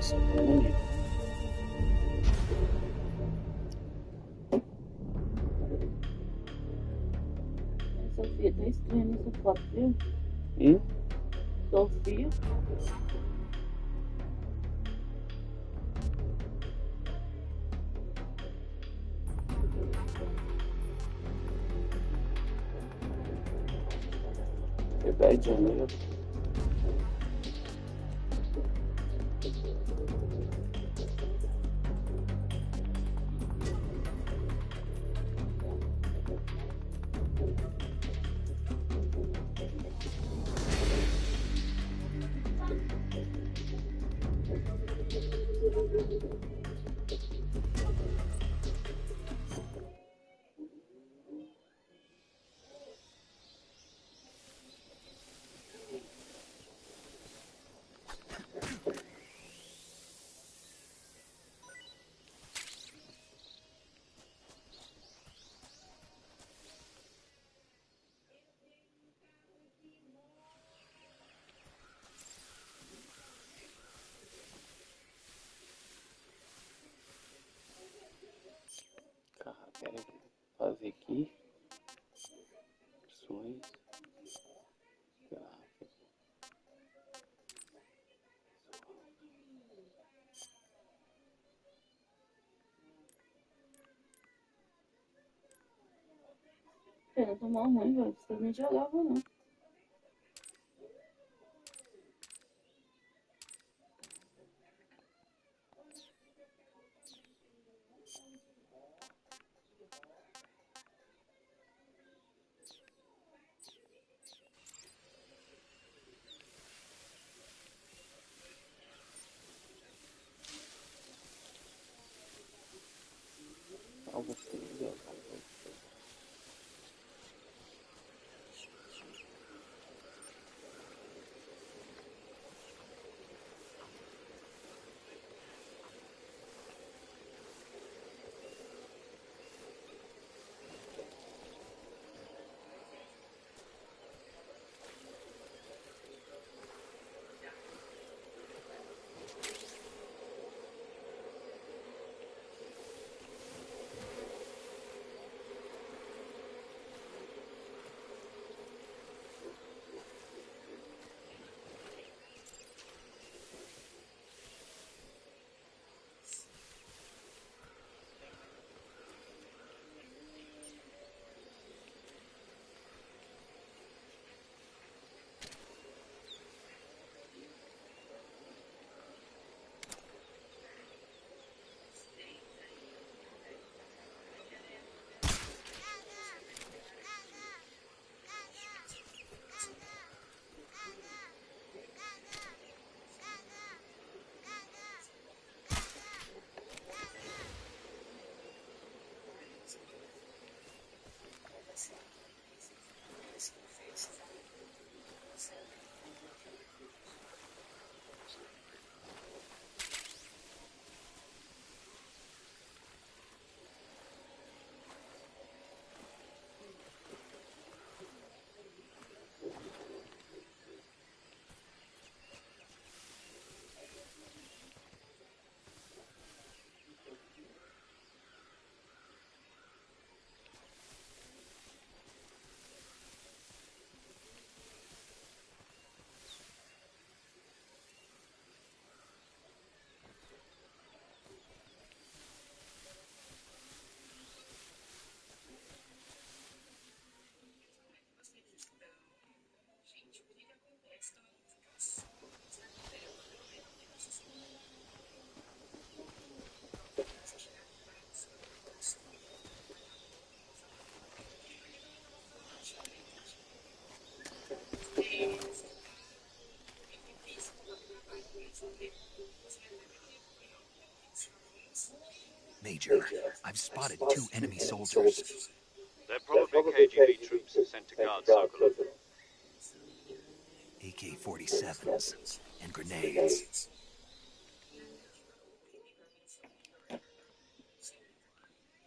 Isso é bonito. Sofia, tá estranha essa foto, viu? Sofia. Rio de Janeiro. Quero fazer aqui opções gráficas. Pena tomar ruim, velho. Vocês nem jogavam, não. Algo assim, Major, I've spotted 2 enemy soldiers. They're probably KGB troops sent to guard Sokolov. AK-47s and grenades.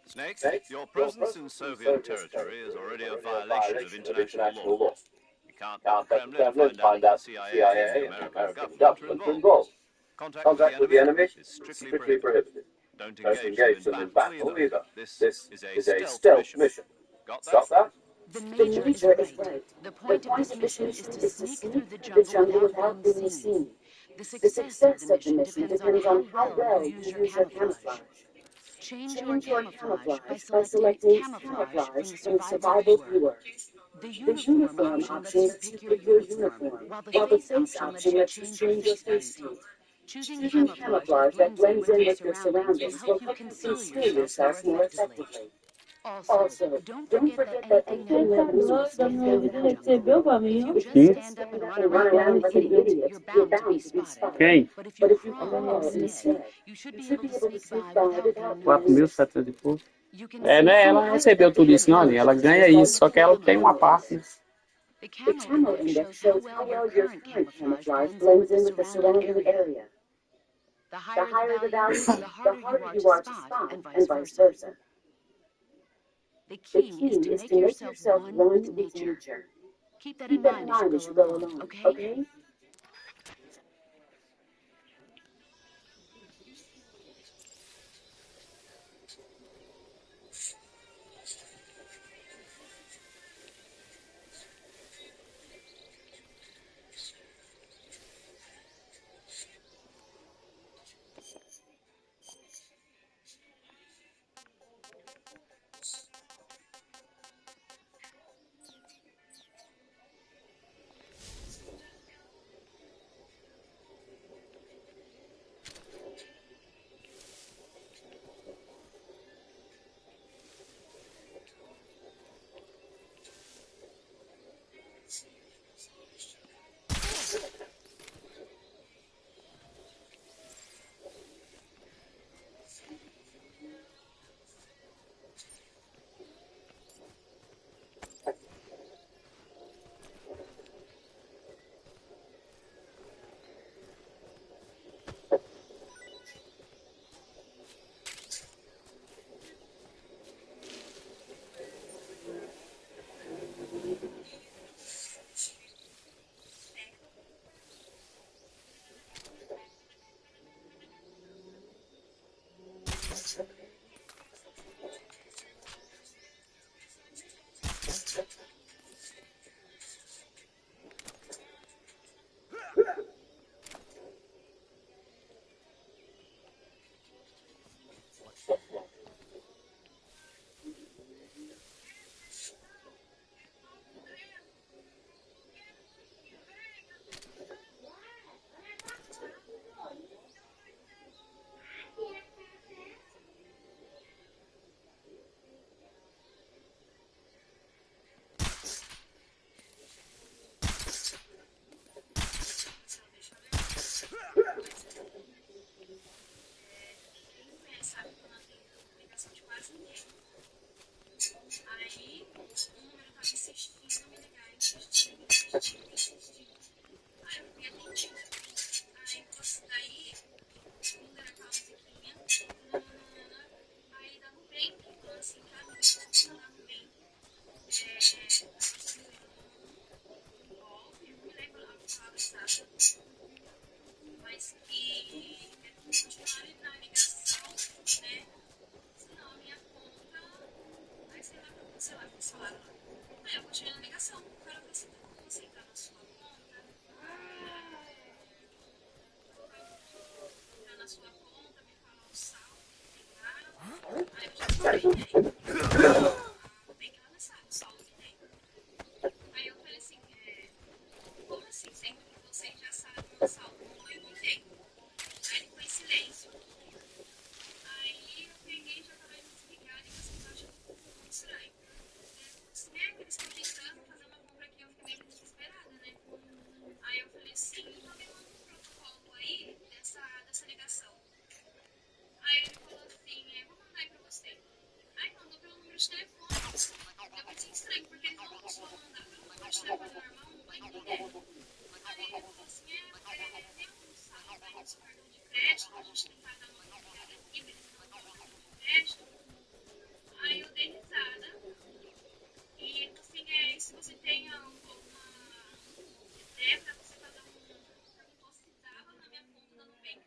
Snake, your presence in Soviet territory is already a violation of international law. You can't let the Kremlin find out the CIA and the American government are involved. Contact with the enemy is strictly prohibited. Don't engage them in battle either. This is a stealth mission. Got that? The Major is right. The point of this mission is to sneak through the jungle without being seen. The success of the mission depends on how well you use your camouflage. Change your camouflage by selecting camouflage from the survival viewer. The uniform option lets you pick your uniform, while the face option lets you change your face paint. Choosing camouflage that blends in with your surroundings will help you conceal yourself more effectively. Also, don't forget that anything that moves will stand out in the jungle. If you just stand up and run around like an idiot, you're bound to be spotted. Quem? But if you crawl instead, you should be able to sneak by without being noticed. 4.700 e pouco. É, né? Ela não recebeu tudo isso, não, Aninha. Ela ganha isso, só que ela tem uma parte. The camo index shows how well your current camouflage blends in with the surrounding area. The higher the value, the harder you are to spot, and vice versa. The key is to make yourself one with nature. Keep that in mind as you go along, okay? Bem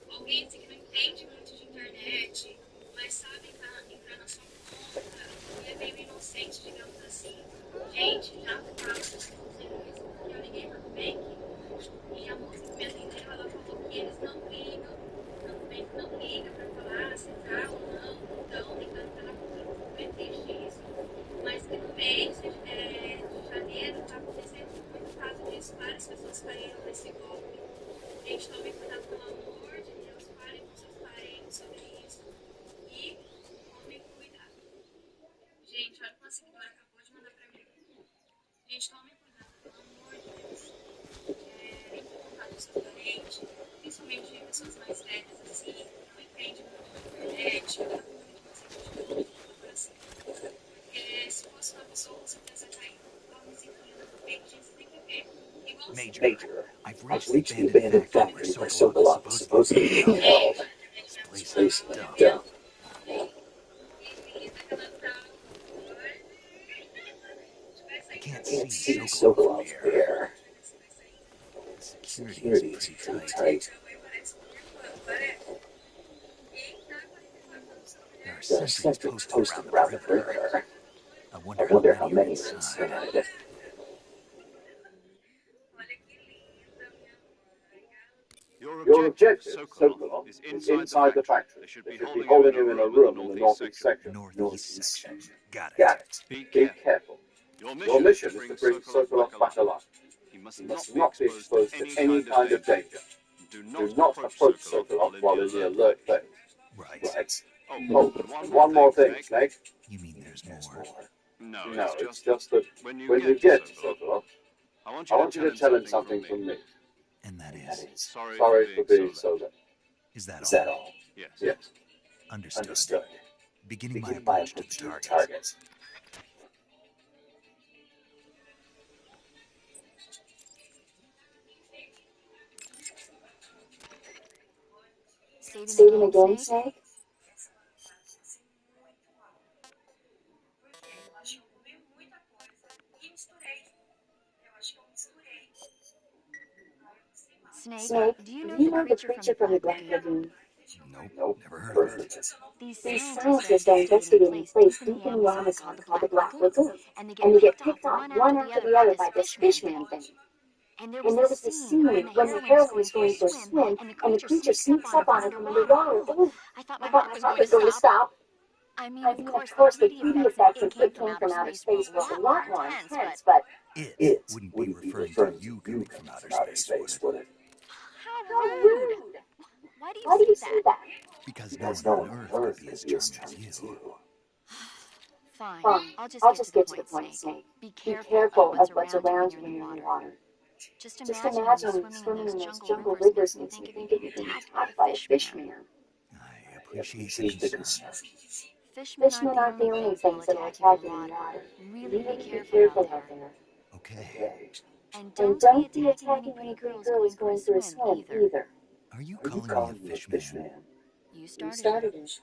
Alguém assim, que não entende muito de internet, mas sabe entrar na sua conta e é meio inocente, digamos assim. Gente, já faço porque eu liguei pra Nubank e a moça que me atendeu, ela falou que eles não ligam, a Nubank não liga pra falar se tá ou não, então ligando pela conta. Não existe isso. Mas que no mês de janeiro tá acontecendo muito caso disso, várias pessoas caíram nesse golpe. Gente, tome cuidado, pelo amor de Deus, falem com seus parentes sobre isso e tomem cuidado. Gente, olha o que uma seguidora acabou de mandar pra mim. Gente, tomem cuidado, pelo amor de Deus. Entre em contato com seus parentes, principalmente pessoas mais velhas assim, que não entendem muito de internet, eu muito conceito de dono de corporação. Porque se fosse uma pessoa, com certeza ia cair. Uma musiquinha no peito, gente, você tem que ver. Major, I've reached the abandoned factory where Socoloff is supposedly held. This place is dumb. I can't see Socoloff from here. The security is pretty tight. There are sentries posted around the perimeter. I wonder how many are inside. Your objective, Sokolov, is inside the factory. They should be holding you in a room in the northeast section. Northeast section. Got Got it. it. Be careful. Your mission is to bring Sokolov back alive. He must not be exposed to any kind of danger. Do not approach Sokolov while in the alert phase. Right. Oh, and one more thing, Snake. You mean there's more? No, it's just that when you get to Sokolov, I want you to tell him something from me. And that is? Sorry for being so late. Is that all? Yes. Understood. Beginning my approach to the target. Saving again, Snake? Snake, do you know the creature from the Black Lagoon? Nope, never heard of it. These scientists are investigating a place deep in the Amazon called the Black Lagoon, and they get picked off one after the other by this fishman thing. And there was this scene when the heroine is going for a swim, and the creature sneaks up on her from underwater. Ooh, I thought my heart was going to stop. I mean, of course, the 3D effects and it came from outer space was a lot more intense, but It wouldn't be referring to you coming from outer space, would it? how rude! Why do you say that? Because no one on Earth could be as charming as you. Fine, I'll just get to the point, Snake. Be careful of what's around you when you're in the water. Just imagine swimming in those jungle rivers and you think of being attacked by a fishman. I appreciate the concern. Fishmen aren't the only things that will attack you in the water. Really be careful out there. Okay. And don't be attacking any Greek girl who's going through a swim either. Are you calling me a fishman? You started it.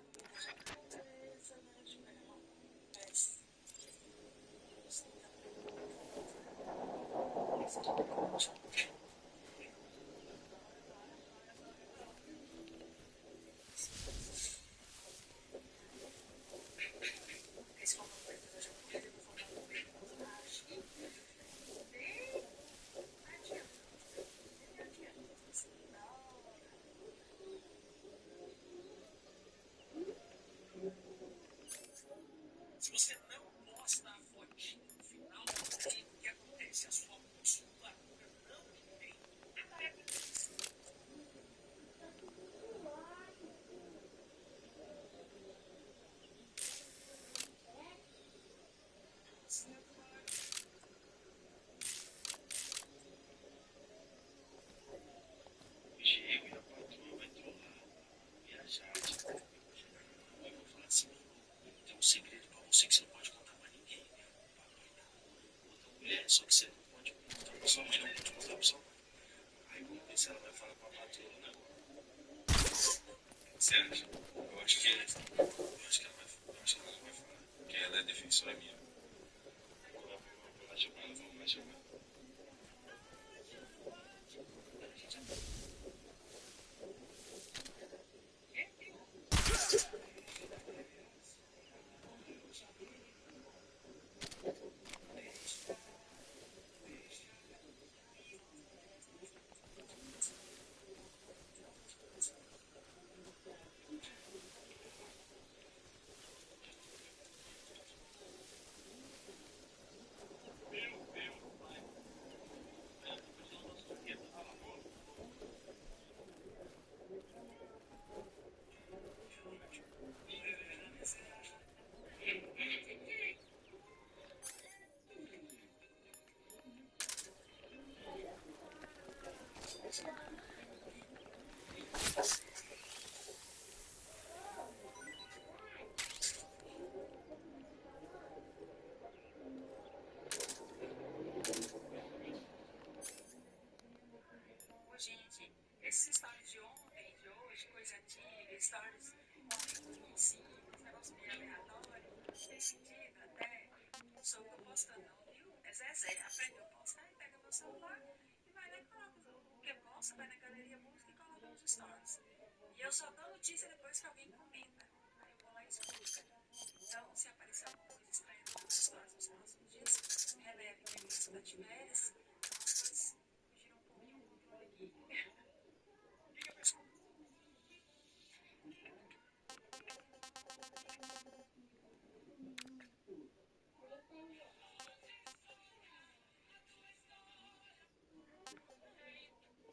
Se você não mostra a fotinho no final, o que acontece? A sua musculatura não tem. A tarefa é isso. O Diego e a patroa vai trollar, viajar, eu vou falar assim, tem um segredo pra você que você não pode contar pra ninguém, né? Papai da outra mulher, só que você não pode contar pra sua mãe, não pode contar pra sua mãe. Aí vamos ver se ela vai falar pra patroa, né? Você acha? Eu acho que ela não vai falar, porque ela é defensora minha. Vamos lá chamar ela, vamos lá chamar. stories de ontem, de hoje, coisa antiga, stories ontem com os negócios meio aleatórios. Tem sentido até. Não sou eu postando, não, viu? É Zezé. Aprendeu a postar e pega meu celular e vai lá e coloca o que posta, vai na galeria música e coloca nos stories. E eu só dou notícia depois que alguém comenta. Aí eu vou lá e escuto. Então, se aparecer alguma coisa estranha nos meus stories nos próximos dias, releve que a lista está de férias, então as coisas fugiram um pouquinho do controle aqui. Diga, pessoal.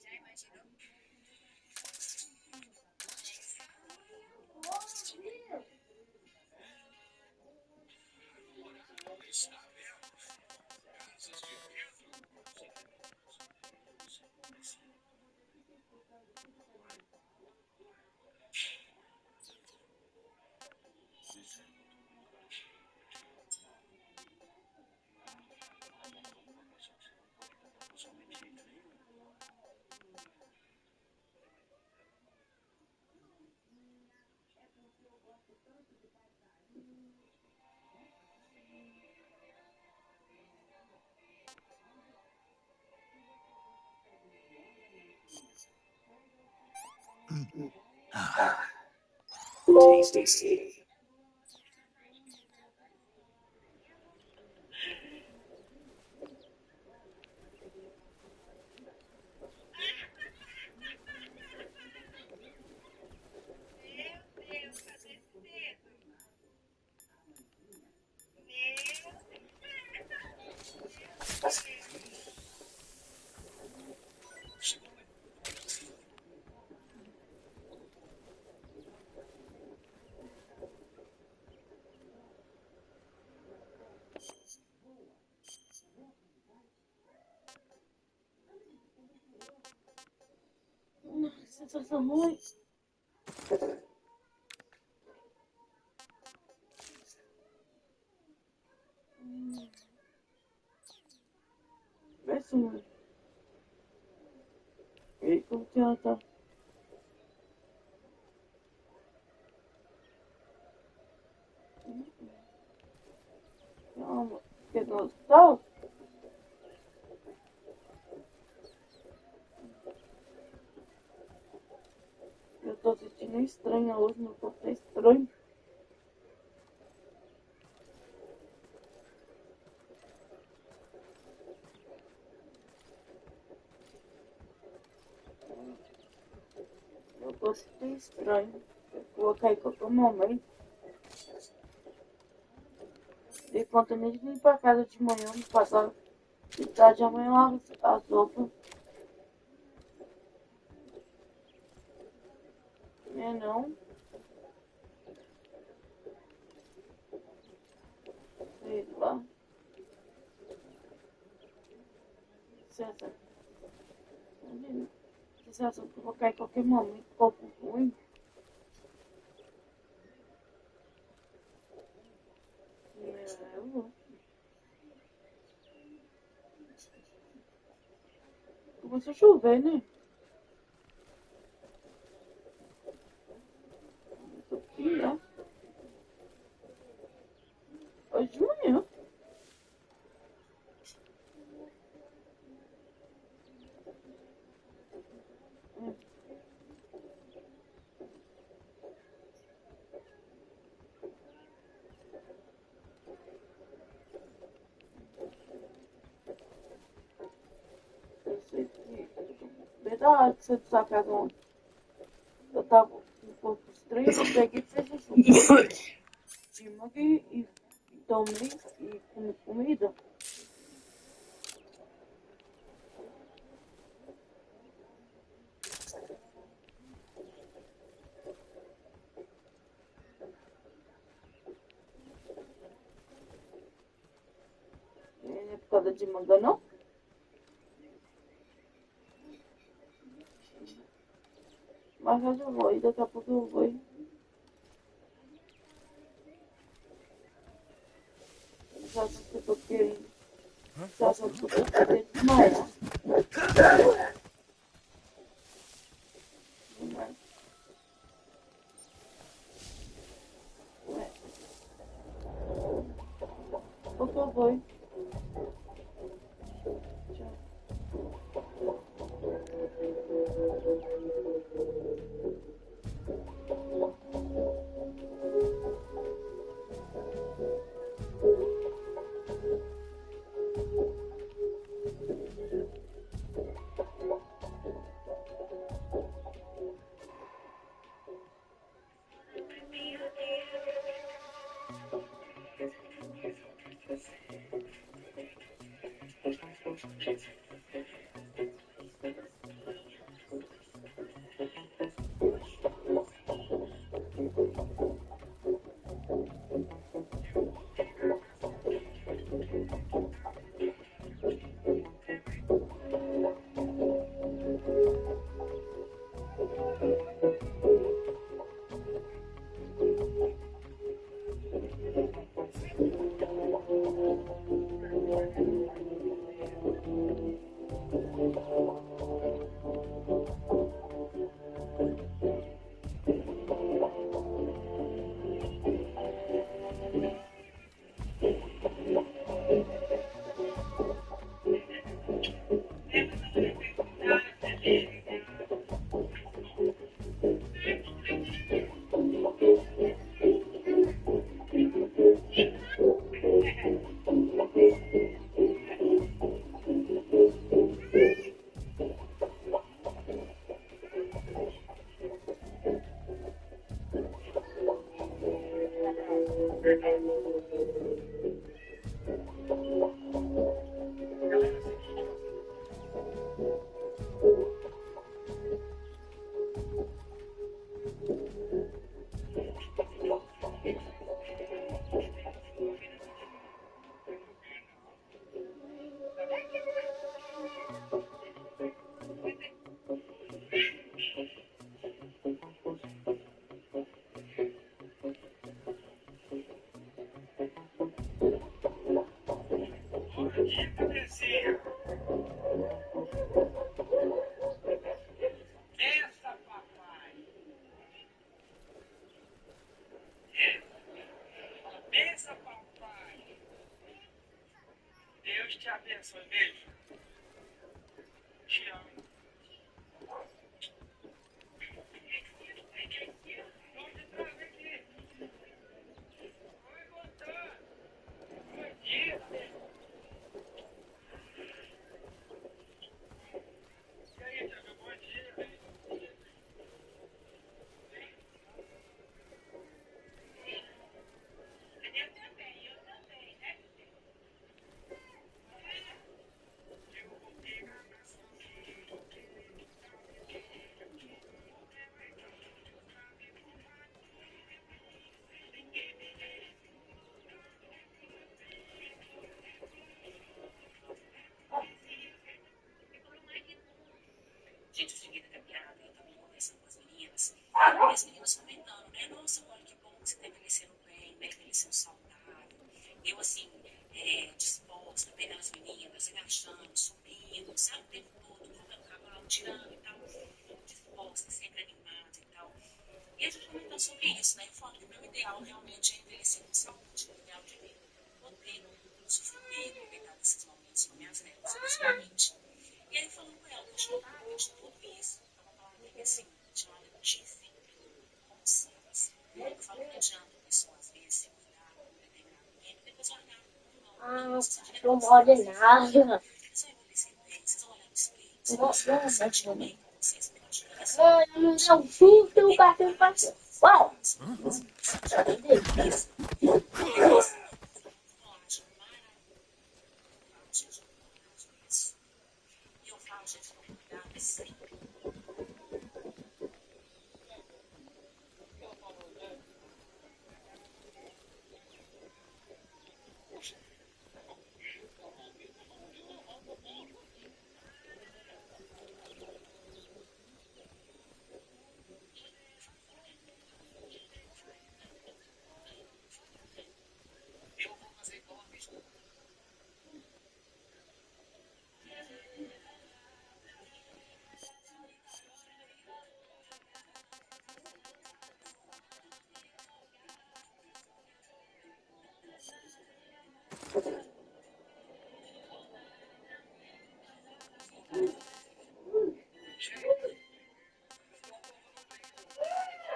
Já imaginou? Tasty. Sensação ruim. Vê mano. E como que ela tá? Calma. Que no hospital? Eu tô sentindo estranha hoje, meu corpo tá estranho. Meu corpo tá estranho. Eu vou cair qualquer momento. Dei conta nem de vir pra casa de manhã, no passado. De tarde, amanhã eu lavo as roupas. É não. Sei lá. Sensação. Sensação que eu vou cair em qualquer momento. Corpo ruim. É, eu vou. Começou a chover, né? Começou a piar. Hoje de manhã. Eu sei que desde a hora que você sua casa ontem, eu tava com o corpo estranho, eu peguei e fiz xixi. De mangue e tomei e comi comida. Não é por causa de manga, não? Mas já eu vou, e daqui a pouco eu vou. Já sei que eu tô querendo. Já sei que eu tô querendo desmaiar. Deus te abençoe. Beijo. Te amo. Gente, eu cheguei da caminhada, eu tava conversando com as meninas, e as meninas comentando, né? Nossa, olha que bom que você tá envelhecendo bem, né? Envelhecendo saudável. Eu, assim, disposta, pegando as meninas, agachando, subindo, sabe? O tempo todo, colocando o cavalo, tirando e tal. Disposta, sempre animada e tal. E a gente comentou sobre isso, né? Eu falo que o meu ideal realmente é envelhecer com saúde, o ideal de vida. Poder não sofrer, aproveitar desses momentos com minhas netas, principalmente. E aí falando com ela, que eu estava de tudo isso, ela falando comigo assim, chamada consciência. Eu falo que não adianta a pessoa, às vezes, se cuidar por um determinado tempo, depois olhar, não, vocês vão envelhecer bem, vocês vão olhar no espelho, vocês vão se sentir bem com vocês mesmos. E eu falo, gente, com cuidado sempre. Eu vou fazer igual a vez.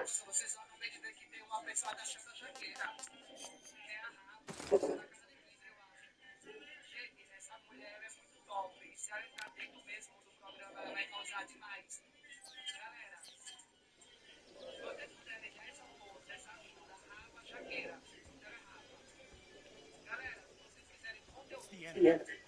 Se vocês vão ver que tem uma pessoa da chama jaqueira. É a rapa. Gente, essa mulher é muito top. Se ela entrar dentro mesmo do programa, ela vai causar demais. Galera, vocês puderem já essa moça, essa ajuda, rapa jaqueira. Galera, se vocês quiserem conteúdo, entretenimento.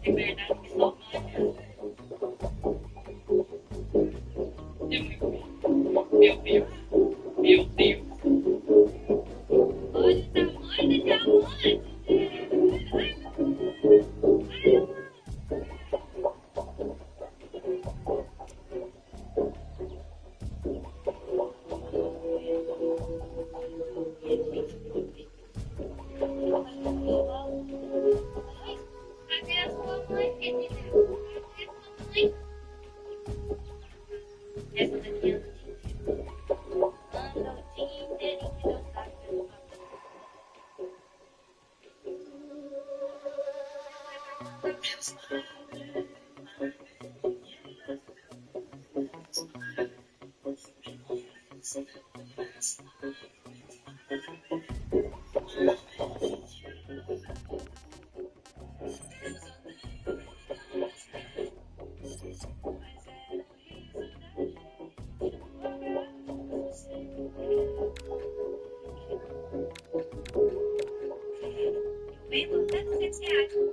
É verdade que só mãe mesmo. Meu Deus. Meu Deus. Olha o tamanho da diamante. Cadê a sua mãe, filha? Cadê a sua mãe? Essa daqui anda o dia inteiro. Anda o dia inteirinho que Deus sabe pelo papel. Vendo até R$200.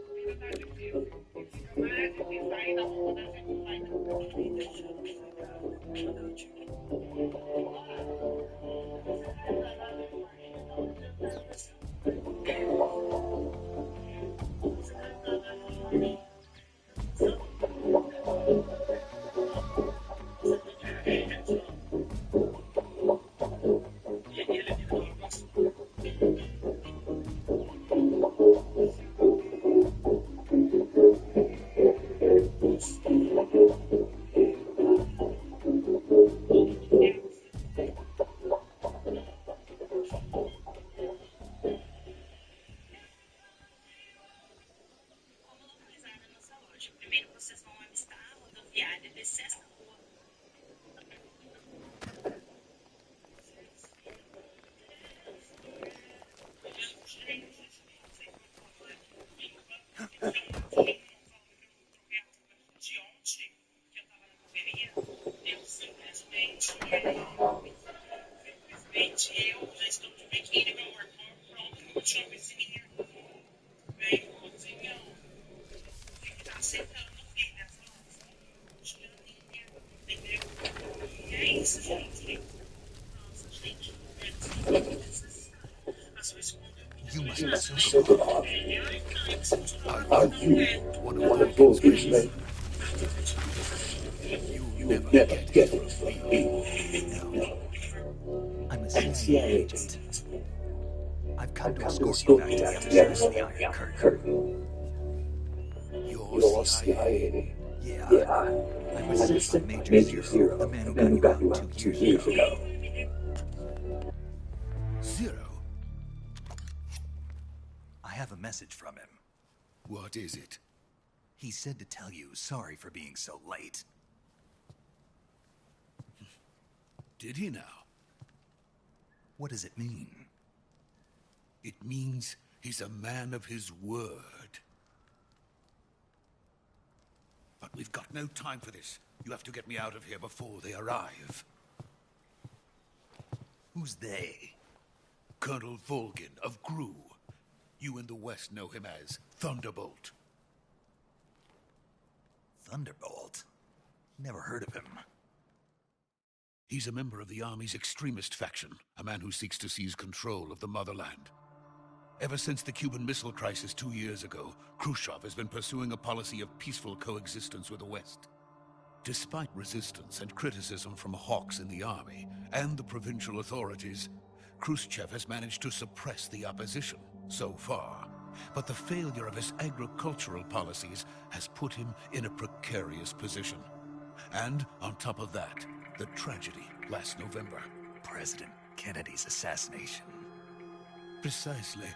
Primeiro vocês vão avistar a rodoviária descer essa rua. De ontem, que eu tava na correria, eu simplesmente eu já estou de biquíni, meu amor, pronto, eu vou te chamar esse menino. Vem, irmãozinho. Tem que estar aceitando, filha. Entendeu? E é isso, gente. Nossa, gente. Às vezes quando eu You must be so é good. Are you one of those men? You never get it from me. No. I'm a CIA agent. I've come to escort you back to the other side of the Iron Curtain. You're CIA. Yeah. I was sent by Major Zero, the man who got you out 2 years ago. Zero? I have a message from him. What is it? He said to tell you sorry for being so late. Did he now? What does it mean? It means he's a man of his word. But we've got no time for this. You have to get me out of here before they arrive. Who's they? Colonel Volgin of Gru. You in the West know him as Thunderbolt. Thunderbolt? Never heard of him. He's a member of the Army's extremist faction, a man who seeks to seize control of the motherland. Ever since the Cuban Missile Crisis 2 years ago, Khrushchev has been pursuing a policy of peaceful coexistence with the West. Despite resistance and criticism from hawks in the army and the provincial authorities, Khrushchev has managed to suppress the opposition so far. But the failure of his agricultural policies has put him in a precarious position. And on top of that, the tragedy last November. President Kennedy's assassination. Precisely.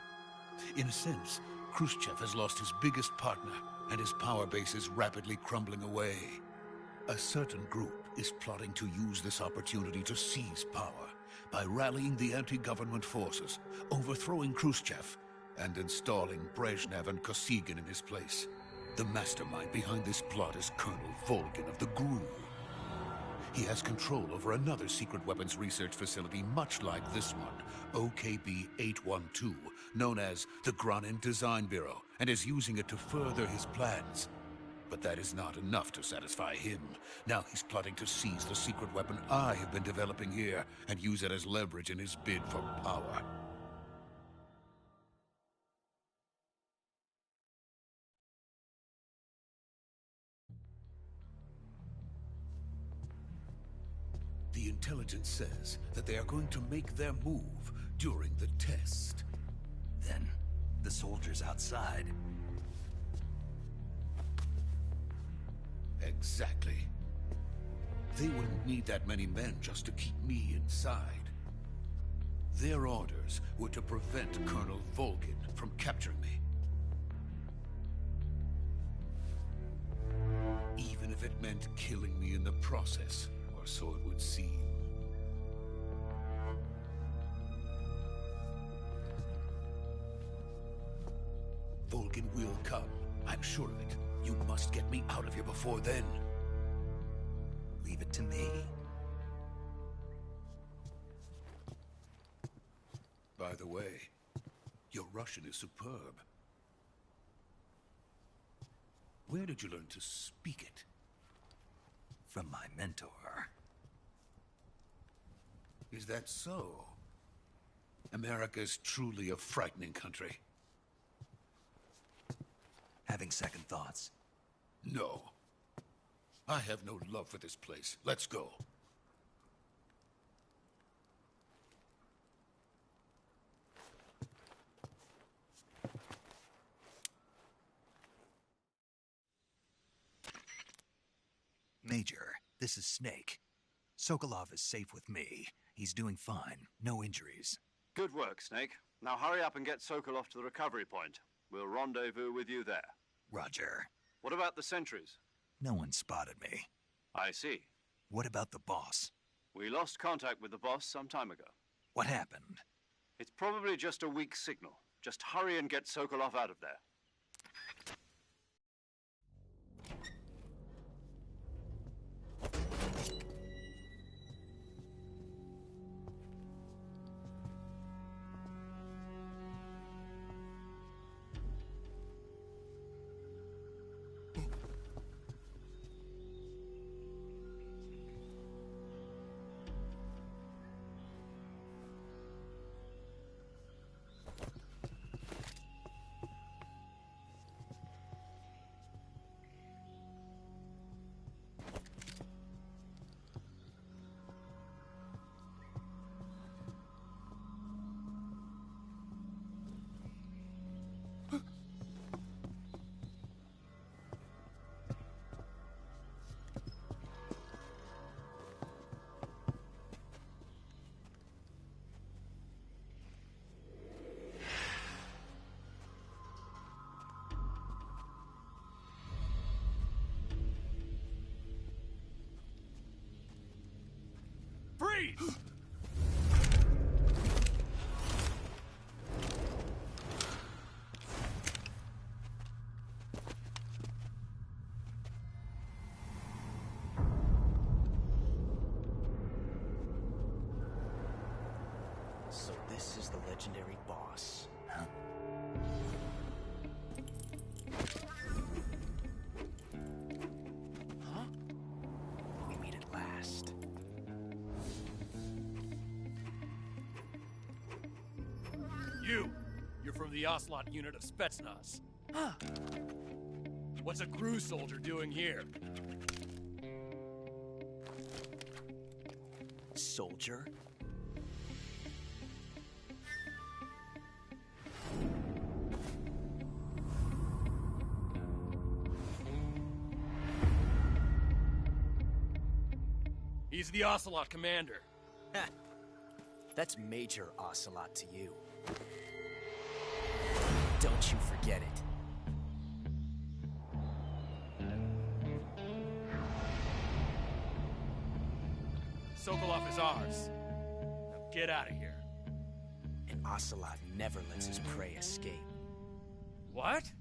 In a sense, Khrushchev has lost his biggest partner, and his power base is rapidly crumbling away. A certain group is plotting to use this opportunity to seize power by rallying the anti-government forces, overthrowing Khrushchev, and installing Brezhnev and Kosygin in his place. The mastermind behind this plot is Colonel Volgin of the Gru. He has control over another secret weapons research facility much like this one, OKB-812, known as the Granin Design Bureau, and is using it to further his plans. But that is not enough to satisfy him. Now he's plotting to seize the secret weapon I have been developing here and use it as leverage in his bid for power. The intelligence says that they are going to make their move during the test. Then, the soldiers outside. Exactly. They wouldn't need that many men just to keep me inside. Their orders were to prevent Colonel Volgin from capturing me. Even if it meant killing me in the process, or so it would seem. Volgin will come. I'm sure of it. You must get me out of here before then. Leave it to me. By the way, your Russian is superb. Where did you learn to speak it? From my mentor. Is that so? America is truly a frightening country. Having second thoughts? No. I have no love for this place. Let's go. Major, this is Snake. Sokolov is safe with me. He's doing fine. No injuries. Good work, Snake. Now hurry up and get Sokolov to the recovery point. We'll rendezvous with you there. Roger. What about the sentries? No one spotted me. I see. What about the boss? We lost contact with the boss some time ago. What happened? It's probably just a weak signal. Just hurry and get Sokolov out of there. Freeze! So this is the legendary boss, huh? Huh? We meet at last. You're from the Ocelot unit of Spetsnaz. Huh. What's a crew soldier doing here? Soldier? He's the Ocelot commander. Ha! That's Major Ocelot to you. Don't you forget it. Sokolov is ours. Now get out of here. And Ocelot never lets his prey escape. What?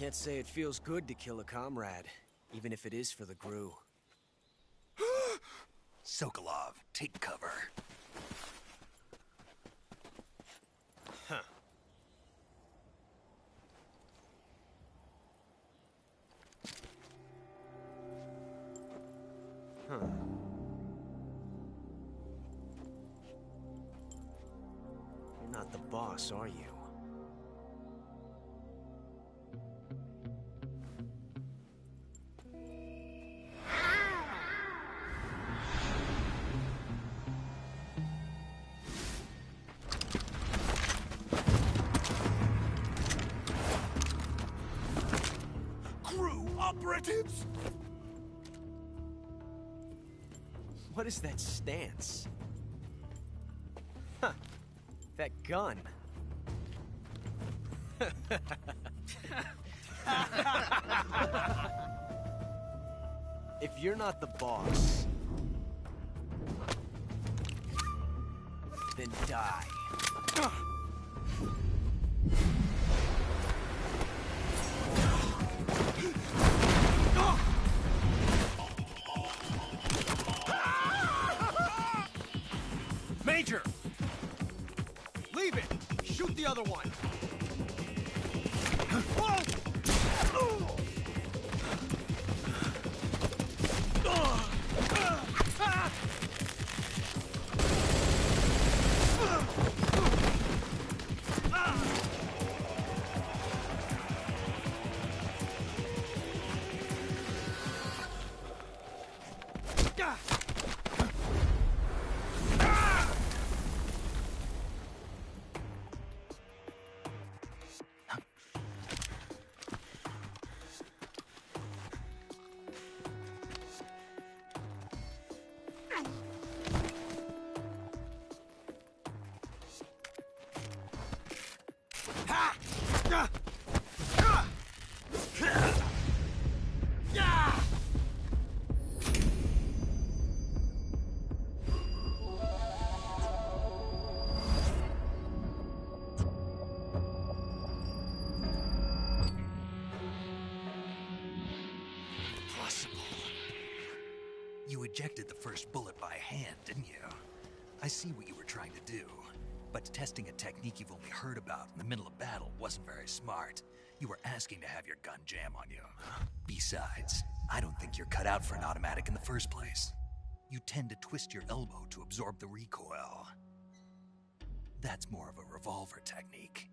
Can't say it feels good to kill a comrade, even if it is for the Gru. Sokolov, take cover. Huh. Huh. You're not the boss, are you? Crew operatives! What is that stance? Huh. That gun. If you're not the boss, then die. Major! Leave it! Shoot the other one! You ejected the first bullet by hand, didn't you? I see what you were trying to do. But testing a technique you've only heard about in the middle of battle wasn't very smart. You were asking to have your gun jam on you. Besides, I don't think you're cut out for an automatic in the first place. You tend to twist your elbow to absorb the recoil. That's more of a revolver technique.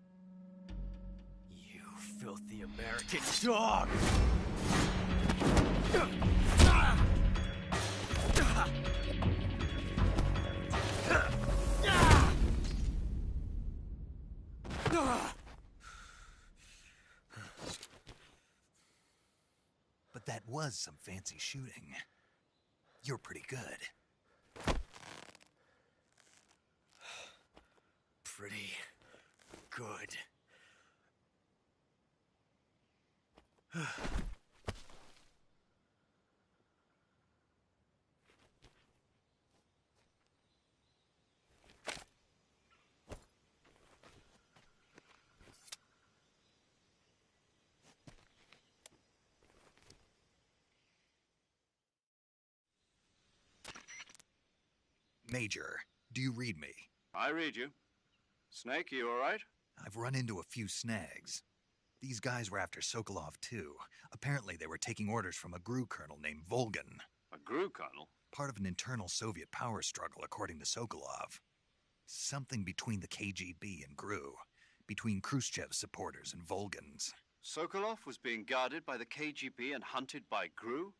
You filthy American dog! But that was some fancy shooting. You're pretty good. Pretty good. Major, do you read me? I read you. Snake, you all right? I've run into a few snags. These guys were after Sokolov, too. Apparently they were taking orders from a GRU colonel named Volgan. A GRU colonel? Part of an internal Soviet power struggle, according to Sokolov. Something between the KGB and GRU. Between Khrushchev's supporters and Volgan's. Sokolov was being guarded by the KGB and hunted by GRU?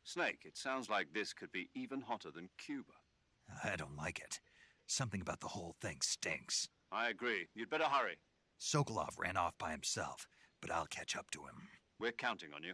Snake, it sounds like this could be even hotter than Cuba. I don't like it. Something about the whole thing stinks. I agree. You'd better hurry. Sokolov ran off by himself, but I'll catch up to him. We're counting on you.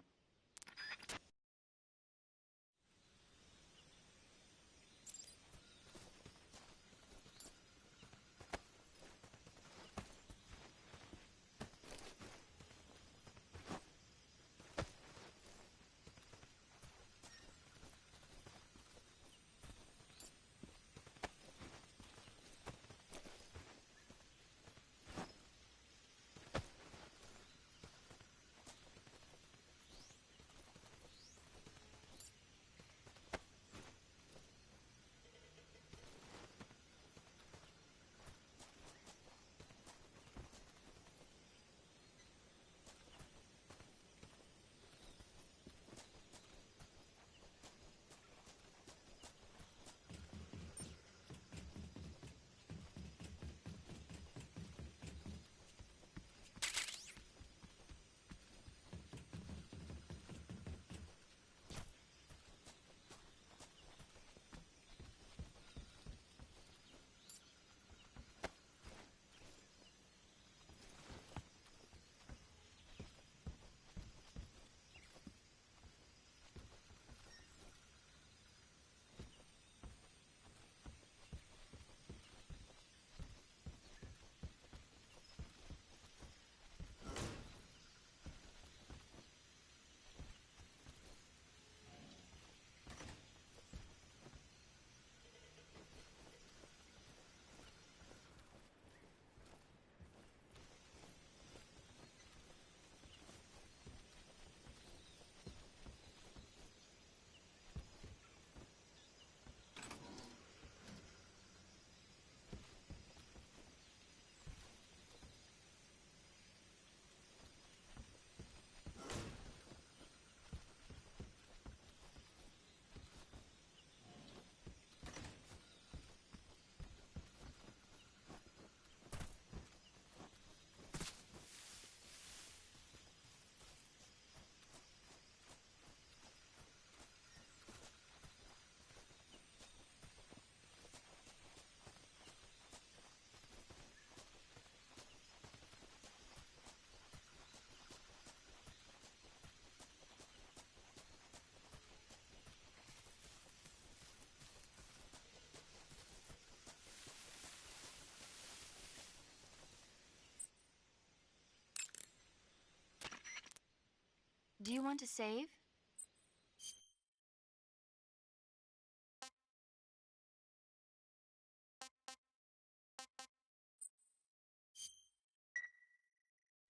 Do you want to save?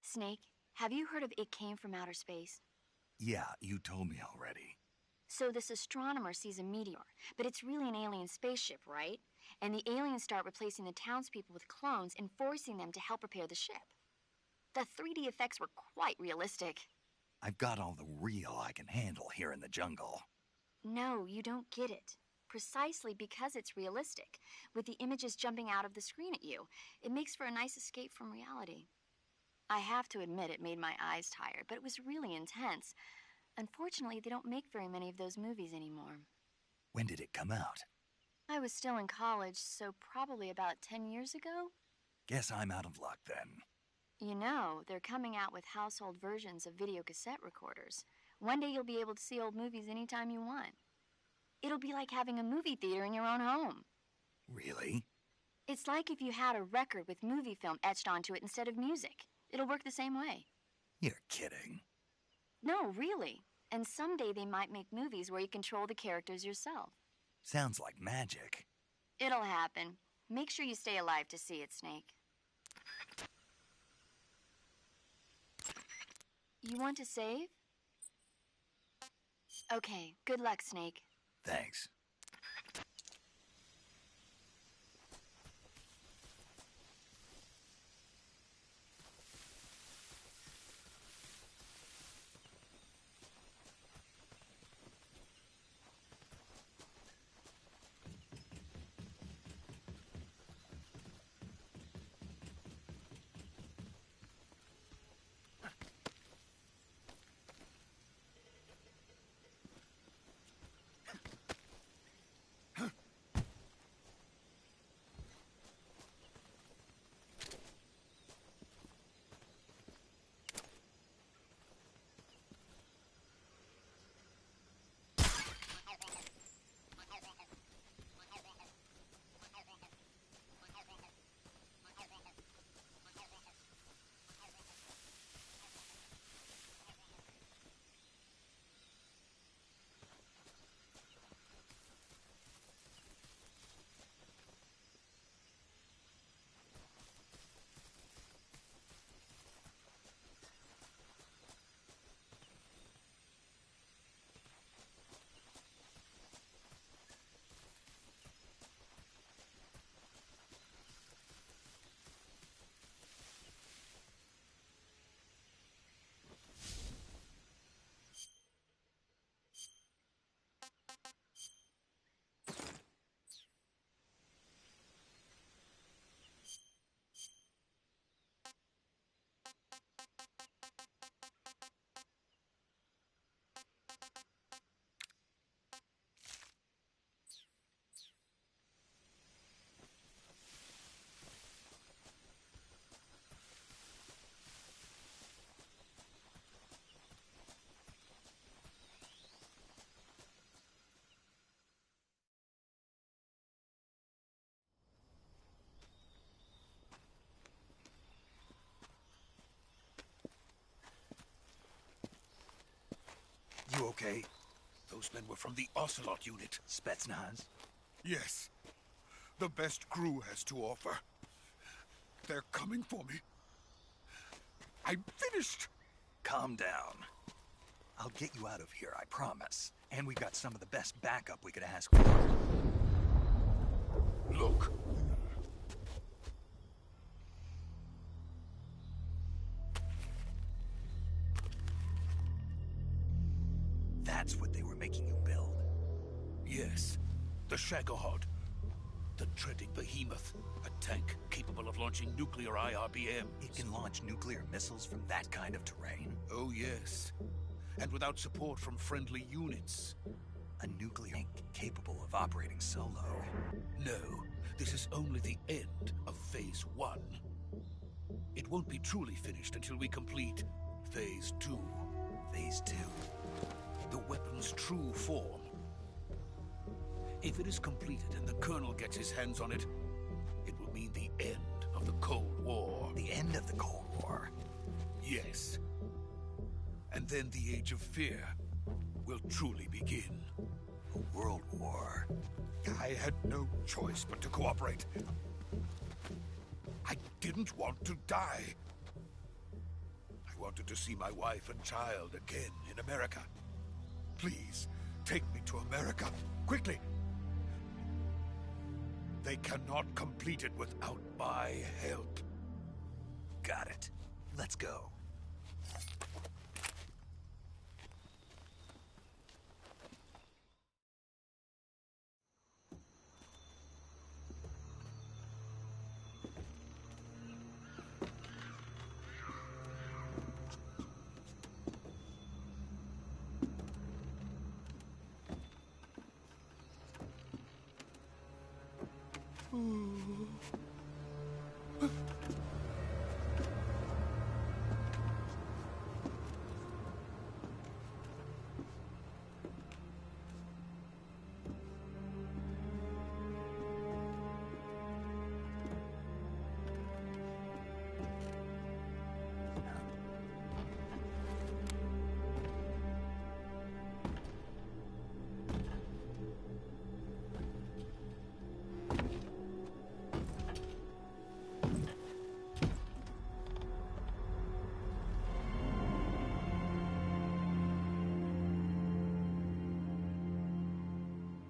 Snake, have you heard of It Came from Outer Space? Yeah, you told me already. So this astronomer sees a meteor, but it's really an alien spaceship, right? And the aliens start replacing the townspeople with clones and forcing them to help repair the ship. The 3D effects were quite realistic. I've got all the real I can handle here in the jungle. No, you don't get it. Precisely because it's realistic, with the images jumping out of the screen at you, it makes for a nice escape from reality. I have to admit it made my eyes tired, but it was really intense. Unfortunately, they don't make very many of those movies anymore. When did it come out? I was still in college, so probably about 10 years ago. Guess I'm out of luck then. You know, they're coming out with household versions of video cassette recorders. One day you'll be able to see old movies anytime you want. It'll be like having a movie theater in your own home. Really? It's like if you had a record with movie film etched onto it instead of music. It'll work the same way. You're kidding. No, really. And someday they might make movies where you control the characters yourself. Sounds like magic. It'll happen. Make sure you stay alive to see it, Snake. You want to save? Okay, good luck, Snake. Thanks. You okay? Those men were from the Ocelot unit. Spetsnaz? Yes. The best crew has to offer. They're coming for me. I'm finished. Calm down. I'll get you out of here, I promise. And we've got some of the best backup we could ask for. Look. That's what they were making you build? Yes. The Shagohod. The dreaded behemoth. A tank capable of launching nuclear IRBMs. It can launch nuclear missiles from that kind of terrain? Oh, yes. And without support from friendly units. A nuclear tank capable of operating solo? No. This is only the end of Phase 1. It won't be truly finished until we complete Phase 2. Phase 2? The weapon's true form. If it is completed and the Colonel gets his hands on it, it will mean the end of the Cold War. The end of the Cold War? Yes. And then the Age of Fear will truly begin. A world war. I had no choice but to cooperate. I didn't want to die. I wanted to see my wife and child again in America. Please, take me to America, quickly. They cannot complete it without my help. Got it. Let's go.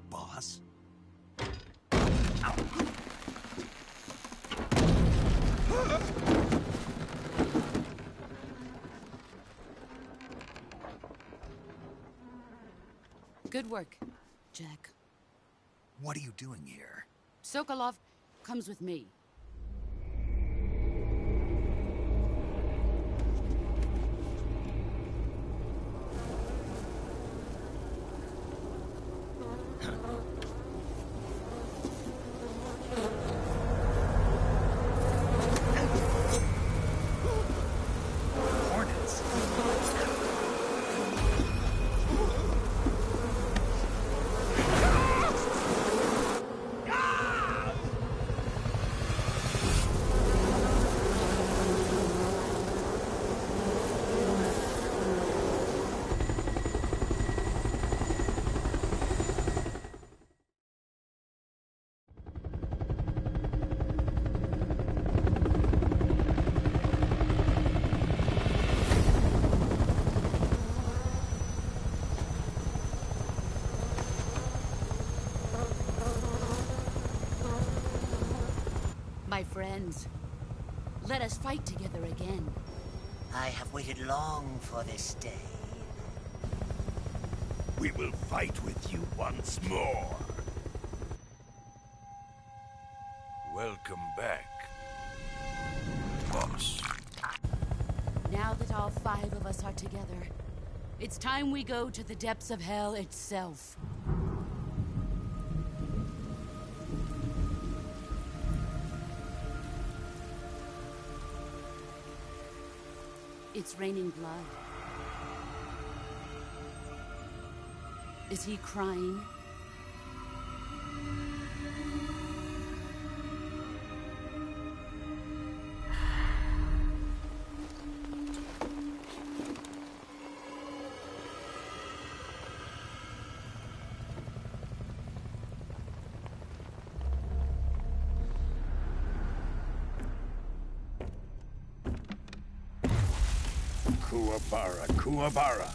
Boss? Good work, Jack. What are you doing here? Sokolov comes with me. Hornets. My friends, let us fight together again. I have waited long for this day. We will fight with you once more. Welcome back, boss. Now that all 5 of us are together, it's time we go to the depths of hell itself. It's raining blood. Is he crying? Kuwabara, Kuwabara.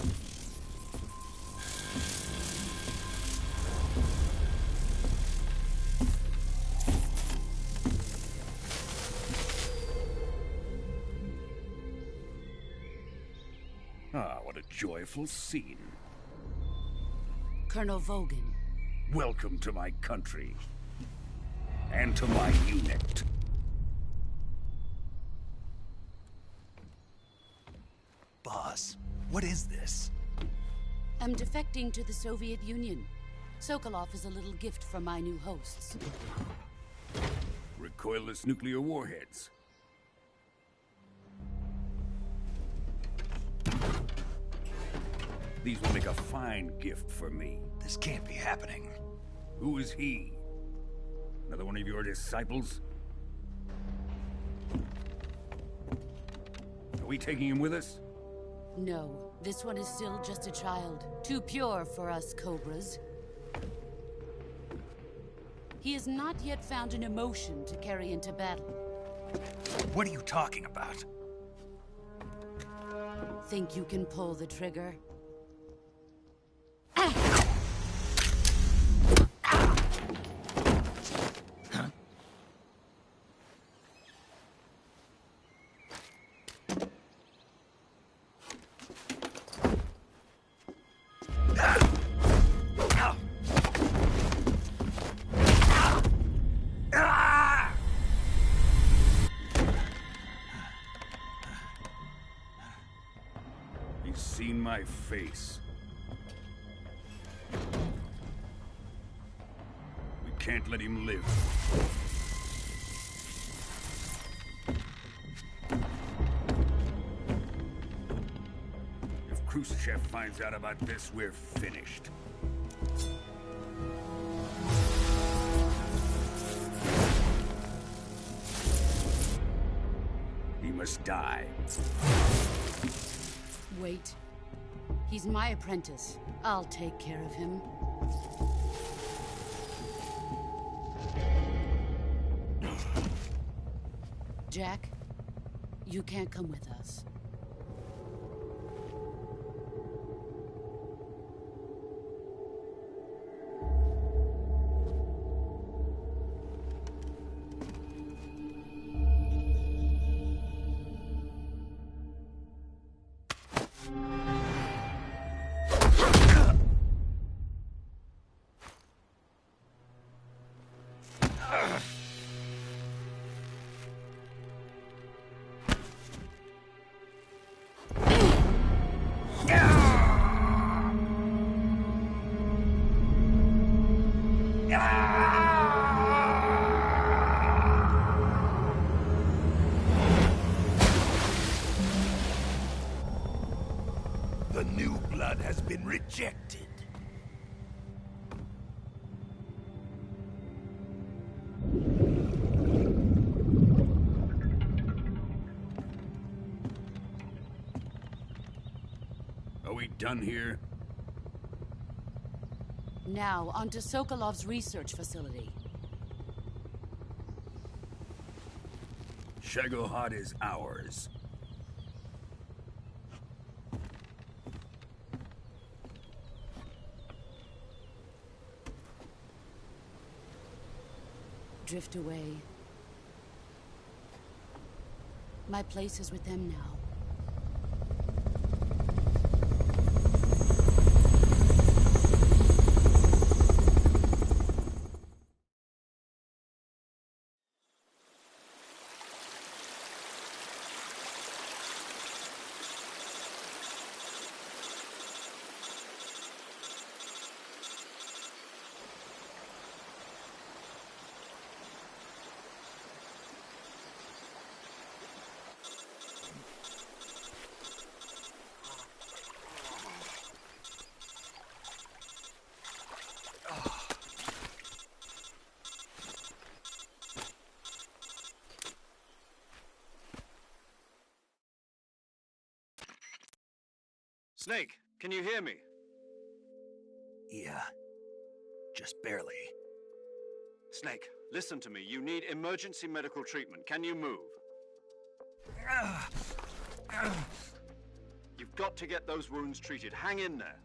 Ah, what a joyful scene. Colonel Vogan. Welcome to my country. And to my unit. Boss, what is this? I'm defecting to the Soviet Union. Sokolov is a little gift from my new hosts. Recoilless nuclear warheads. These will make a fine gift for me. This can't be happening. Who is he? Another one of your disciples? Are we taking him with us? No, This one is still just a child, too pure for us cobras. He has not yet found an emotion to carry into battle. What are you talking about? Think you can pull the trigger? He's seen my face. We can't let him live. If Khrushchev finds out about this, we're finished. He must die. Wait. He's my apprentice. I'll take care of him. Jack, you can't come with us. The new blood has been rejected. Are we done here? Now, onto Sokolov's research facility. Shagohod is ours. Drift away. My place is with them now. Snake, can you hear me? Yeah. Just barely. Snake, listen to me. You need emergency medical treatment. Can you move? You've got to get those wounds treated. Hang in there.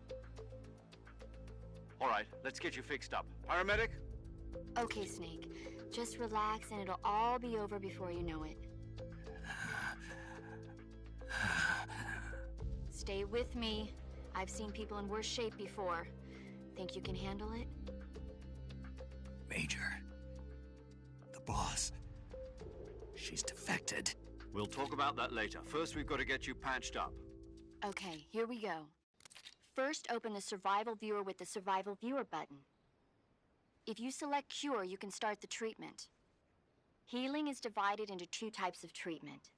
All right, let's get you fixed up. Paramedic? Okay, Snake. Just relax and it'll all be over before you know it. Stay with me. I've seen people in worse shape before. Think you can handle it? Major. The boss. She's defected. We'll talk about that later. First, we've got to get you patched up. Okay, here we go. First, open the Survival Viewer with the Survival Viewer button. If you select Cure, you can start the treatment. Healing is divided into two types of treatment: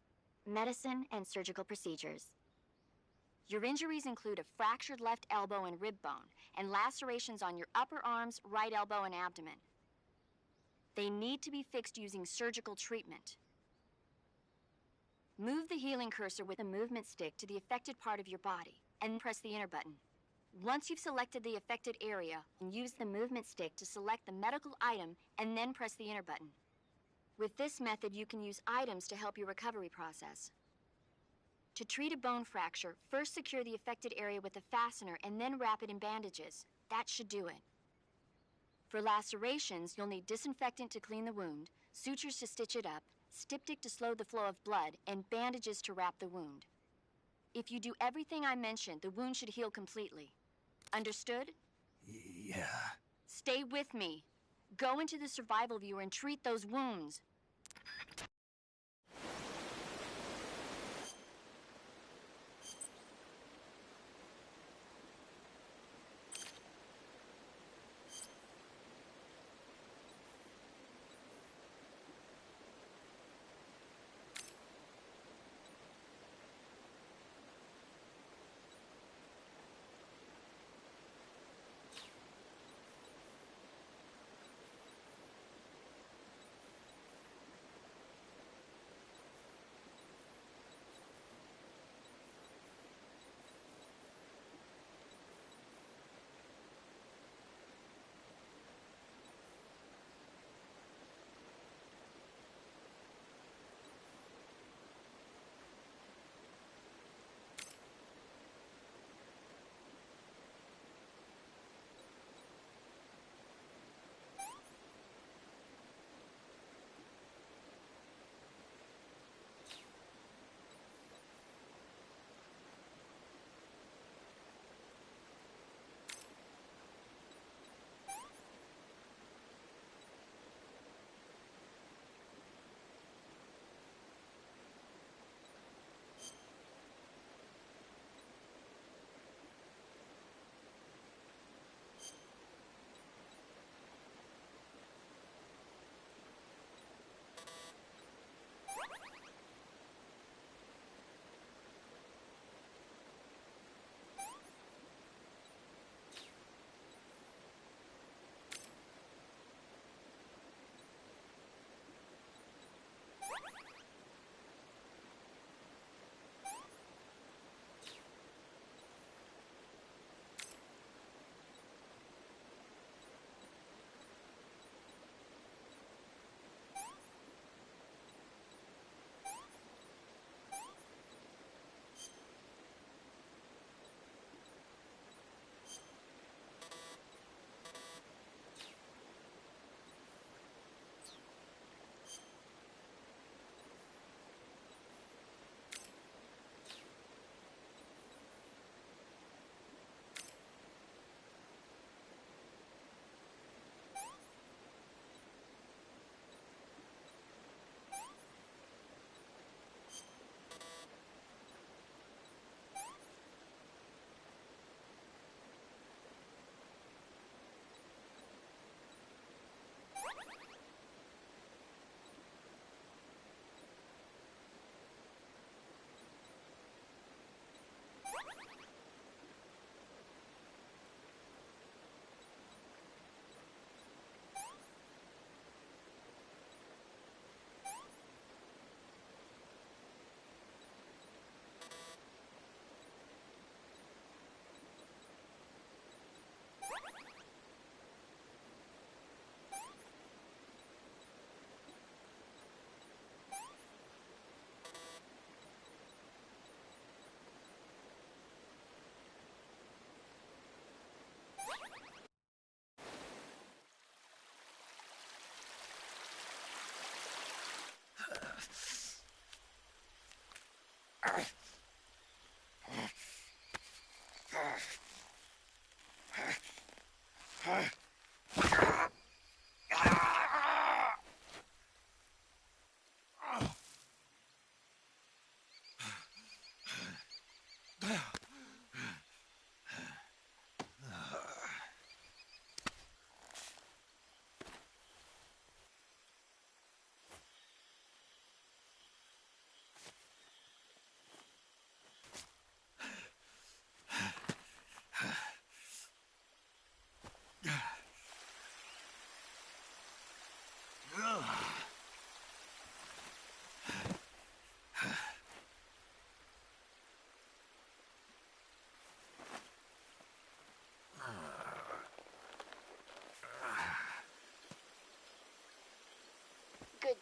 medicine and surgical procedures. Your injuries include a fractured left elbow and rib bone, and lacerations on your upper arms, right elbow, and abdomen. They need to be fixed using surgical treatment. Move the healing cursor with a movement stick to the affected part of your body. and press the enter button. Once you've selected the affected area, use the movement stick to select the medical item and then press the enter button. With this method, you can use items to help your recovery process. To treat a bone fracture, first secure the affected area with a fastener and then wrap it in bandages. That should do it. For lacerations, you'll need disinfectant to clean the wound, sutures to stitch it up, styptic to slow the flow of blood, and bandages to wrap the wound. If you do everything I mentioned, the wound should heal completely. Understood? Yeah. Stay with me. Go into the survival viewer and treat those wounds.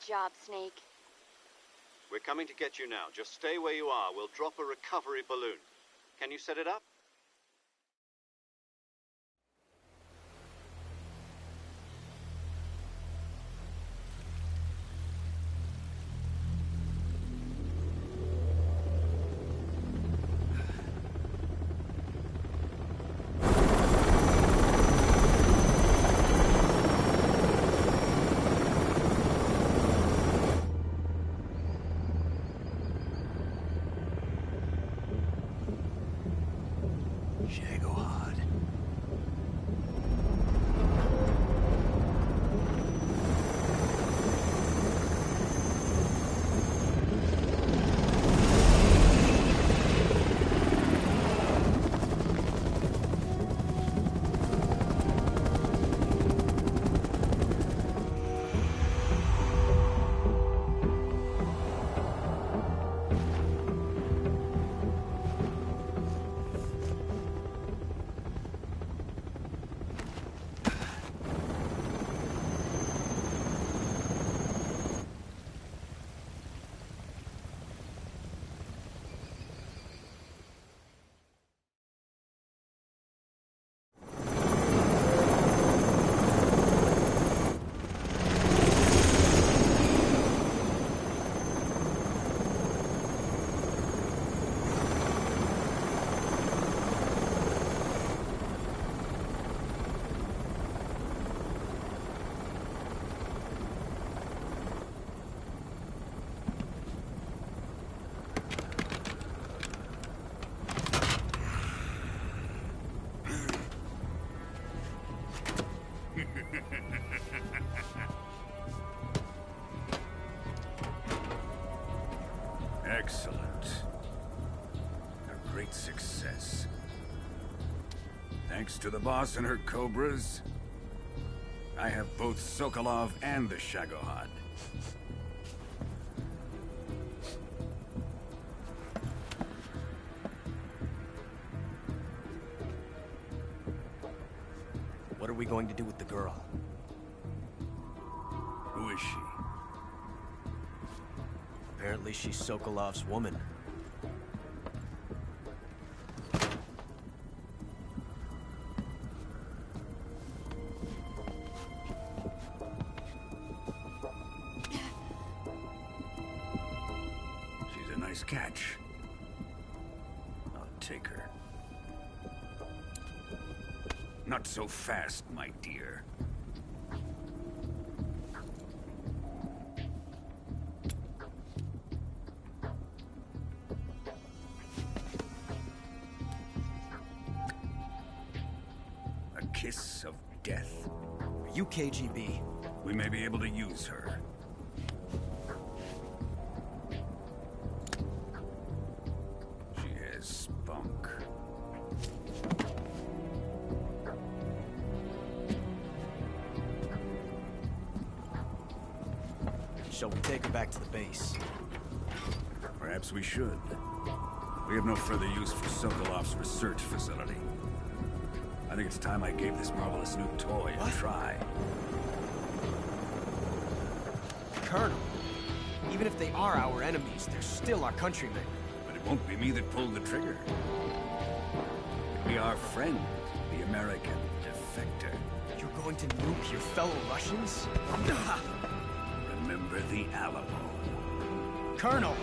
job, Snake. We're coming to get you now. Just stay where you are. We'll drop a recovery balloon. Can you set it up? Excellent. A great success. Thanks to the boss and her cobras, I have both Sokolov and the Shagohod. What are we going to do with the girl? Who is she? Apparently she's Sokolov's woman. She's a nice catch. I'll take her. Not so fast, my dear. A kiss of death. Are you KGB? We may be able to use her. She has spunk. Shall we take her back to the base? Perhaps we should. We have no further use for Sokolov's research facility. I think it's time I gave this marvelous new toy a try. Colonel, even if they are our enemies, they're still our countrymen. But it won't be me that pulled the trigger. It'll be our friend, the American defector. You're going to nuke your fellow Russians? Remember the Alamo. Colonel!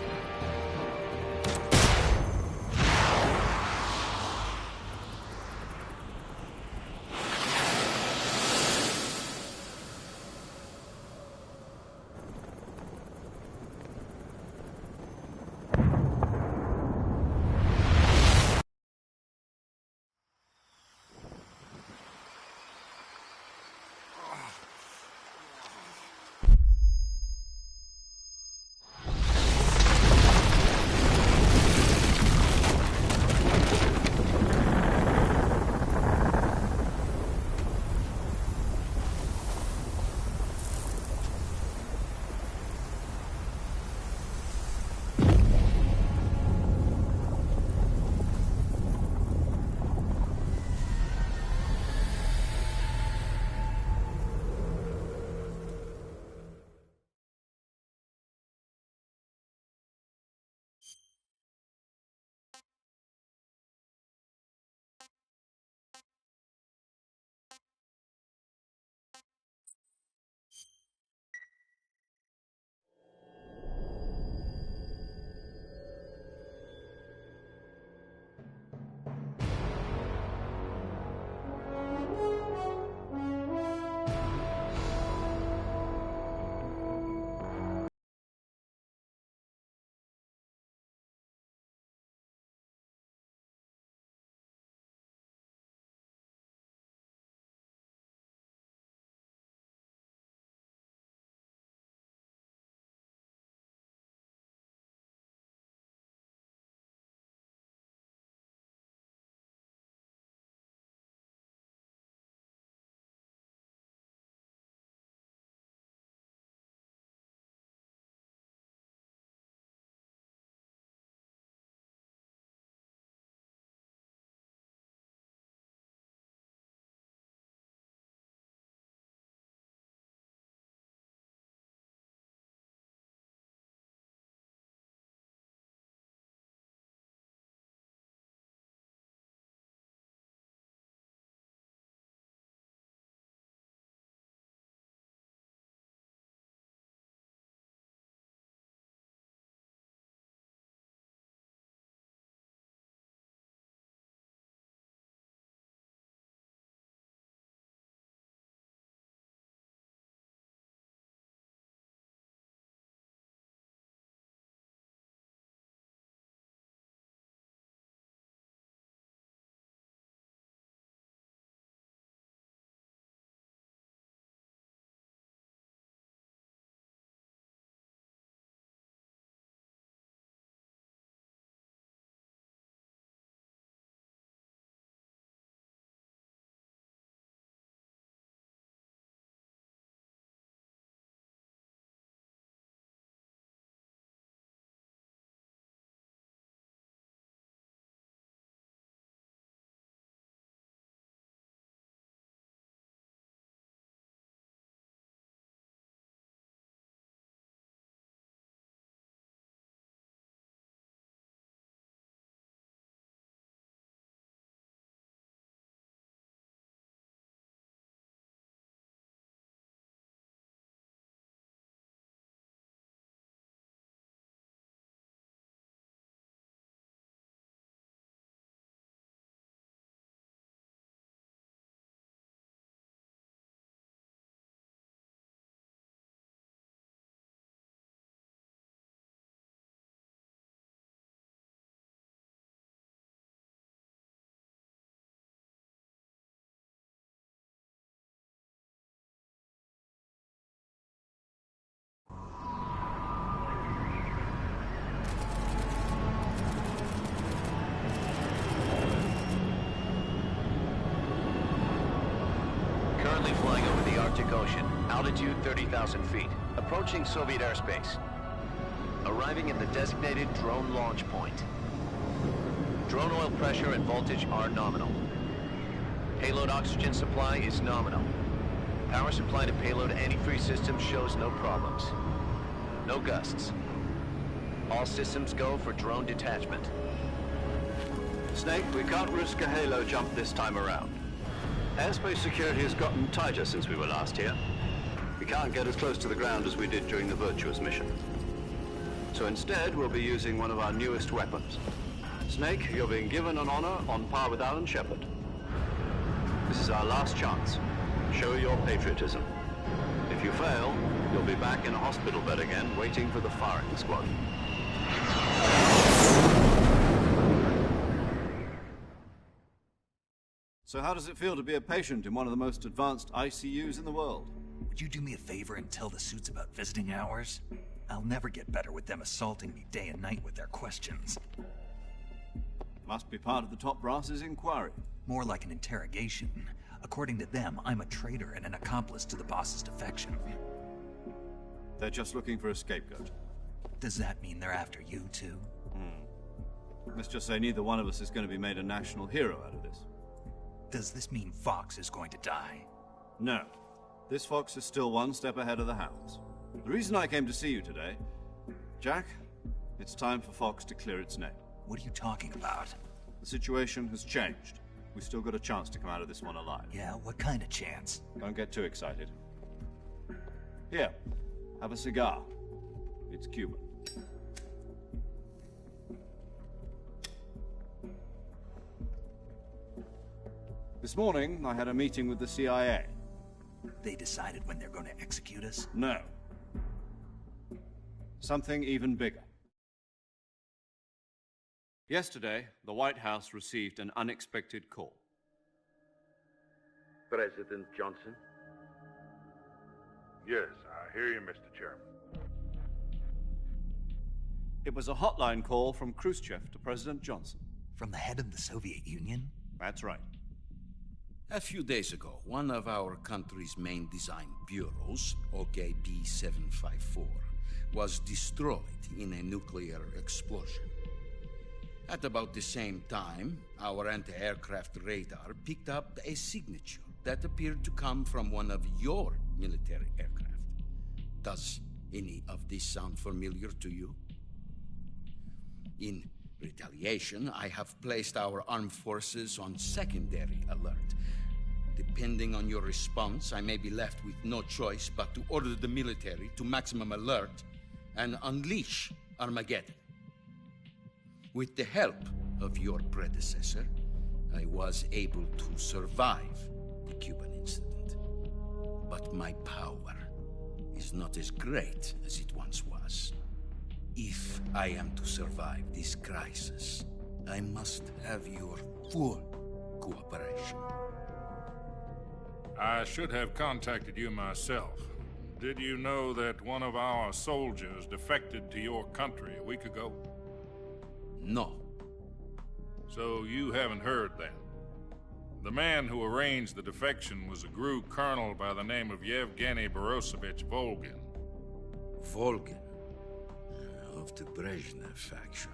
30,000 feet, approaching Soviet airspace. Arriving at the designated drone launch point. Drone oil pressure and voltage are nominal. Payload oxygen supply is nominal. Power supply to payload antifreeze system shows no problems. No gusts. All systems go for drone detachment. Snake, we can't risk a halo jump this time around. Airspace security has gotten tighter since we were last here. We can't get as close to the ground as we did during the Virtuous mission. So instead, we'll be using one of our newest weapons. Snake, you're being given an honor on par with Alan Shepard. This is our last chance. Show your patriotism. If you fail, you'll be back in a hospital bed again, waiting for the firing squad. So how does it feel to be a patient in one of the most advanced ICUs in the world? Would you do me a favor and tell the suits about visiting hours? I'll never get better with them assaulting me day and night with their questions. Must be part of the top brass's inquiry. More like an interrogation. According to them, I'm a traitor and an accomplice to the boss's defection. They're just looking for a scapegoat. Does that mean they're after you, too? Let's just say neither one of us is going to be made a national hero out of this. Does this mean Fox is going to die? No. This Fox is still one step ahead of the Hounds. The reason I came to see you today... Jack, it's time for Fox to clear its name. What are you talking about? The situation has changed. We still got a chance to come out of this one alive. Yeah, what kind of chance? Don't get too excited. Here, have a cigar. It's Cuban. This morning, I had a meeting with the CIA. They decided when they're going to execute us? No. Something even bigger. Yesterday, the White House received an unexpected call. President Johnson? Yes, I hear you, Mr. Chairman. It was a hotline call from Khrushchev to President Johnson. From the head of the Soviet Union? That's right. A few days ago, one of our country's main design bureaus, OKB 754, was destroyed in a nuclear explosion. At about the same time, our anti-aircraft radar picked up a signature that appeared to come from one of your military aircraft. Does any of this sound familiar to you? In retaliation, I have placed our armed forces on secondary alert. Depending on your response, I may be left with no choice but to order the military to maximum alert and unleash Armageddon. With the help of your predecessor, I was able to survive the Cuban incident. But my power is not as great as it once was. If I am to survive this crisis, I must have your full cooperation. I should have contacted you myself. Did you know that one of our soldiers defected to your country a week ago? No. So you haven't heard then. The man who arranged the defection was a GRU colonel by the name of Yevgeny Borosovich Volgin. Volgin? Of the Brezhnev faction.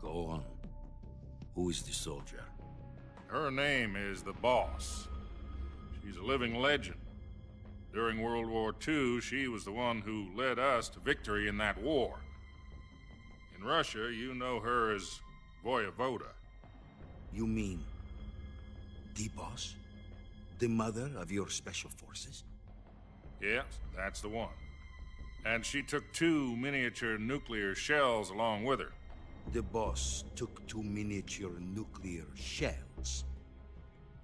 Go on. Who is the soldier? Her name is the Boss. She's a living legend. During World War II, she was the one who led us to victory in that war. In Russia, you know her as Voyevoda. You mean the Boss? The mother of your special forces? Yes, that's the one. And she took 2 miniature nuclear shells along with her. The Boss took 2 miniature nuclear shells?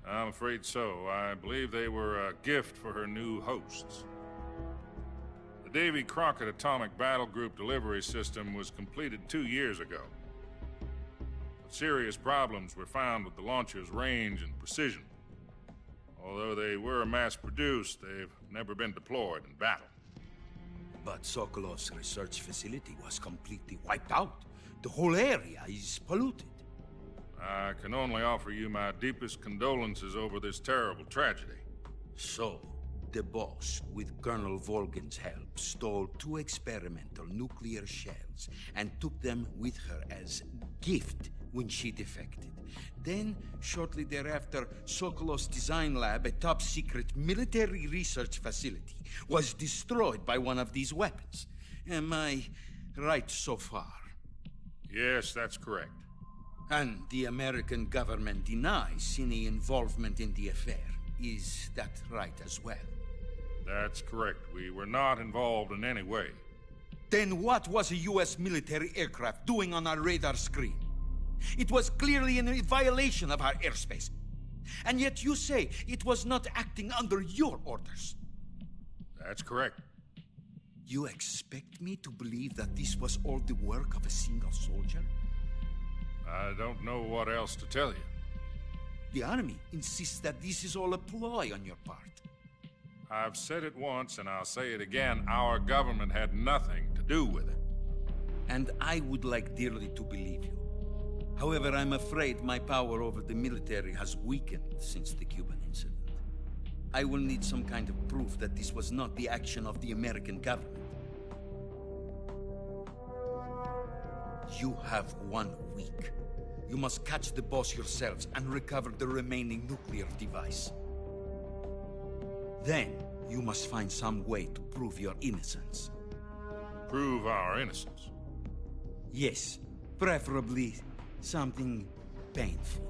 I'm afraid so. I believe they were a gift for her new hosts. The Davy Crockett Atomic Battle Group delivery system was completed 2 years ago. But serious problems were found with the launcher's range and precision. Although they were mass-produced, they've never been deployed in battle. But Sokolov's research facility was completely wiped out. The whole area is polluted. I can only offer you my deepest condolences over this terrible tragedy. So, The boss, with Colonel Volgin's help, stole 2 experimental nuclear shells and took them with her as gift when she defected. Then, shortly thereafter, Sokolov's design lab, a top-secret military research facility, was destroyed by one of these weapons. Am I right so far? Yes, that's correct. And the American government denies any involvement in the affair. Is that right as well? That's correct. We were not involved in any way. Then what was a U.S. military aircraft doing on our radar screen? It was clearly in violation of our airspace. And yet you say it was not acting under your orders. That's correct. You expect me to believe that this was all the work of a single soldier? I don't know what else to tell you. The army insists that this is all a ploy on your part. I've said it once, and I'll say it again. Our government had nothing to do with it. And I would like dearly to believe you. However, I'm afraid my power over the military has weakened since the Cuban incident. I will need some kind of proof that this was not the action of the American government. You have 1 week. You must catch the boss yourselves and recover the remaining nuclear device. Then, you must find some way to prove your innocence. Prove our innocence? Yes, preferably something painful.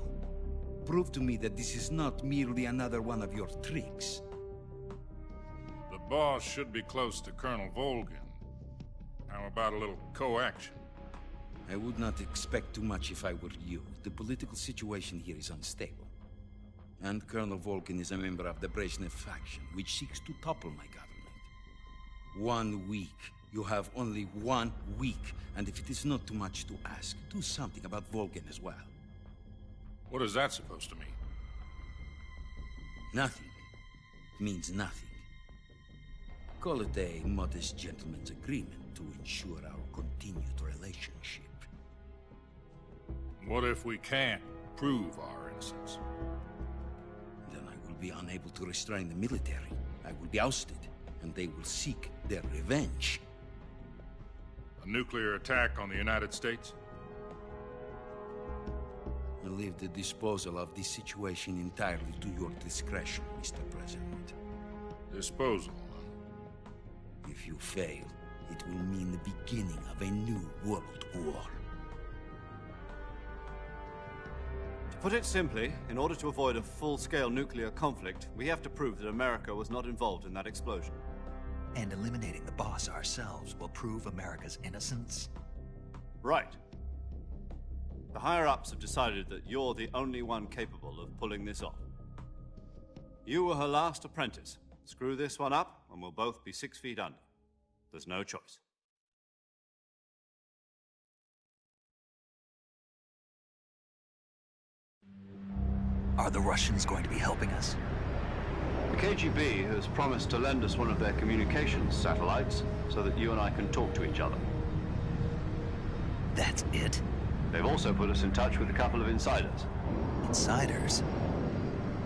Prove to me that this is not merely another one of your tricks. The boss should be close to Colonel Volgin. How about a little co-action? I would not expect too much if I were you. The political situation here is unstable. And Colonel Volgin is a member of the Brezhnev faction, which seeks to topple my government. 1 week. You have only 1 week. And if it is not too much to ask, do something about Volgin as well. What is that supposed to mean? Nothing. It means nothing. Call it a modest gentleman's agreement to ensure our continued relationship. What if we can't prove our innocence? Then I will be unable to restrain the military. I will be ousted, and they will seek their revenge. A nuclear attack on the United States? I leave the disposal of this situation entirely to your discretion, Mr. President. Disposal? If you fail, it will mean the beginning of a new world war. To put it simply, in order to avoid a full-scale nuclear conflict, we have to prove that America was not involved in that explosion. And eliminating the boss ourselves will prove America's innocence? Right. The higher-ups have decided that you're the only one capable of pulling this off. You were her last apprentice. Screw this one up, and we'll both be 6 feet under. There's no choice. Are the Russians going to be helping us? The KGB has promised to lend us one of their communications satellites so that you and I can talk to each other. That's it? They've also put us in touch with a couple of insiders. Insiders?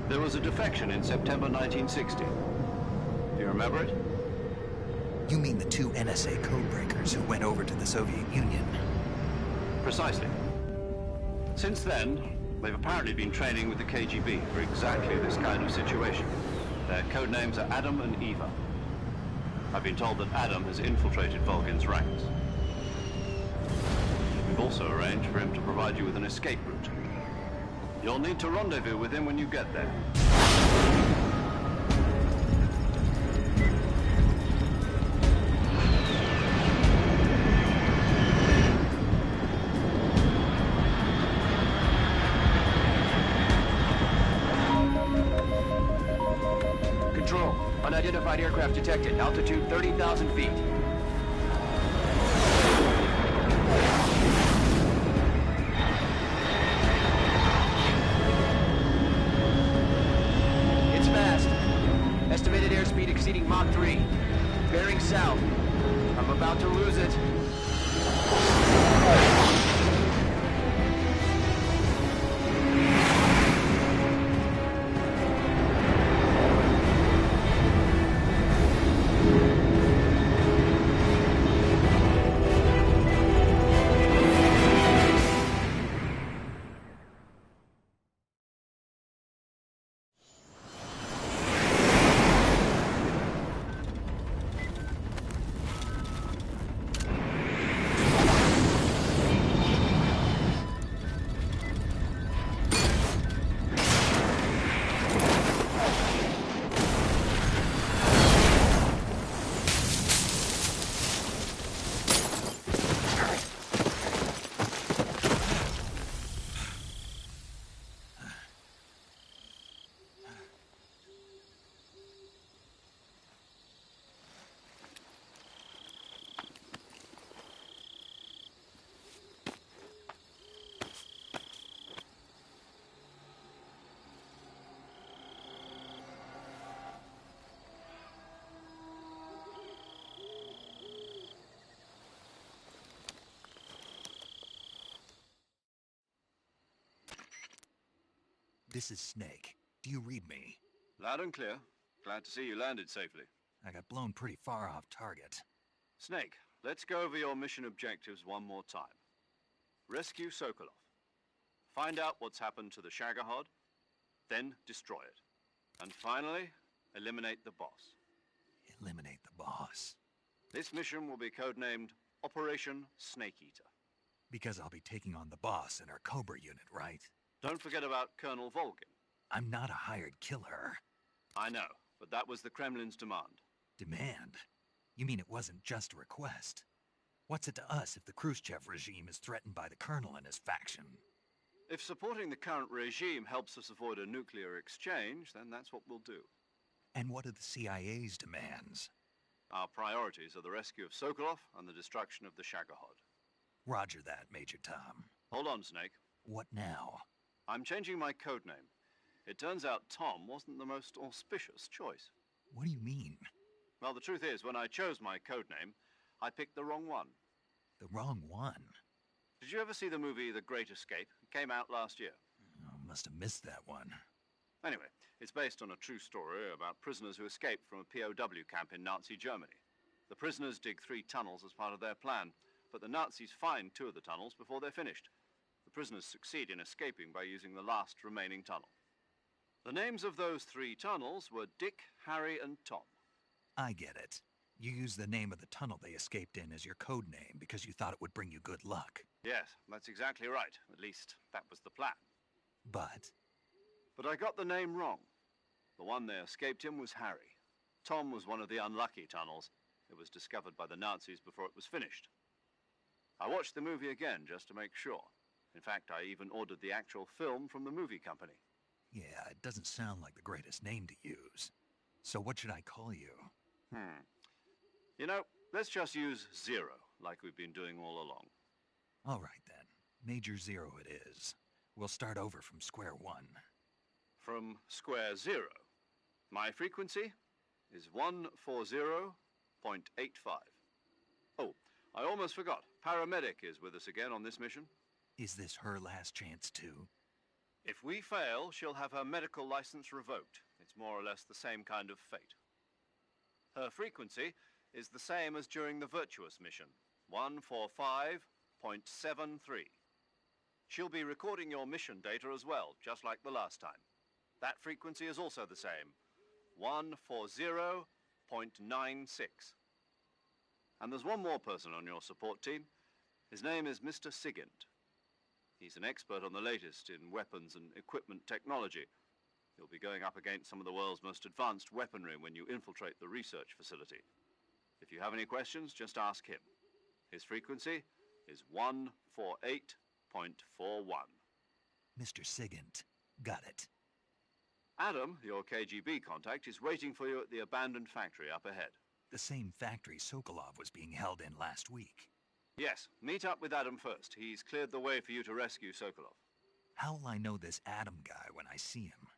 There was a defection in September 1960. Do you remember it? You mean the 2 NSA codebreakers who went over to the Soviet Union? Precisely. Since then, they've apparently been training with the KGB for exactly this kind of situation. Their code names are Adam and Eva. I've been told that Adam has infiltrated Volgin's ranks. We've also arranged for him to provide you with an escape route. You'll need to rendezvous with him when you get there. Control. Unidentified aircraft detected. Altitude 30,000 feet. It's fast. Estimated airspeed exceeding Mach 3. Bearing south. I'm about to lose it. This is Snake. Do you read me? Loud and clear. Glad to see you landed safely. I got blown pretty far off target. Snake, let's go over your mission objectives one more time. Rescue Sokolov. Find out what's happened to the Shagohod, then destroy it. And finally, eliminate the boss. Eliminate the boss. This mission will be codenamed Operation Snake Eater. Because I'll be taking on the boss in our Cobra unit, right? Don't forget about Colonel Volgin. I'm not a hired killer. I know, but that was the Kremlin's demand. Demand? You mean it wasn't just a request? What's it to us if the Khrushchev regime is threatened by the Colonel and his faction? If supporting the current regime helps us avoid a nuclear exchange, then that's what we'll do. And what are the CIA's demands? Our priorities are the rescue of Sokolov and the destruction of the Shagohod. Roger that, Major Tom. Hold on, Snake. What now? I'm changing my codename. It turns out Tom wasn't the most auspicious choice. What do you mean? Well, the truth is, when I chose my codename, I picked the wrong one. The wrong one? Did you ever see the movie The Great Escape? It came out last year. Oh, must have missed that one. Anyway, it's based on a true story about prisoners who escaped from a POW camp in Nazi Germany. The prisoners dig 3 tunnels as part of their plan, but the Nazis find 2 of the tunnels before they're finished. The prisoners succeed in escaping by using the last remaining tunnel. The names of those 3 tunnels were Dick, Harry, and Tom. I get it. You used the name of the tunnel they escaped in as your code name because you thought it would bring you good luck. Yes, that's exactly right. At least, that was the plan. But I got the name wrong. The one they escaped in was Harry. Tom was one of the unlucky tunnels. It was discovered by the Nazis before it was finished. I watched the movie again just to make sure. In fact, I even ordered the actual film from the movie company. yeah, it doesn't sound like the greatest name to use. So what should I call you? You know, let's just use Zero, like we've been doing all along. All right then. Major Zero it is. We'll start over from square one. From square 0. My frequency is 140.85. Oh, I almost forgot. Paramedic is with us again on this mission. Is this her last chance too? If we fail, she'll have her medical license revoked. It's more or less the same kind of fate. Her frequency is the same as during the Virtuous mission, 145.73. She'll be recording your mission data as well, just like the last time. That frequency is also the same, 140.96. And there's one more person on your support team. His name is Mr. Sigint. He's an expert on the latest in weapons and equipment technology. You'll be going up against some of the world's most advanced weaponry when you infiltrate the research facility. If you have any questions, just ask him. His frequency is 148.41. Mr. Sigint. Got it. Adam, your KGB contact, is waiting for you at the abandoned factory up ahead. The same factory Sokolov was being held in last week. Yes, meet up with Adam first. He's cleared the way for you to rescue Sokolov. How will I know this Adam guy when I see him?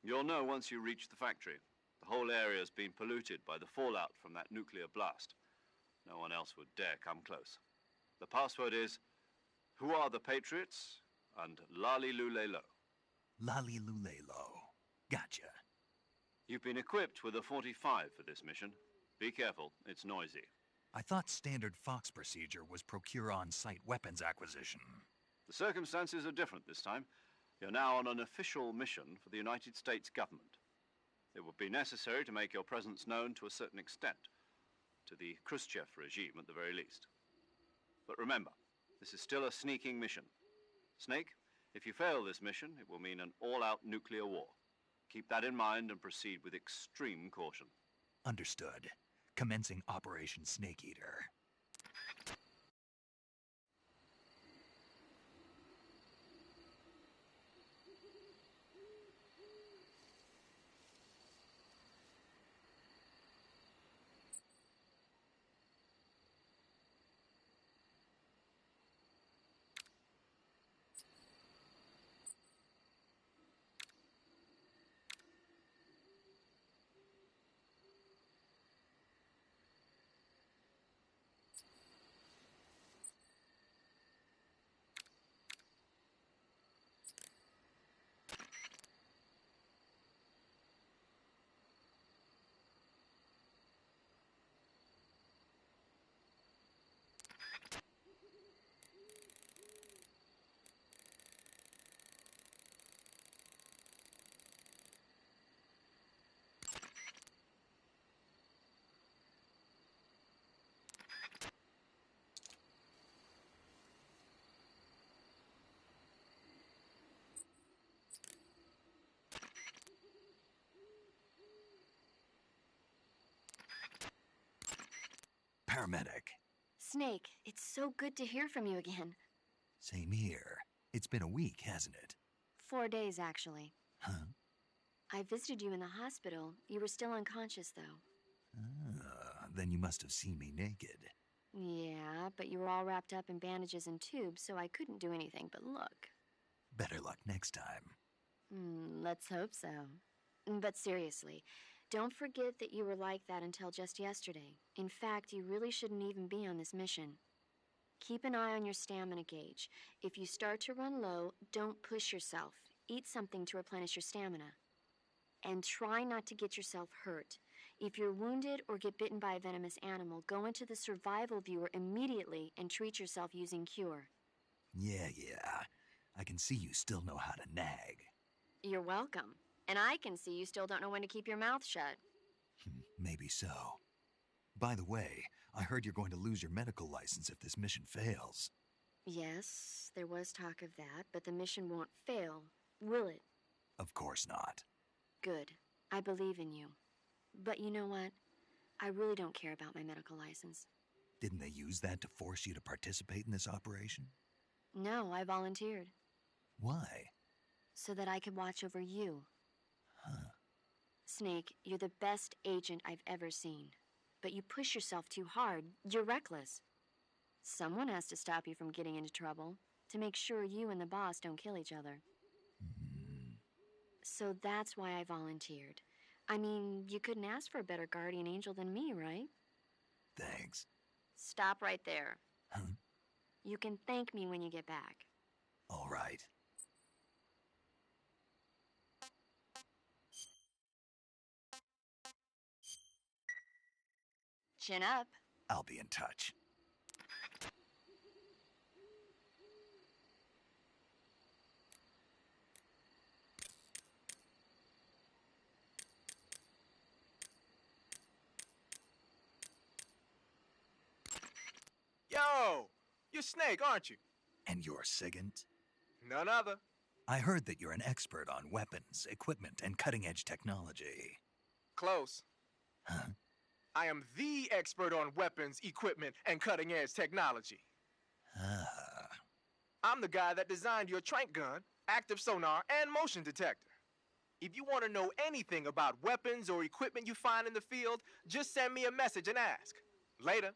You'll know once you reach the factory. The whole area's been polluted by the fallout from that nuclear blast. No one else would dare come close. The password is, "Who are the Patriots?" and Lali Lule Lo. Lali Lule Lo. Gotcha. You've been equipped with a 45 for this mission. Be careful, it's noisy. I thought standard Fox procedure was procure on-site weapons acquisition. The circumstances are different this time. You're now on an official mission for the United States government. It would be necessary to make your presence known to a certain extent, to the Khrushchev regime at the very least. But remember, this is still a sneaking mission. Snake, if you fail this mission, it will mean an all-out nuclear war. Keep that in mind and proceed with extreme caution. Understood. Commencing Operation Snake Eater. paramedic. Snake, it's so good to hear from you again. Same here. It's been a week, hasn't it? 4 days, actually. Huh? I visited you in the hospital. You were still unconscious, though. Then you must have seen me naked. Yeah, but you were all wrapped up in bandages and tubes, so I couldn't do anything but look. Better luck next time. Let's hope so. But seriously, don't forget that you were like that until just yesterday. In fact, you really shouldn't even be on this mission. Keep an eye on your stamina gauge. If you start to run low, don't push yourself. Eat something to replenish your stamina. And try not to get yourself hurt. If you're wounded or get bitten by a venomous animal, go into the survival viewer immediately and treat yourself using cure. Yeah. I can see you still know how to nag. You're welcome. And I can see you still don't know when to keep your mouth shut. Maybe so. By the way, I heard you're going to lose your medical license if this mission fails. Yes, there was talk of that, but the mission won't fail, will it? Of course not. Good. I believe in you. But you know what? I really don't care about my medical license. Didn't they use that to force you to participate in this operation? No, I volunteered. Why? So that I could watch over you. Huh. Snake, you're the best agent I've ever seen. But you push yourself too hard. You're reckless. Someone has to stop you from getting into trouble, to make sure you and the boss don't kill each other. So that's why I volunteered. I mean, you couldn't ask for a better guardian angel than me, right? Thanks. Stop right there. Huh? You can thank me when you get back. All right. Chin up. I'll be in touch. Yo! You're Snake, aren't you? And you're Sigint? None other. I heard that you're an expert on weapons, equipment, and cutting-edge technology. Close. Huh? I am the expert on weapons, equipment, and cutting-edge technology. Ah. I'm the guy that designed your trank gun, active sonar, and motion detector. If you want to know anything about weapons or equipment you find in the field, just send me a message and ask. Later.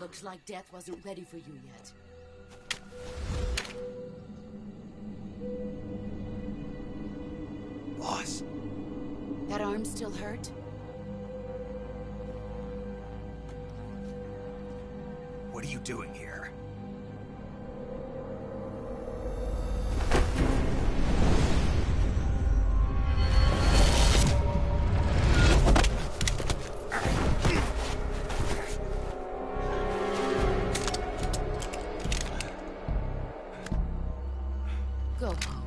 Looks like death wasn't ready for you yet. Boss. That arm still hurt? What are you doing here? Go home.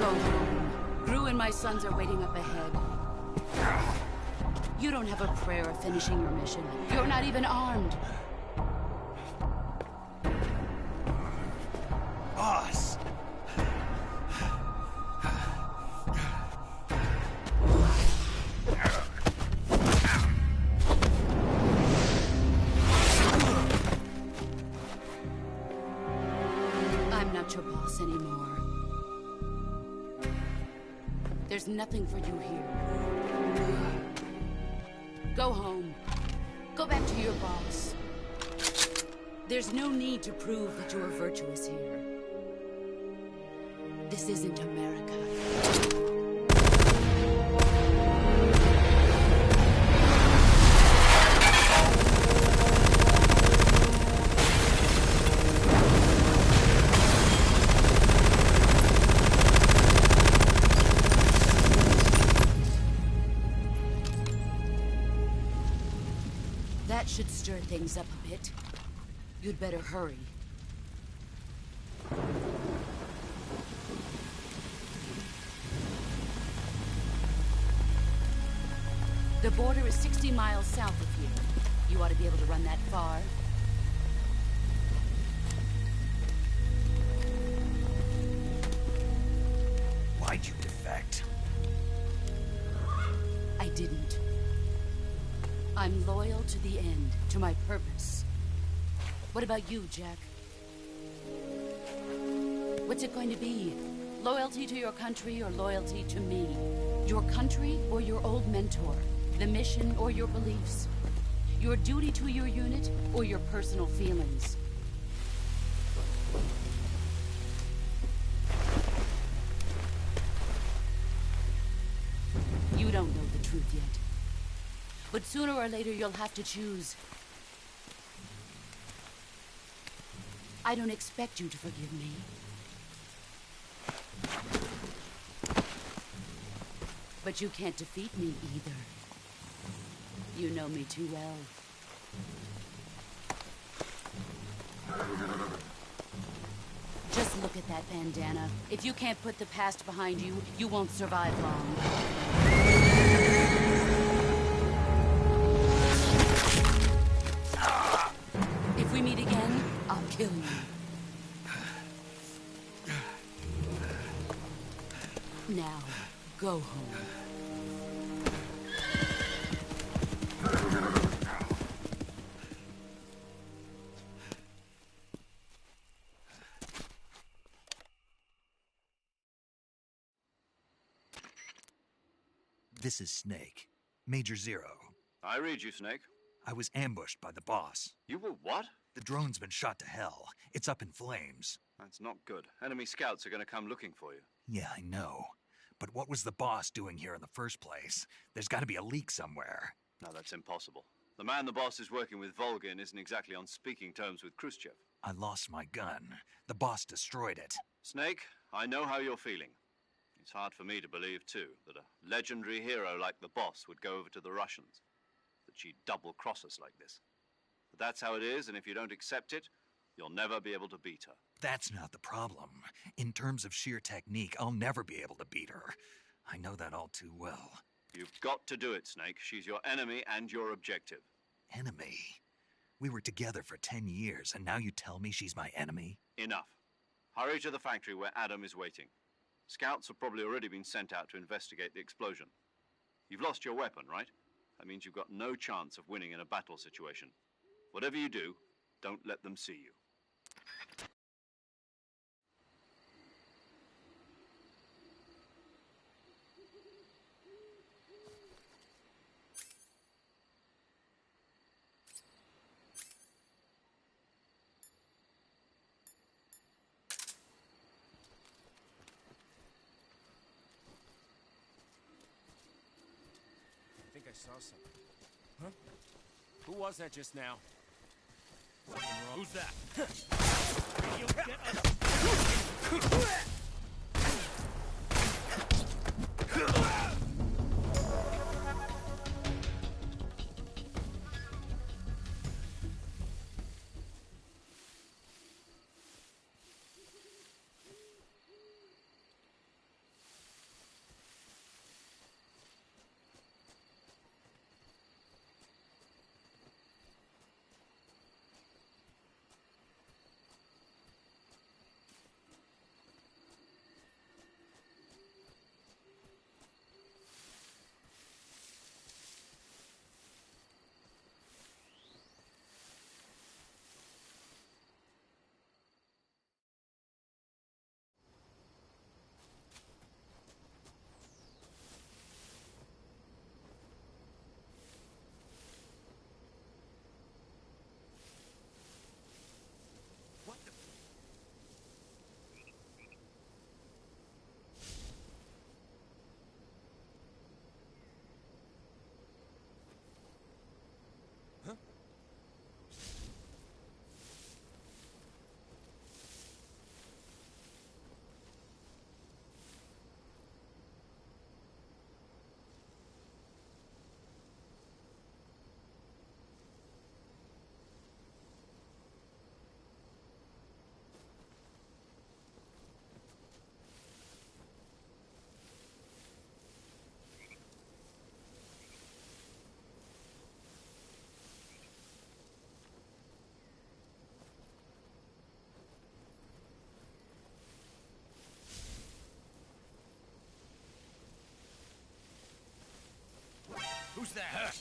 Go home. Gru and my sons are waiting up ahead. You don't have a prayer of finishing your mission. You're not even armed. Boss! I'm not your boss anymore. There's nothing for you here. Go home. Go back to your boss. There's no need to prove that you are virtuous here. This isn't America. That should stir things up a bit. You'd better hurry. The border is 60 miles south of here. You ought to be able to run that far. Why'd you defect? I didn't. I'm loyal to the end, to my purpose. What about you, Jack? What's it going to be? Loyalty to your country or loyalty to me? Your country or your old mentor? The mission or your beliefs? Your duty to your unit or your personal feelings? You don't know the truth yet. But sooner or later you'll have to choose. I don't expect you to forgive me. But you can't defeat me either. You know me too well. Just look at that bandana. If you can't put the past behind you, you won't survive long. If we meet again, I'll kill you. Now, go home. This is Snake. Major Zero. I read you, Snake. I was ambushed by the boss. You were what? The drone's been shot to hell. It's up in flames. That's not good. Enemy scouts are going to come looking for you. Yeah, I know. But what was the boss doing here in the first place? There's got to be a leak somewhere. No, that's impossible. The man the boss is working with, Volgin, isn't exactly on speaking terms with Khrushchev. I lost my gun. The boss destroyed it. Snake, I know how you're feeling. It's hard for me to believe, too, that a legendary hero like the boss would go over to the Russians. That she'd double-cross us like this. But that's how it is, and if you don't accept it, you'll never be able to beat her. That's not the problem. In terms of sheer technique, I'll never be able to beat her. I know that all too well. You've got to do it, Snake. She's your enemy and your objective. Enemy? We were together for 10 years, and now you tell me she's my enemy? Enough. Hurry to the factory where Adam is waiting. Scouts have probably already been sent out to investigate the explosion. You've lost your weapon, right? That means you've got no chance of winning in a battle situation. Whatever you do, don't let them see you. saw something. Huh? Who was that just now? Who's that? You'll get us. Who's that?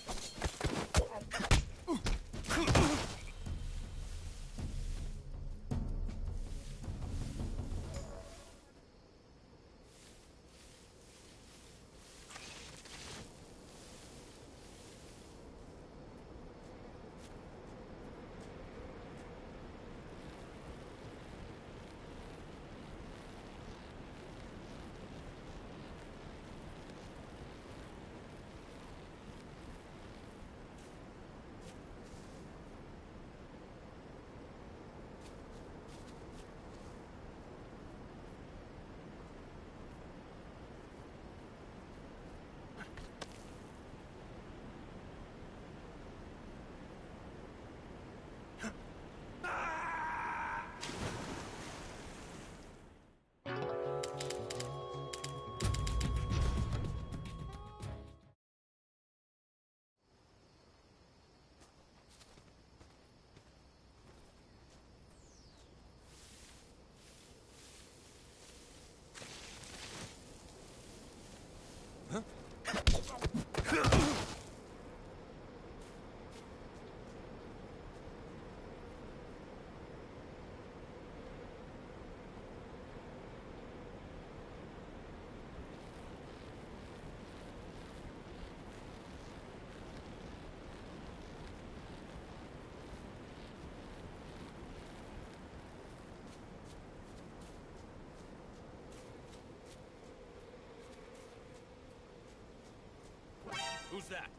Who's that?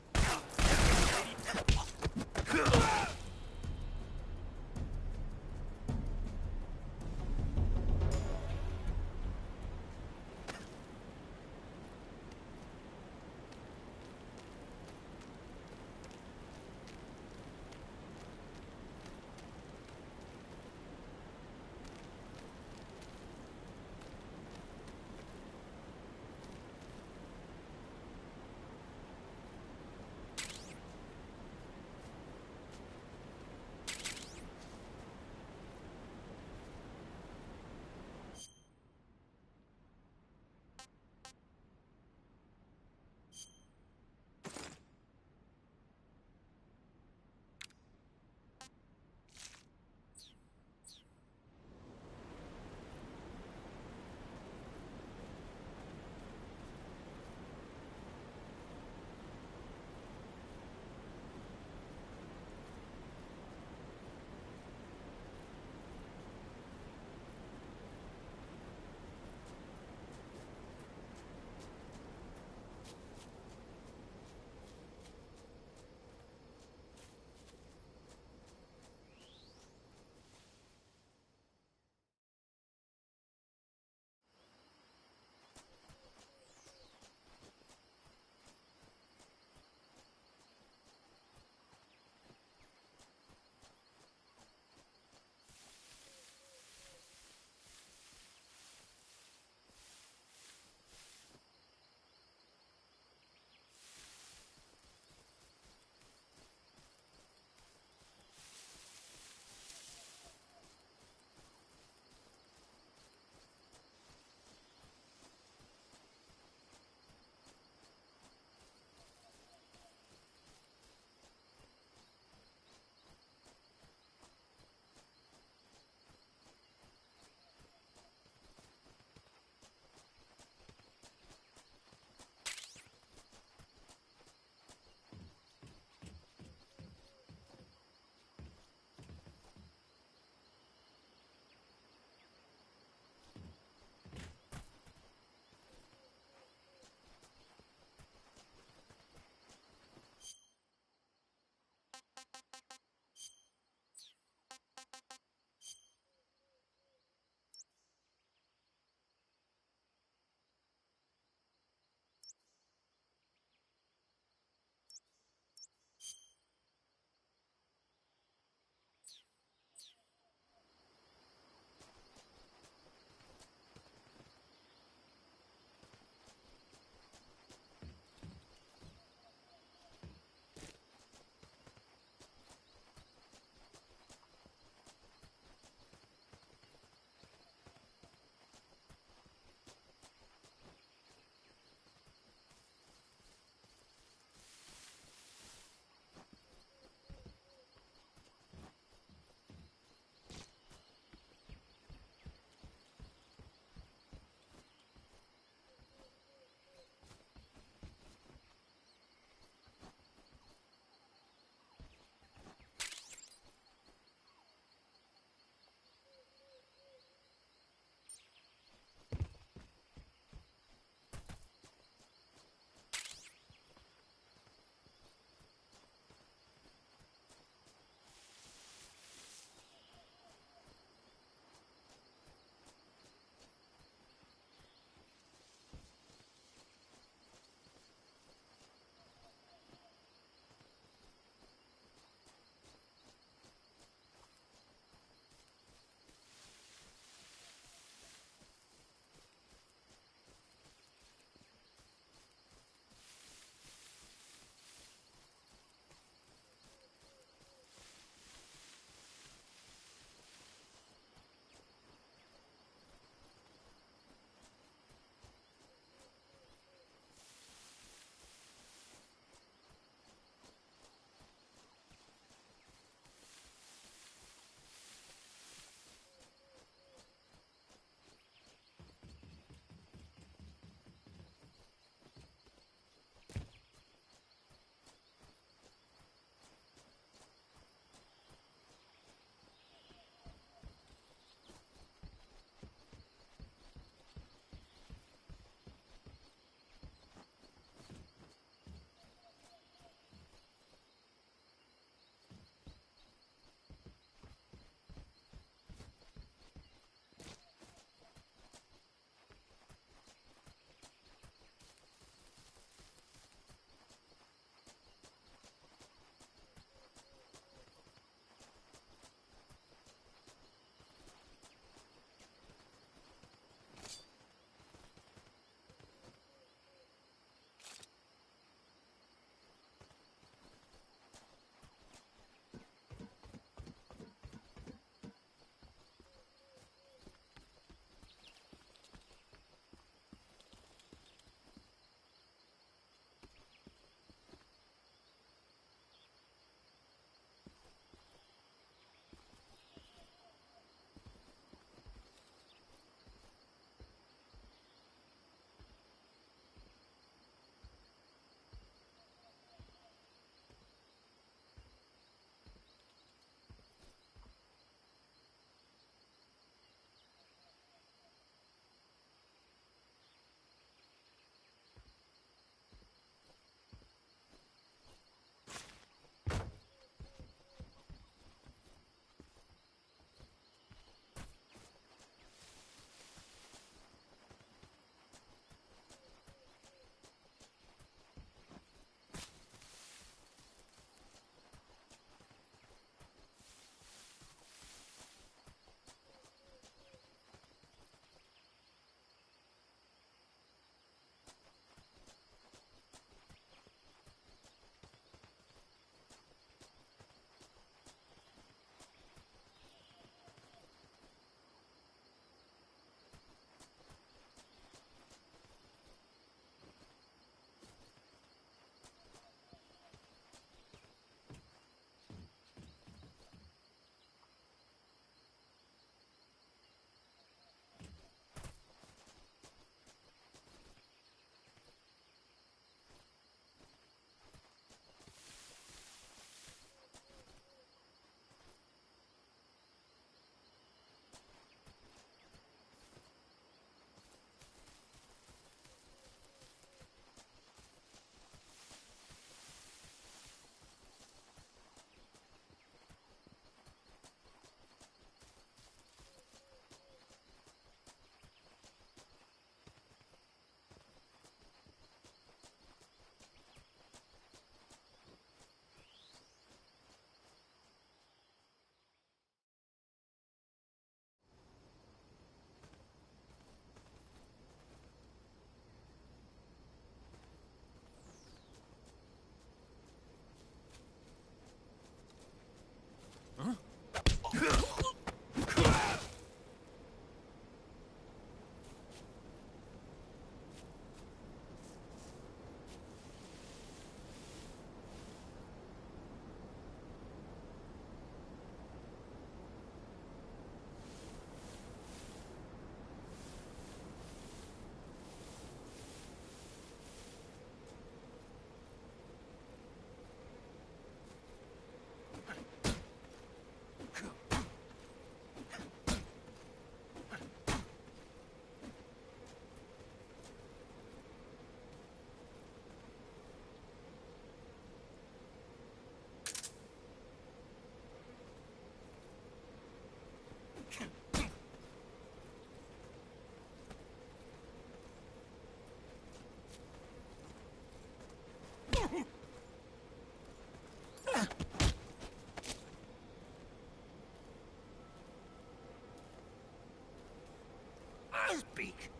Speak.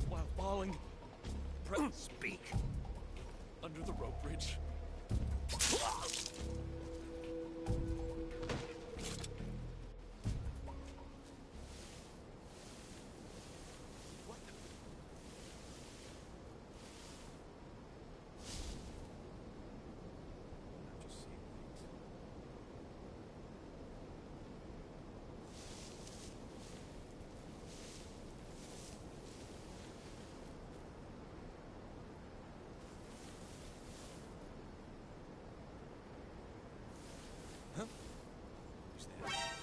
While falling, speak. Under the rope bridge.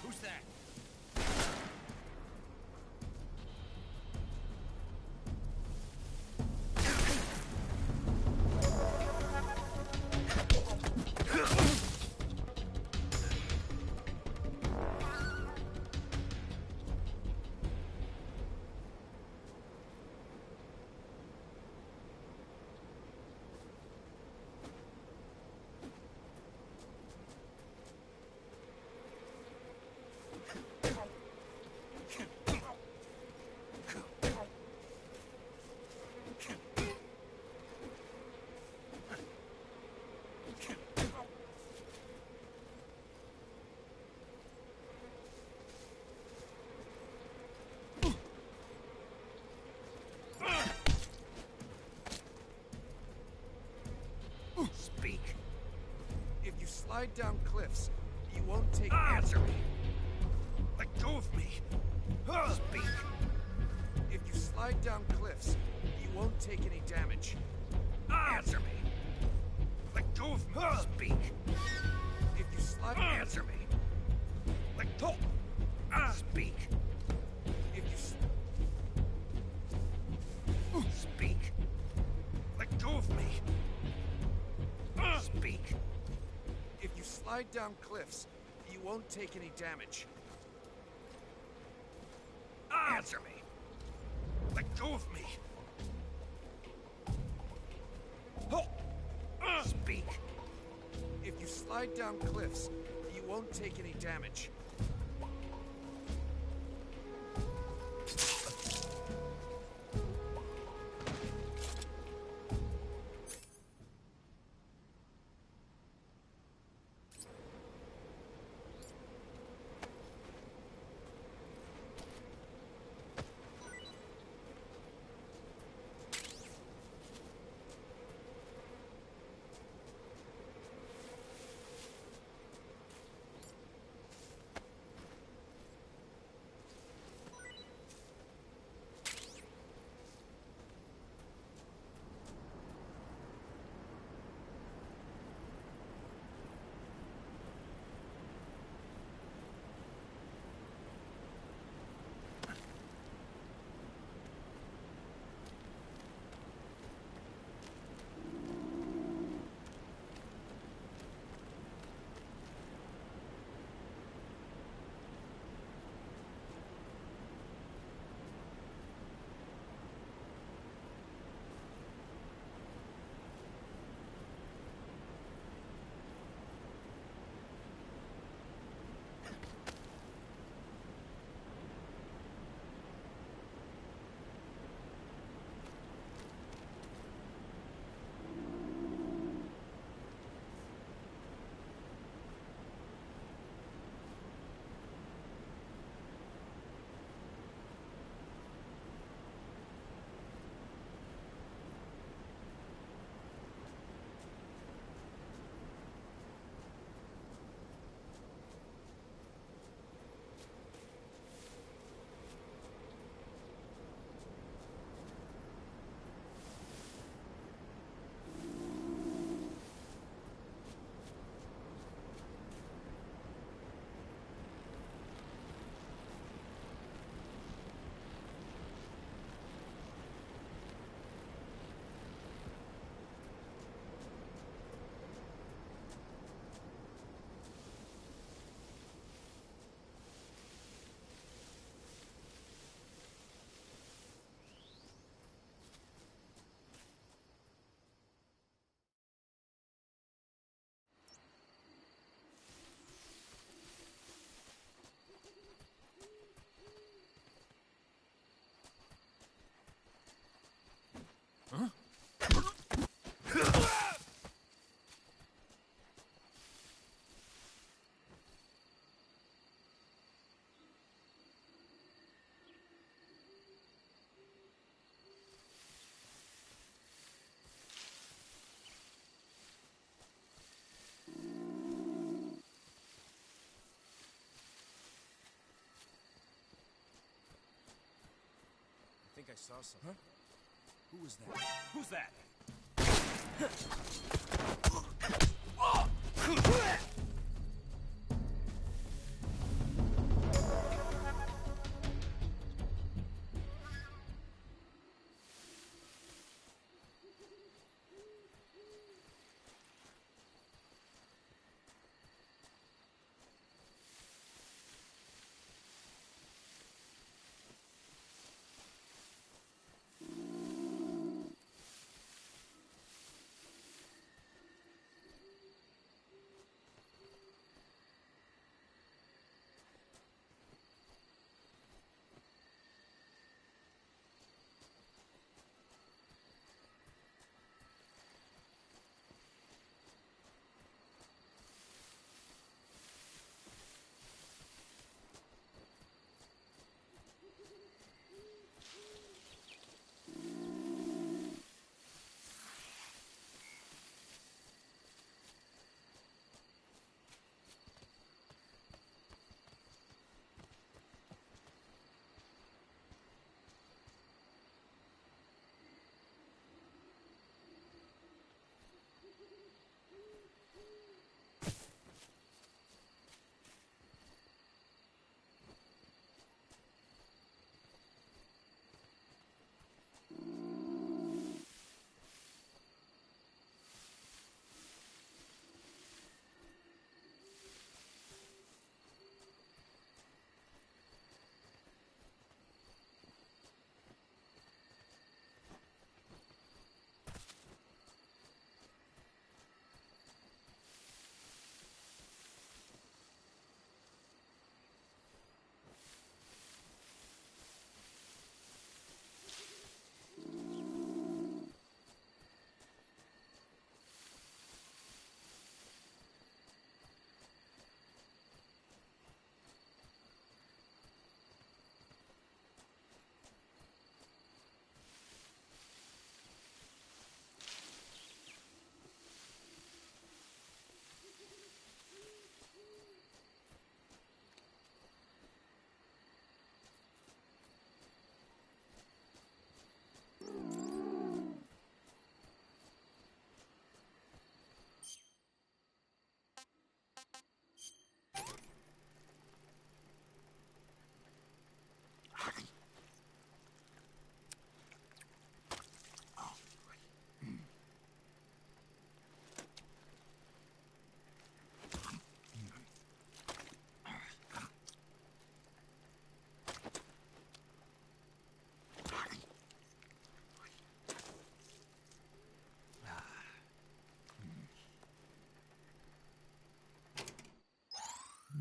Who's that? Speak. If you slide down cliffs, you won't take... Answer me! Let go of me! Speak. If you slide down cliffs, you won't take any damage. Answer me! Let go of me! Speak. If you slide... Answer me! Let go! Speak. If you... Speak. Let go of me! Speak. If you slide down cliffs, you won't take any damage. Answer me. Let go of me. Speak. If you slide down cliffs, you won't take any damage. I saw something. Huh? Who was that? Who's that?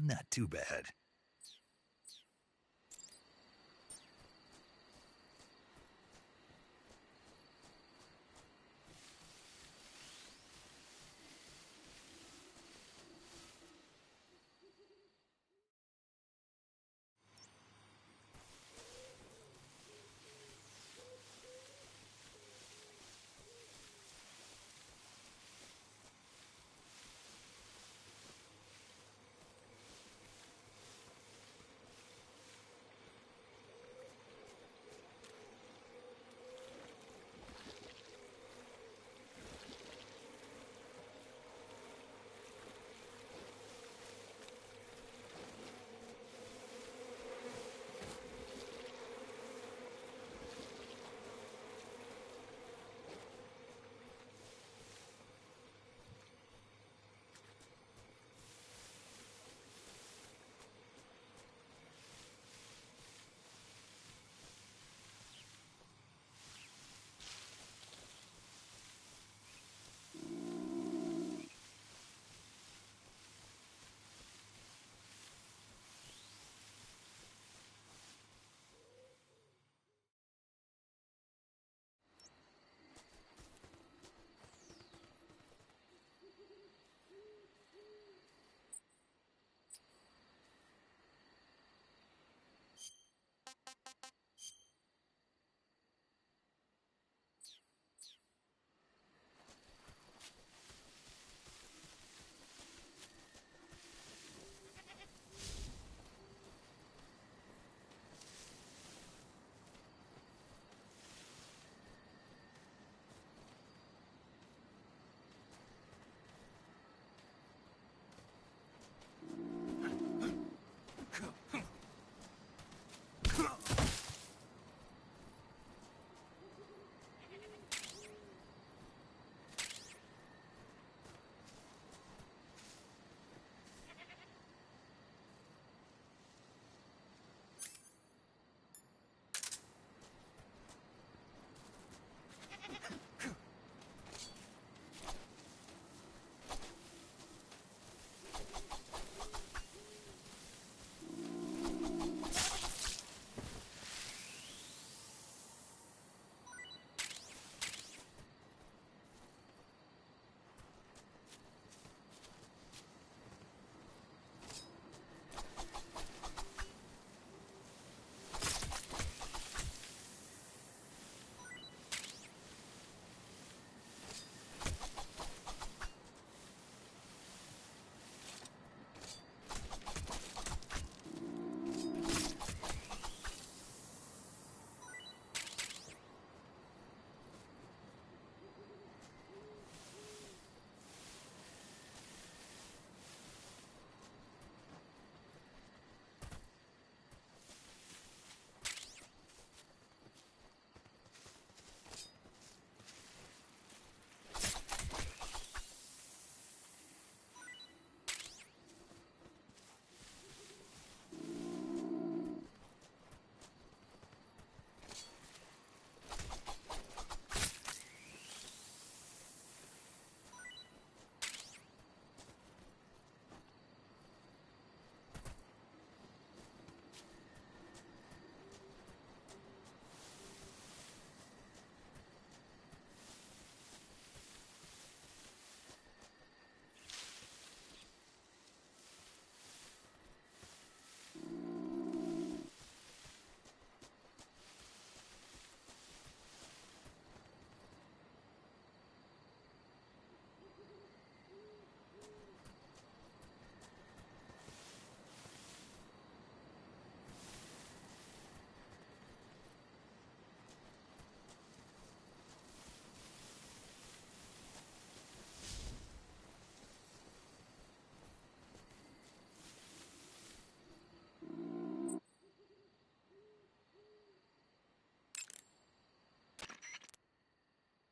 Not too bad.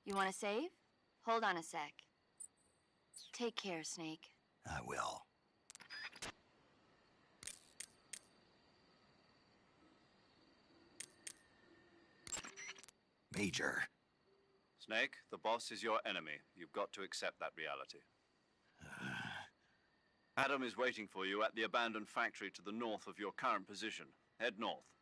You want to save? Hold on a sec. Take care, Snake. I will. Major. Snake, the boss is your enemy. You've got to accept that reality. Adam is waiting for you at the abandoned factory to the north of your current position. Head north.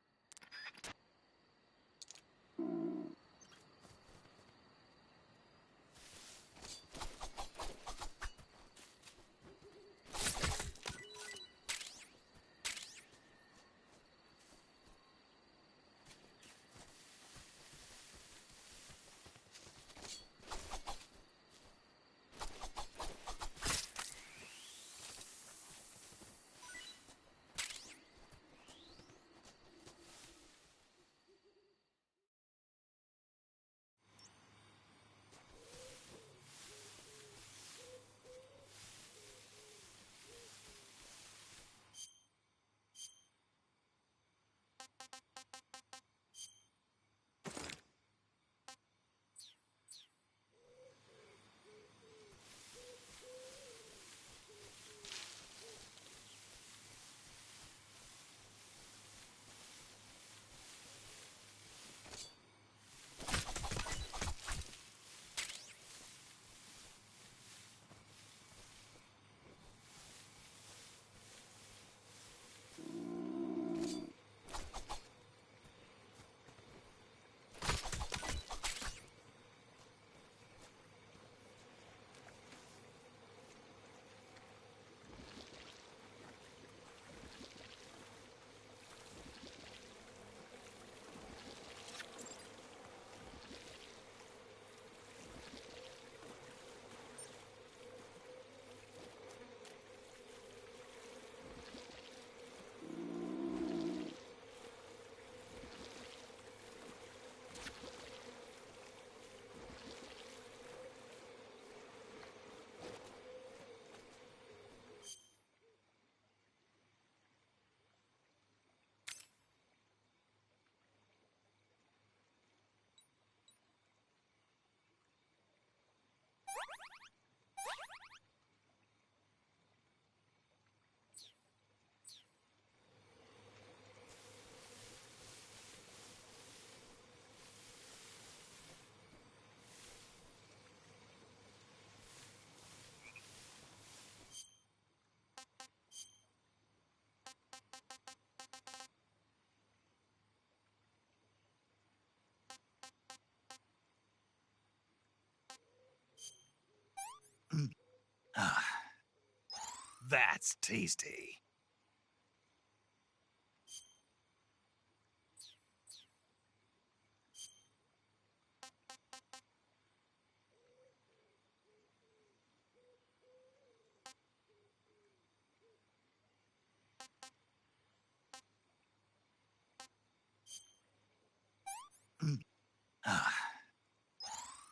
That's tasty.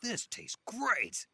This tastes great.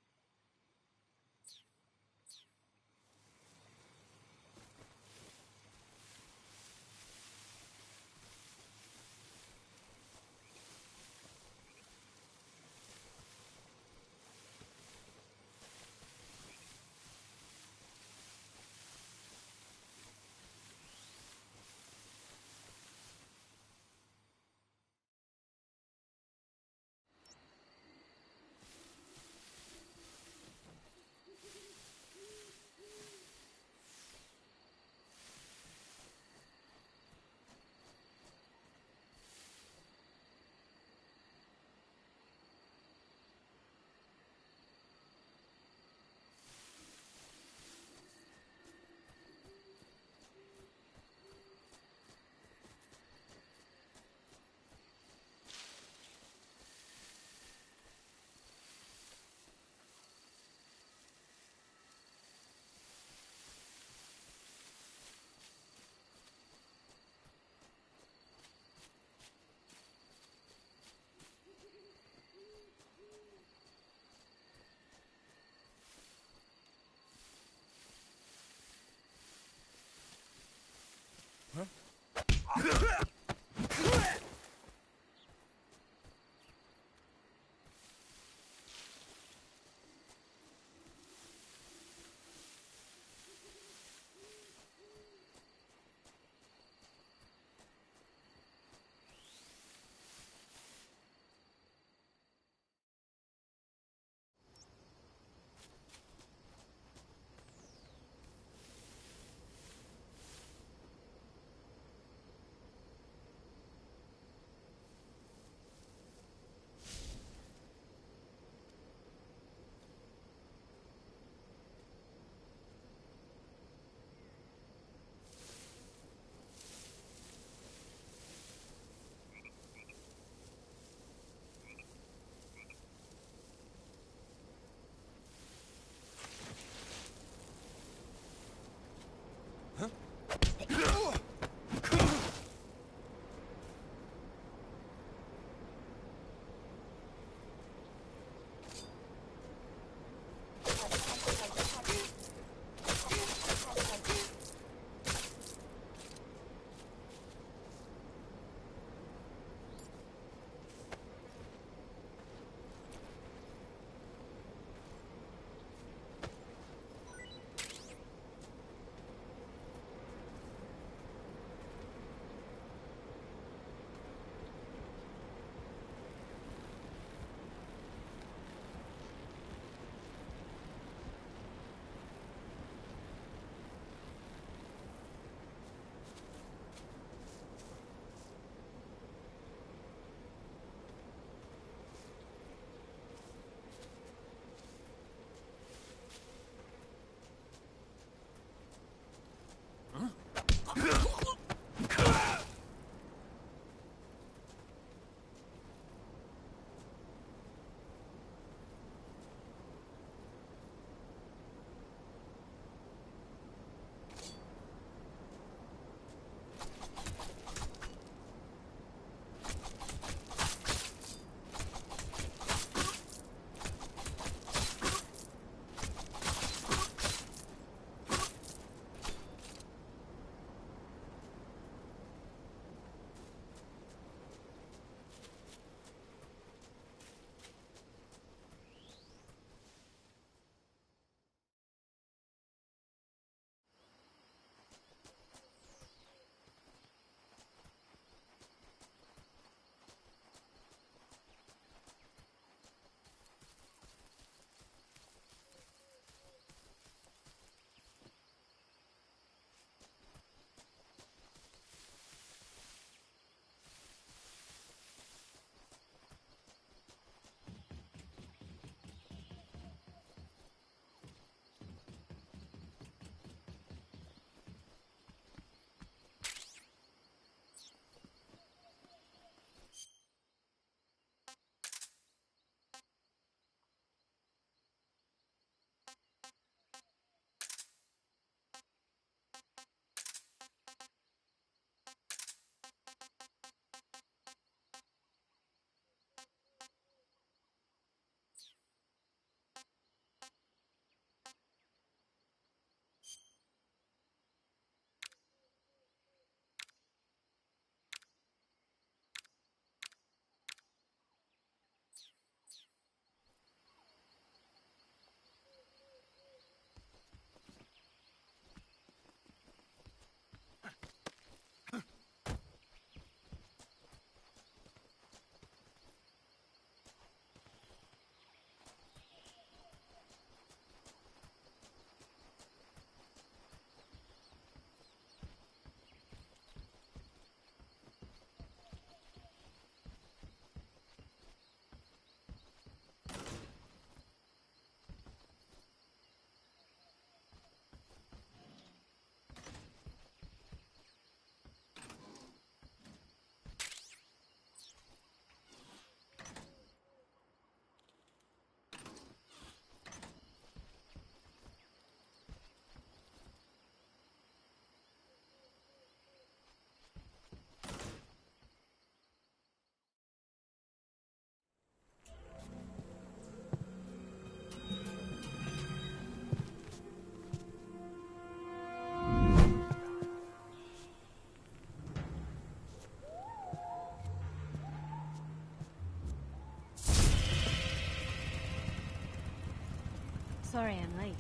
Sorry I'm late.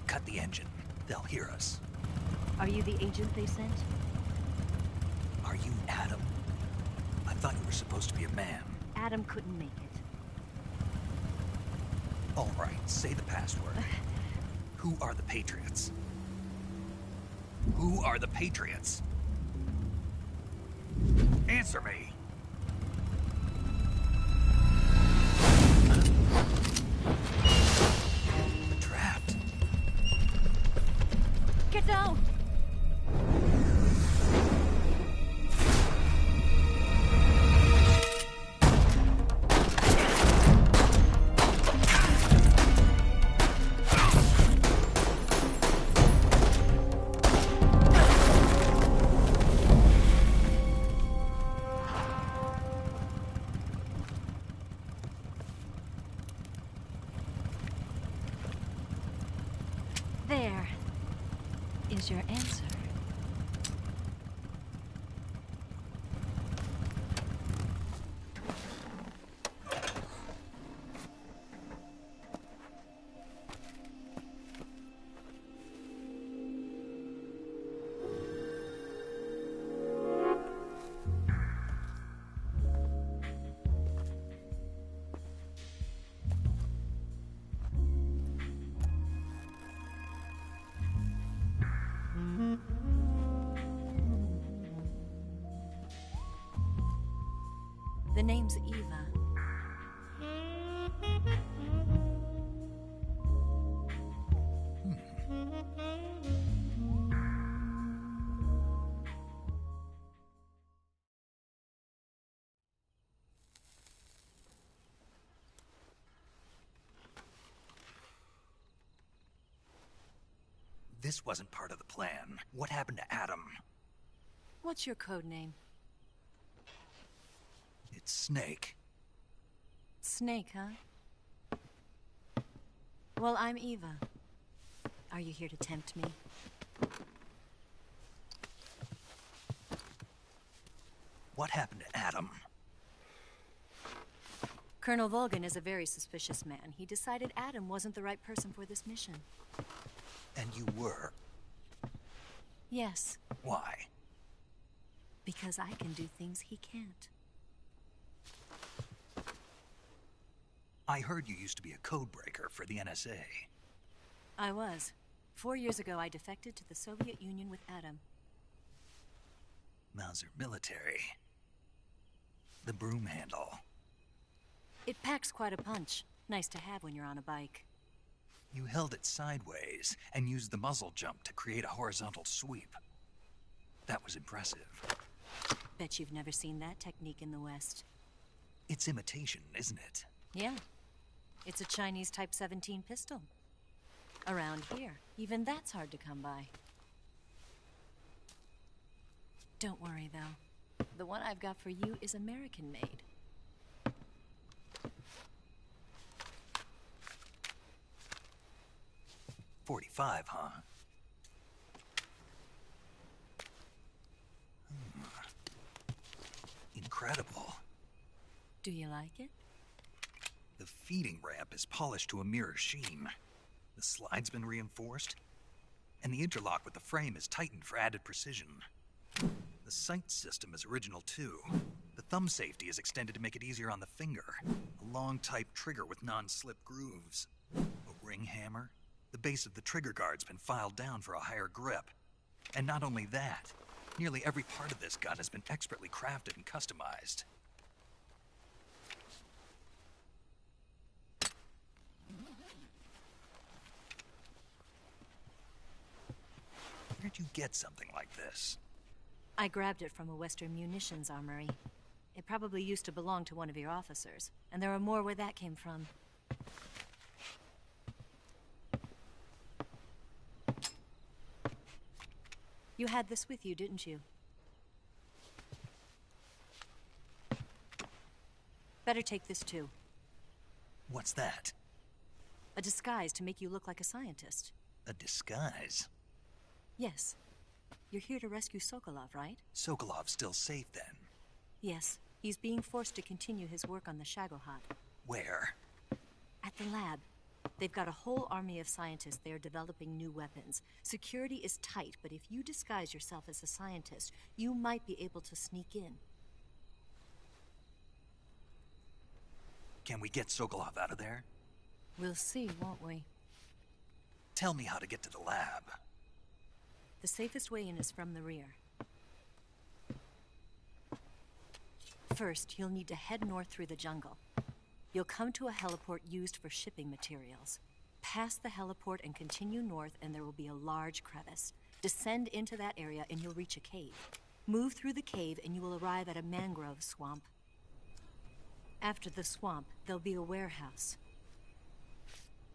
Cut the engine. They'll hear us. Are you the agent they sent? Are you Adam? I thought you were supposed to be a man. Adam couldn't make it. All right, say the password. Who are the Patriots? Who are the Patriots? Answer me! We're trapped. Get down! There is your answer. The name's Eva. This wasn't part of the plan. What happened to Adam? What's your code name? It's Snake. Snake, huh? Well, I'm Eva. Are you here to tempt me? What happened to Adam? Colonel Volgan is a very suspicious man. He decided Adam wasn't the right person for this mission. And you were? Yes. Why? Because I can do things he can't. I heard you used to be a codebreaker for the NSA. I was. 4 years ago, I defected to the Soviet Union with Adam. Mauser military. The broom handle. It packs quite a punch. Nice to have when you're on a bike. You held it sideways and used the muzzle jump to create a horizontal sweep. That was impressive. Bet you've never seen that technique in the West. It's imitation, isn't it? Yeah. It's a Chinese Type 17 pistol. Around here, even that's hard to come by. Don't worry, though. The one I've got for you is American-made. .45, huh? Incredible. Do you like it? The feeding ramp is polished to a mirror sheen. The slide's been reinforced, and the interlock with the frame is tightened for added precision. The sight system is original too. The thumb safety is extended to make it easier on the finger. A long type trigger with non-slip grooves. A ring hammer. The base of the trigger guard's been filed down for a higher grip. And not only that, nearly every part of this gun has been expertly crafted and customized. Where'd you get something like this? I grabbed it from a Western munitions armory. It probably used to belong to one of your officers, and there are more where that came from. You had this with you, didn't you? Better take this too. What's that? A disguise to make you look like a scientist. A disguise? Yes. You're here to rescue Sokolov, right? Sokolov's still safe then? Yes. He's being forced to continue his work on the Shagohod. Where? At the lab. They've got a whole army of scientists there developing new weapons. Security is tight, but if you disguise yourself as a scientist, you might be able to sneak in. Can we get Sokolov out of there? We'll see, won't we? Tell me how to get to the lab. The safest way in is from the rear. First, you'll need to head north through the jungle. You'll come to a heliport used for shipping materials. Pass the heliport and continue north, and there will be a large crevice. Descend into that area and you'll reach a cave. Move through the cave and you will arrive at a mangrove swamp. After the swamp, there'll be a warehouse.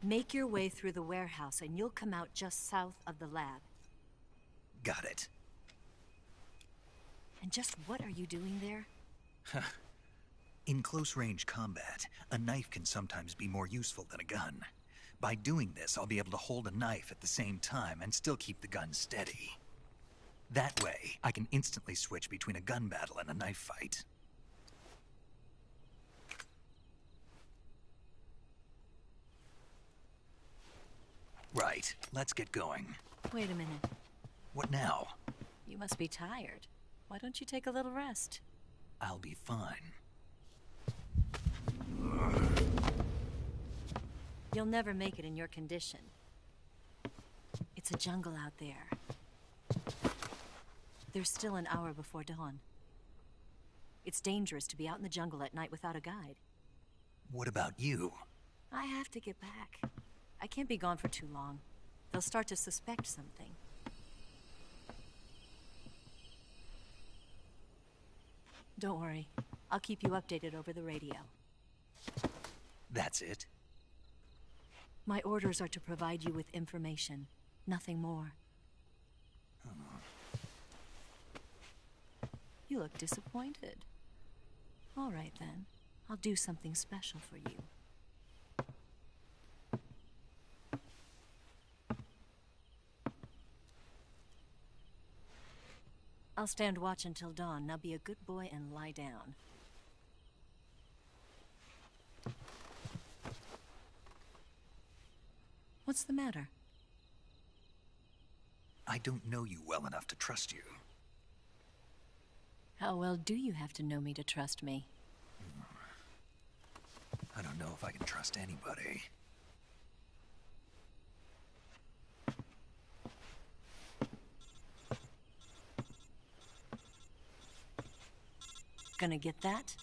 Make your way through the warehouse and you'll come out just south of the lab. Got it. And just what are you doing there? In close-range combat, a knife can sometimes be more useful than a gun. By doing this, I'll be able to hold a knife at the same time and still keep the gun steady. That way, I can instantly switch between a gun battle and a knife fight. Right, let's get going. Wait a minute. What now? You must be tired. Why don't you take a little rest? I'll be fine. You'll never make it in your condition. It's a jungle out there. There's still an hour before dawn. It's dangerous to be out in the jungle at night without a guide. What about you? I have to get back. I can't be gone for too long. They'll start to suspect something. Don't worry. I'll keep you updated over the radio. That's it? My orders are to provide you with information, nothing more. You look disappointed. All right, then. I'll do something special for you. I'll stand watch until dawn. Now be a good boy and lie down. What's the matter? I don't know you well enough to trust you. How well do you have to know me to trust me? I don't know if I can trust anybody. Gonna get that?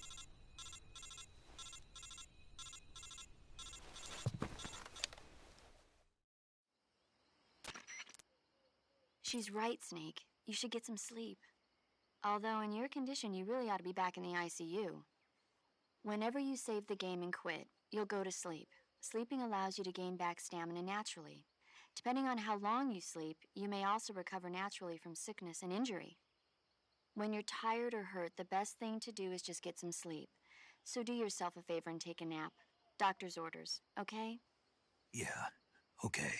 She's right, Snake. You should get some sleep. Although in your condition, you really ought to be back in the ICU. Whenever you save the game and quit, you'll go to sleep. Sleeping allows you to gain back stamina naturally. Depending on how long you sleep, you may also recover naturally from sickness and injury. When you're tired or hurt, the best thing to do is just get some sleep. So do yourself a favor and take a nap. Doctor's orders, okay? Yeah, okay.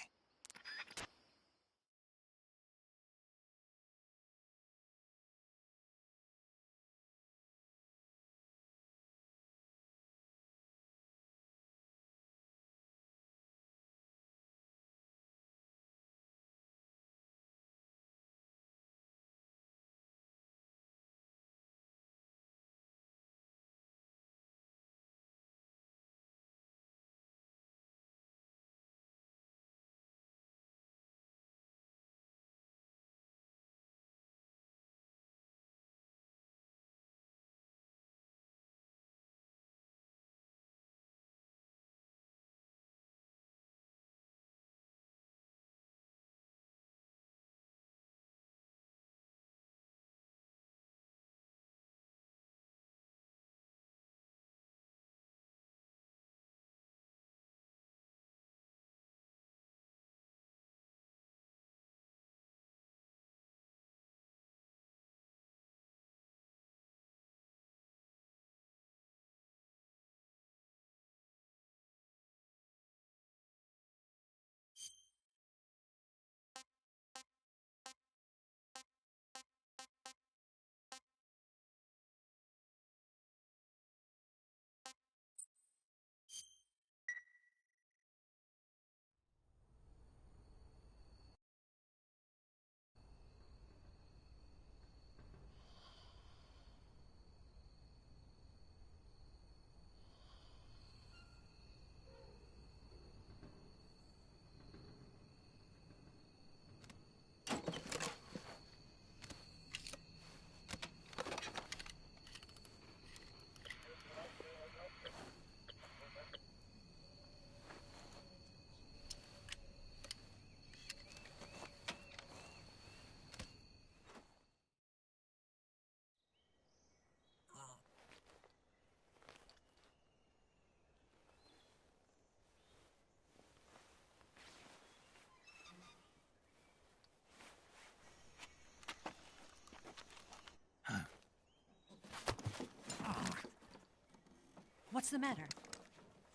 What's the matter?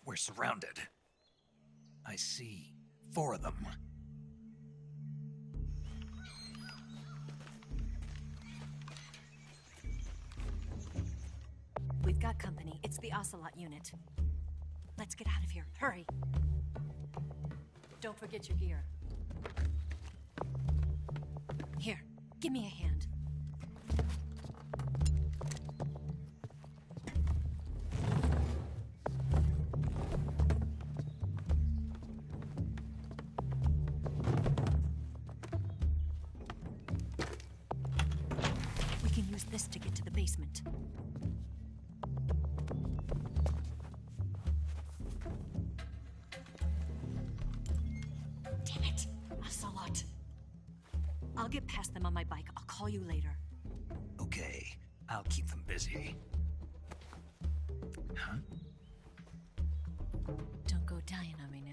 We're surrounded. I see 4 of them. We've got company. It's the Ocelot unit. Let's get out of here. Hurry. Don't forget your gear. Here, give me a hand. We can use this to get to the basement. Damn it! Ocelot. I'll get past them on my bike. I'll call you later. Okay, I'll keep them busy. Huh? Don't go dying on me now.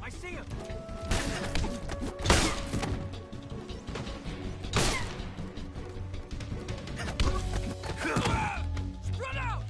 I see him! Spread out!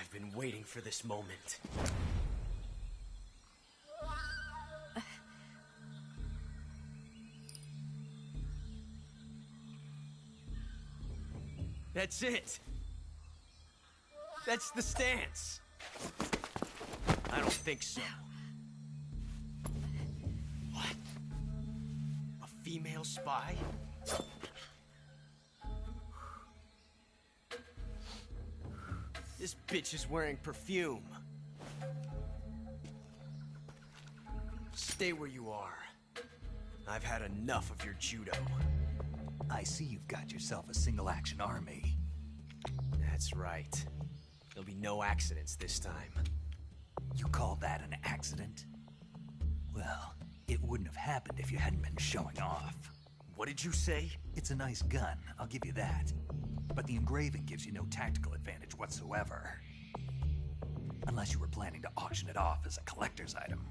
I've been waiting for this moment. That's it. That's the stance. I don't think so. What? A female spy? This bitch is wearing perfume. Stay where you are. I've had enough of your judo. I see you've got yourself a single-action army. That's right. There'll be no accidents this time. You call that an accident? Well, it wouldn't have happened if you hadn't been showing off. What did you say? It's a nice gun, I'll give you that. But the engraving gives you no tactical advantage whatsoever. Unless you were planning to auction it off as a collector's item.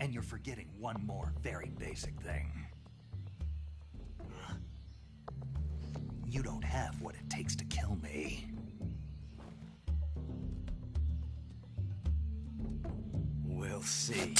And you're forgetting one more very basic thing. You don't have what it takes to kill me. We'll see.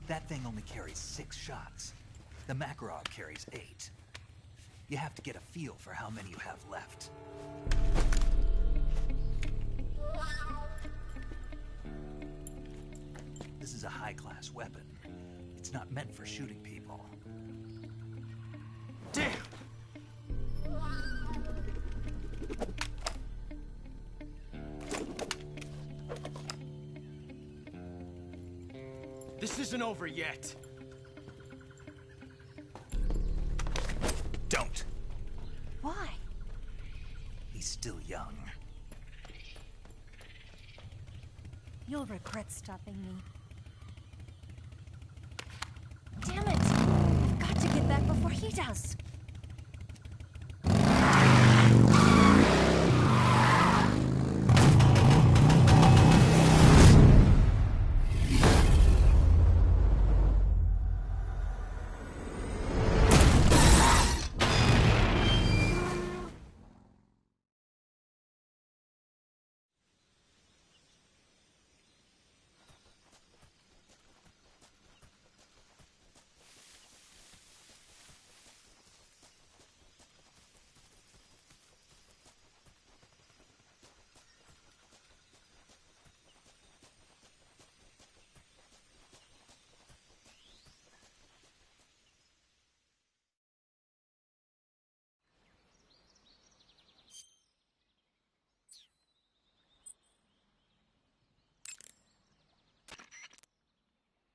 That thing only carries 6 shots. The Makarov carries 8. You have to get a feel for how many you have left. This is a high-class weapon. It's not meant for shooting people. Damn! This isn't over yet. Don't. Why? He's still young. You'll regret stopping me. Damn it! I've got to get back before he does.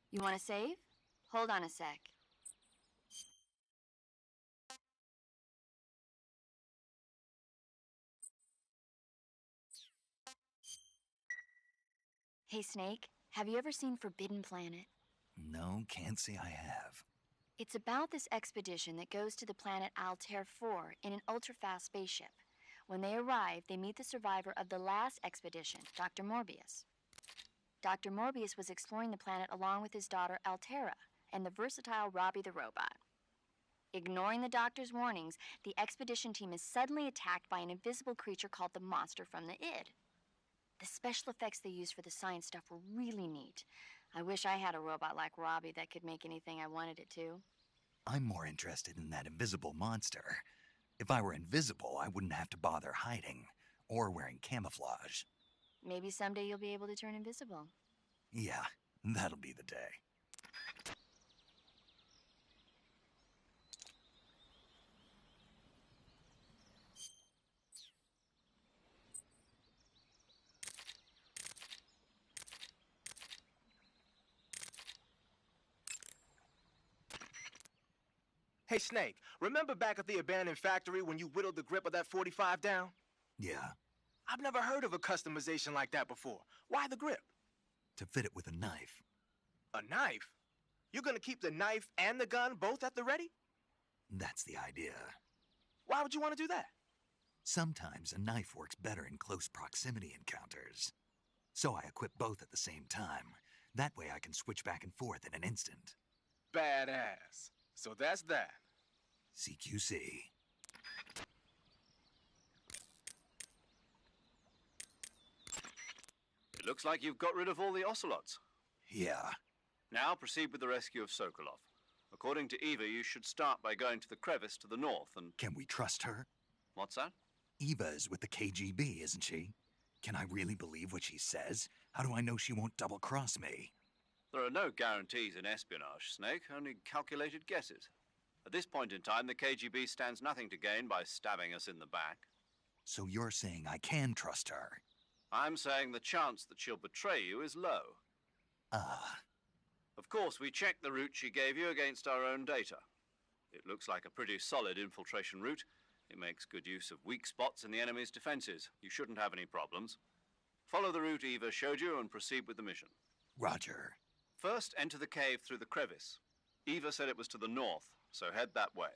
You want to save? Hold on a sec. Hey, Snake, have you ever seen Forbidden Planet? No, can't say I have. It's about this expedition that goes to the planet Altair 4 in an ultra-fast spaceship. When they arrive, they meet the survivor of the last expedition, Dr. Morbius. Dr. Morbius was exploring the planet along with his daughter Altera and the versatile Robbie the robot. Ignoring the doctor's warnings, the expedition team is suddenly attacked by an invisible creature called the Monster from the Id. The special effects they used for the science stuff were really neat. I wish I had a robot like Robbie that could make anything I wanted it to. I'm more interested in that invisible monster. If I were invisible, I wouldn't have to bother hiding or wearing camouflage. Maybe someday you'll be able to turn invisible. Yeah, that'll be the day. Hey, Snake, remember back at the abandoned factory when you whittled the grip of that 45 down? Yeah, I've never heard of a customization like that before. Why the grip? to fit it with a knife. A knife? You're gonna keep the knife and the gun both at the ready? That's the idea. Why would you want to do that? Sometimes a knife works better in close proximity encounters. So I equip both at the same time. That way I can switch back and forth in an instant. Badass. So that's that. CQC. It looks like you've got rid of all the ocelots. Yeah. Now proceed with the rescue of Sokolov. According to Eva, you should start by going to the crevice to the north and... Can we trust her? What's that? Eva is with the KGB, isn't she? Can I really believe what she says? How do I know she won't double-cross me? There are no guarantees in espionage, Snake, only calculated guesses. At this point in time, the KGB stands nothing to gain by stabbing us in the back. So you're saying I can trust her? I'm saying the chance that she'll betray you is low. Of course, we checked the route she gave you against our own data. It looks like a pretty solid infiltration route. It makes good use of weak spots in the enemy's defenses. You shouldn't have any problems. Follow the route Eva showed you and proceed with the mission. Roger. First, enter the cave through the crevice. Eva said it was to the north, so head that way.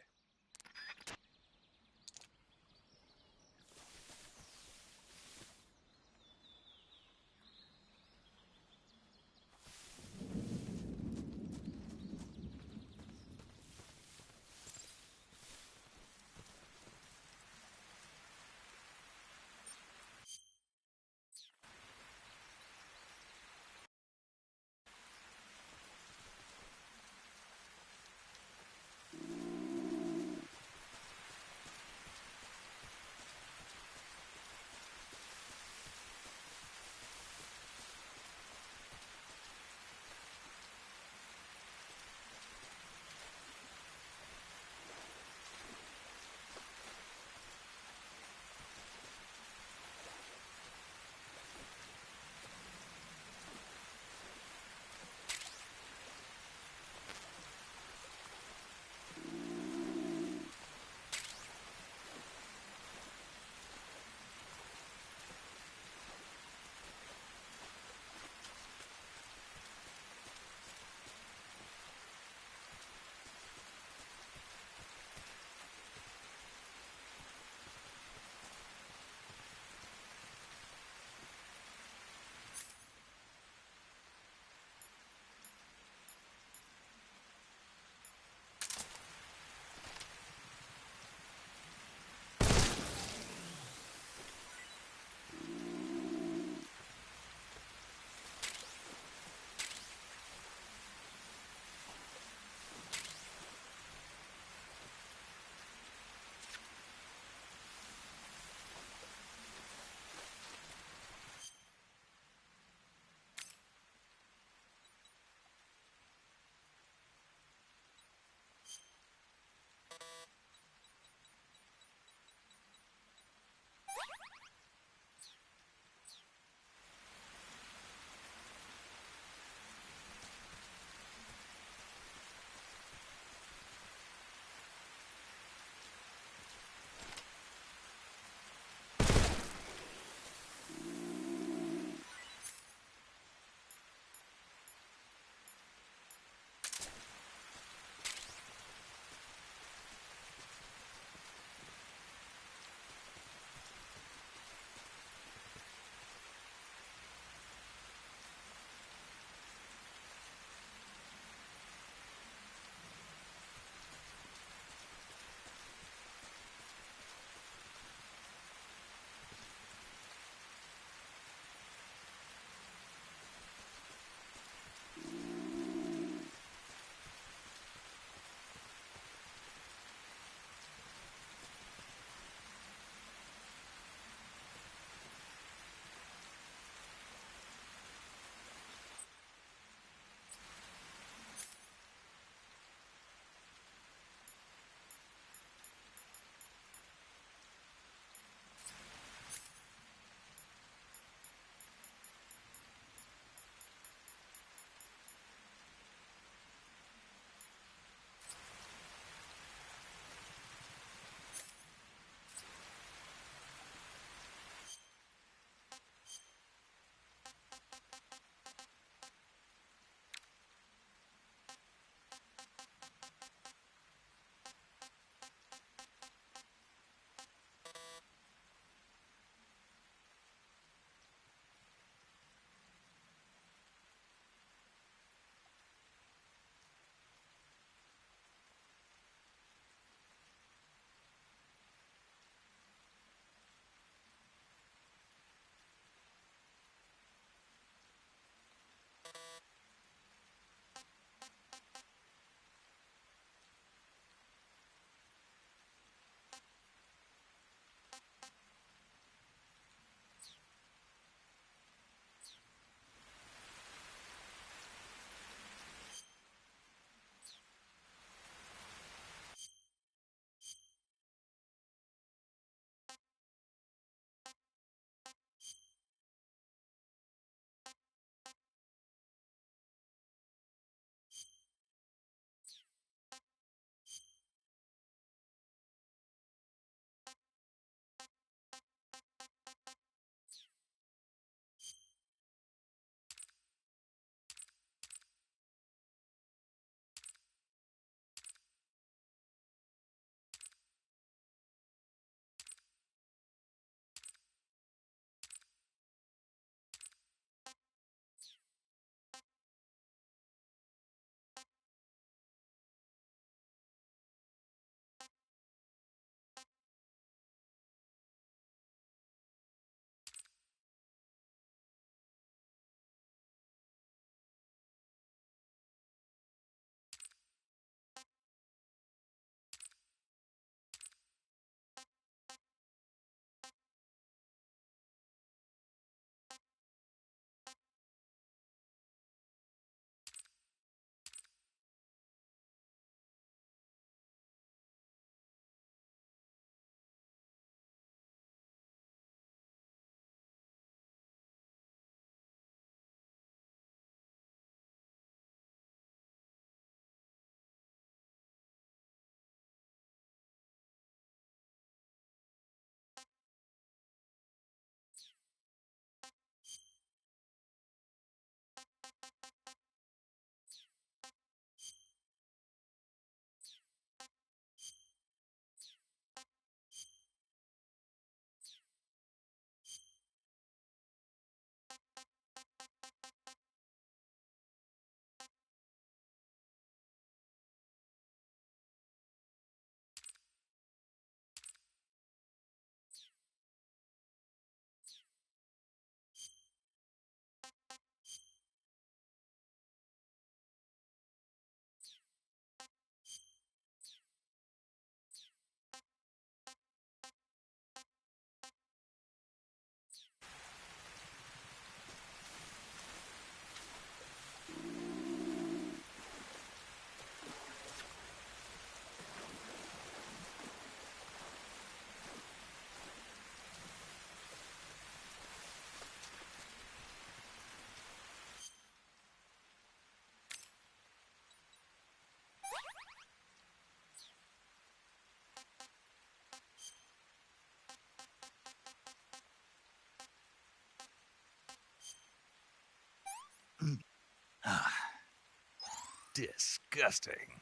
Disgusting.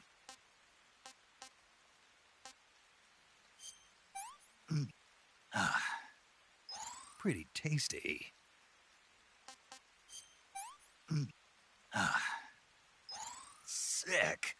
Pretty tasty. Sick.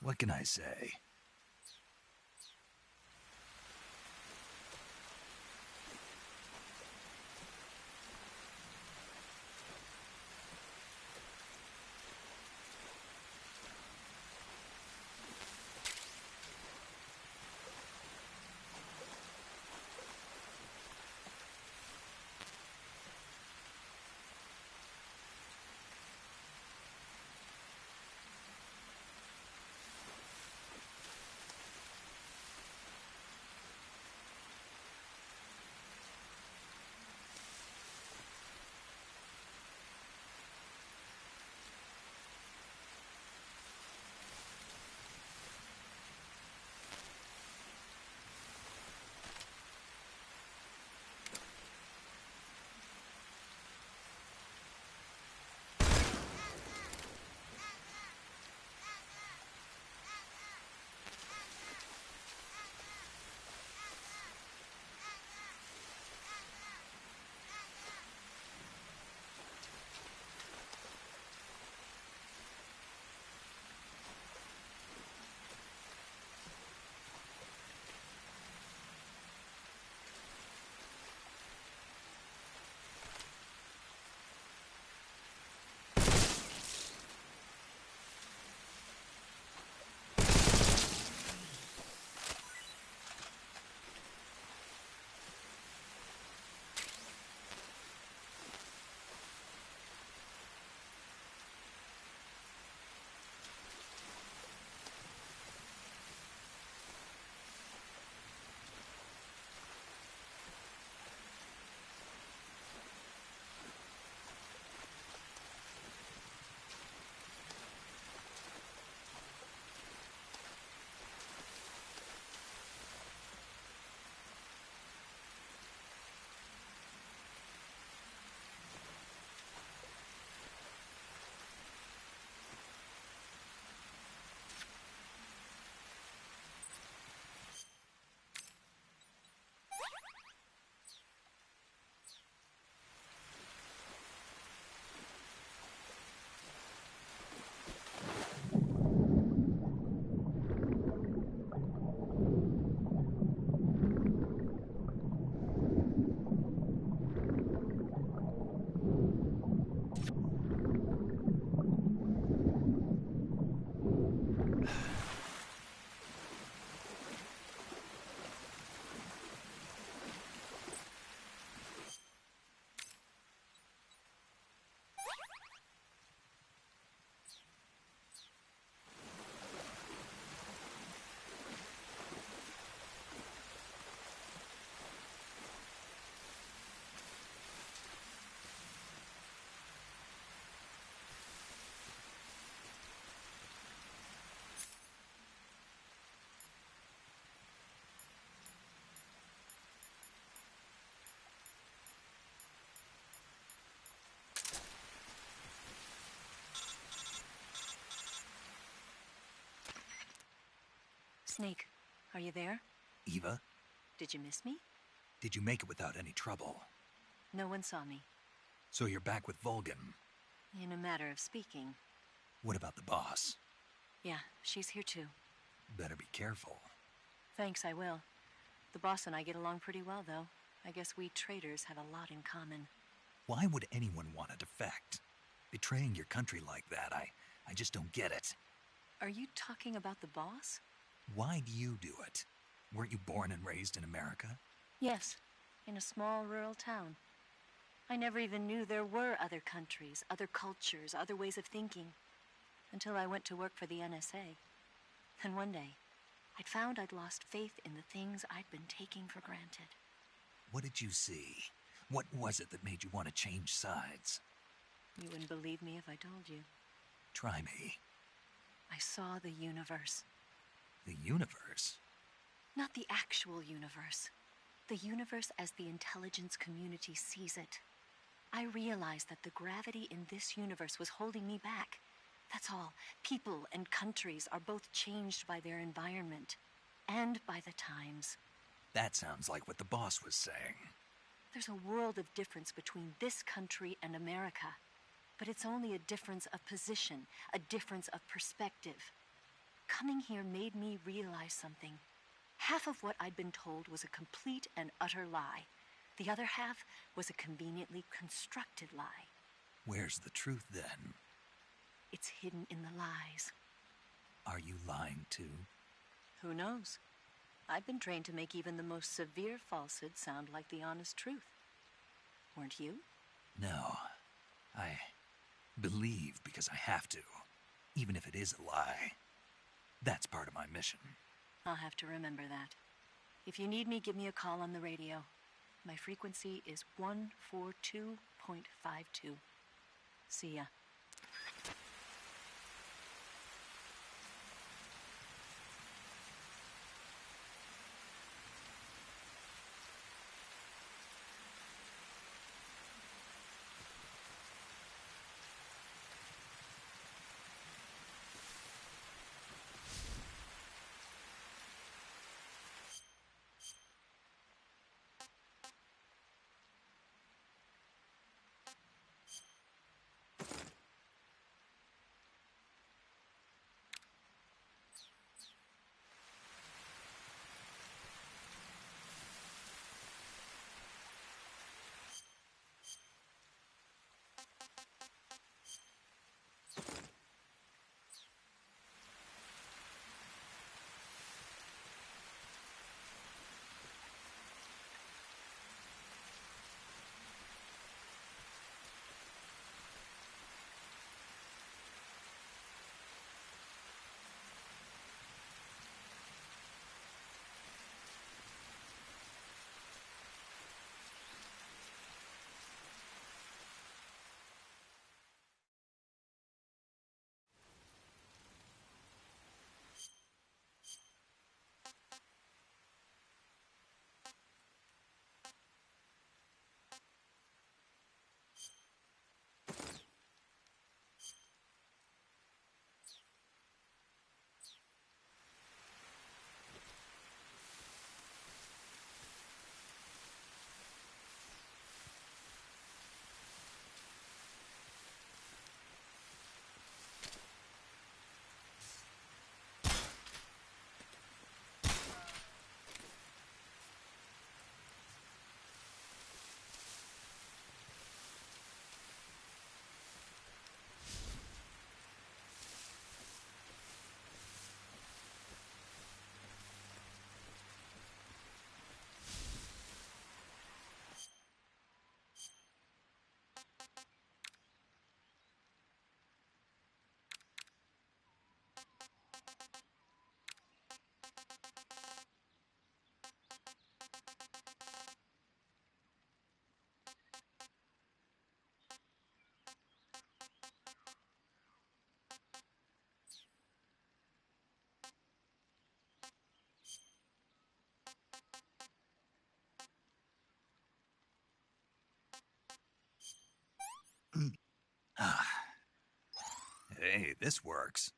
What can I say? Snake, are you there? Eva, Did you miss me? did you make it without any trouble? No one saw me. So you're back with Vulcan. In a matter of speaking. What about the boss? Yeah, she's here too. Better be careful. Thanks, I will. The boss and I get along pretty well, though. I guess we traitors have a lot in common. Why would anyone want to defect? Betraying your country like that, I just don't get it. Are you talking about the boss? Why do you do it? Weren't you born and raised in America? Yes, in a small rural town. I never even knew there were other countries, other cultures, other ways of thinking. Until I went to work for the NSA. And one day, I'd found I'd lost faith in the things I'd been taking for granted. What did you see? What was it that made you want to change sides? You wouldn't believe me if I told you. Try me. I saw the universe. The universe? Not the actual universe. The universe as the intelligence community sees it. I realized that the gravity in this universe was holding me back. That's all. People and countries are both changed by their environment and by the times. That sounds like what the boss was saying. There's a world of difference between this country and America. But it's only a difference of position, a difference of perspective. Coming here made me realize something. Half of what I'd been told was a complete and utter lie. The other half was a conveniently constructed lie. Where's the truth then? It's hidden in the lies. Are you lying too? Who knows? I've been trained to make even the most severe falsehood sound like the honest truth. Weren't you? No. I believe because I have to, even if it is a lie. That's part of my mission. I'll have to remember that. If you need me, give me a call on the radio. My frequency is 142.52. See ya. Hey, this works.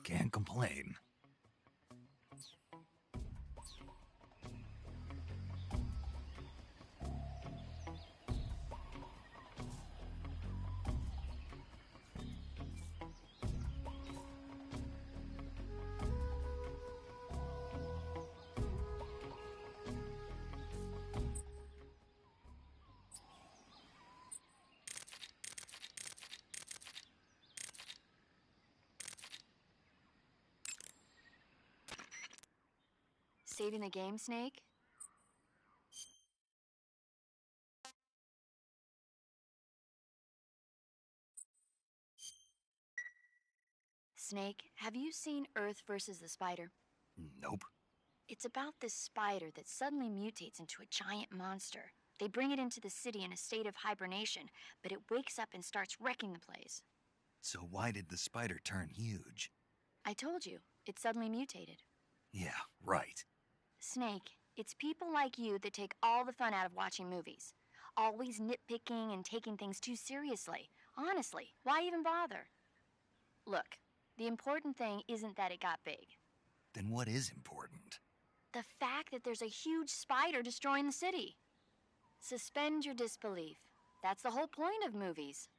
Can't complain. Saving the game, Snake? Snake, have you seen Earth versus the Spider? Nope. It's about this spider that suddenly mutates into a giant monster. They bring it into the city in a state of hibernation, but it wakes up and starts wrecking the place. So why did the spider turn huge? I told you, it suddenly mutated. Yeah, right. Snake, it's people like you that take all the fun out of watching movies. Always nitpicking and taking things too seriously. Honestly, why even bother? Look, the important thing isn't that it got big. Then what is important? The fact that there's a huge spider destroying the city. Suspend your disbelief. That's the whole point of movies.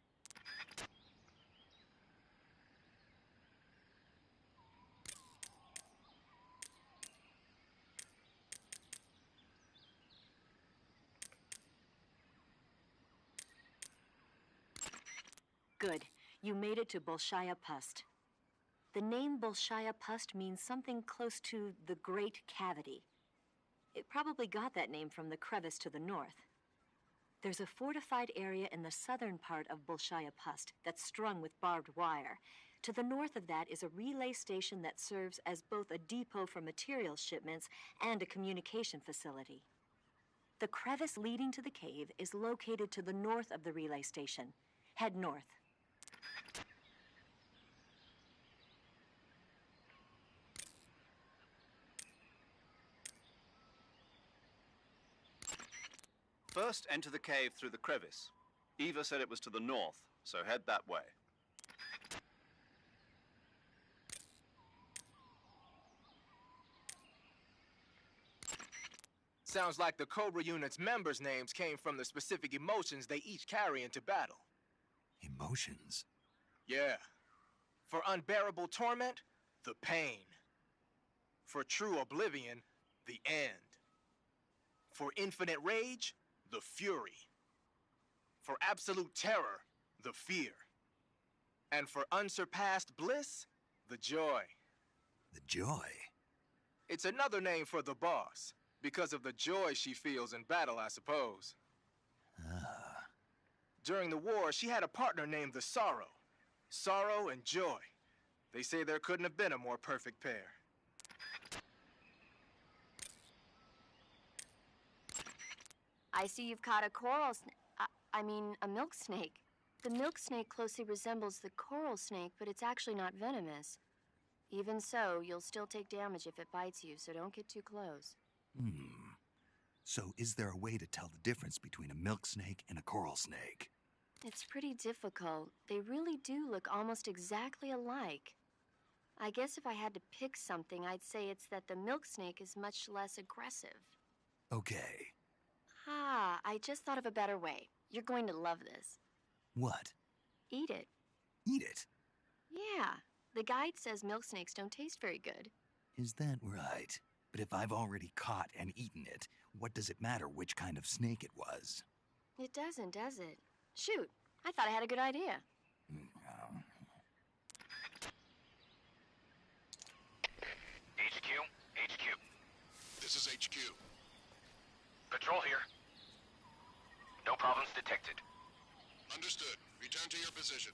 Good. You made it to Bolshaya Pust. The name Bolshaya Pust means something close to the Great Cavity. It probably got that name from the crevice to the north. There's a fortified area in the southern part of Bolshaya Pust that's strung with barbed wire. To the north of that is a relay station that serves as both a depot for material shipments and a communication facility. The crevice leading to the cave is located to the north of the relay station. Head north. First, enter the cave through the crevice. Eva said it was to the north, so head that way. Sounds like the Cobra unit's members' names came from the specific emotions they each carry into battle. Emotions? Yeah. For unbearable torment, the pain. For true oblivion, the end. For infinite rage, the fury. For absolute terror, the fear. And for unsurpassed bliss, the joy. The joy? It's another name for the boss, because of the joy she feels in battle, I suppose. Ah. During the war, she had a partner named the Sorrow. Sorrow and joy. They say there couldn't have been a more perfect pair. I see you've caught a coral a milk snake. The milk snake closely resembles the coral snake, but it's actually not venomous. Even so, you'll still take damage if it bites you, so don't get too close. So is there a way to tell the difference between a milk snake and a coral snake? It's pretty difficult. They really do look almost exactly alike. I guess if I had to pick something, I'd say it's that the milk snake is much less aggressive. Okay. I just thought of a better way. You're going to love this. What? Eat it. Eat it? Yeah. The guide says milk snakes don't taste very good. Is that right? But if I've already caught and eaten it, what does it matter which kind of snake it was? It doesn't, does it? Shoot, I thought I had a good idea. HQ? HQ. This is HQ. Patrol here. No problems detected. Understood. Return to your position.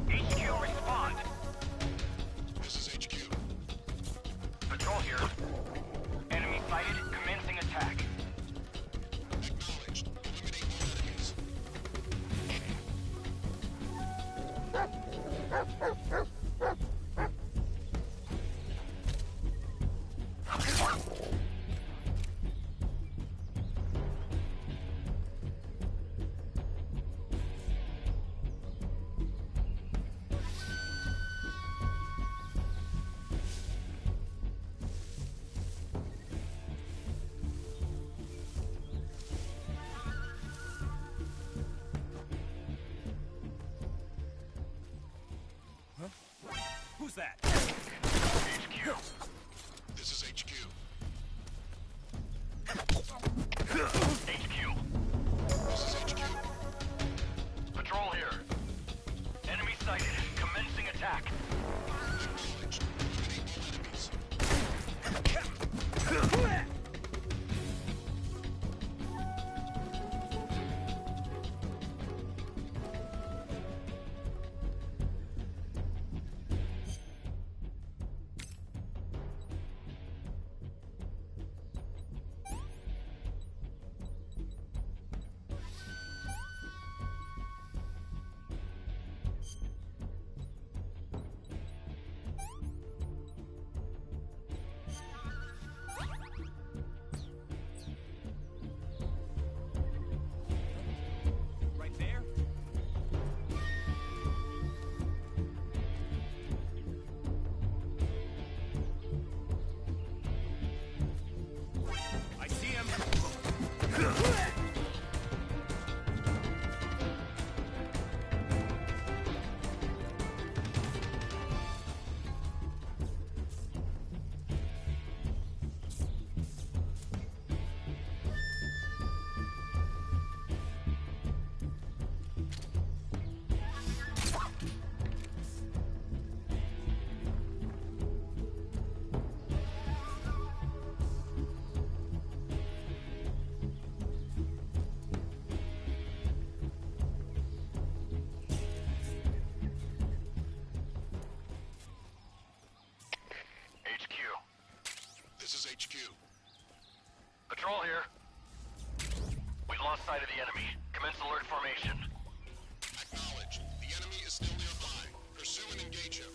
HQ, respond. This is HQ. Patrol here. Enemy sighted. Commencing attack. Acknowledged. Eliminate all enemies. Who's that? HQ. This is HQ. HQ. This is HQ. Patrol here. Enemy sighted. Commencing attack. Acknowledged. Eliminate all enemies. Right there? I see him. HQ. This is HQ. Patrol here. We've lost sight of the enemy. Commence alert formation. Acknowledged. The enemy is still nearby. Pursue and engage him.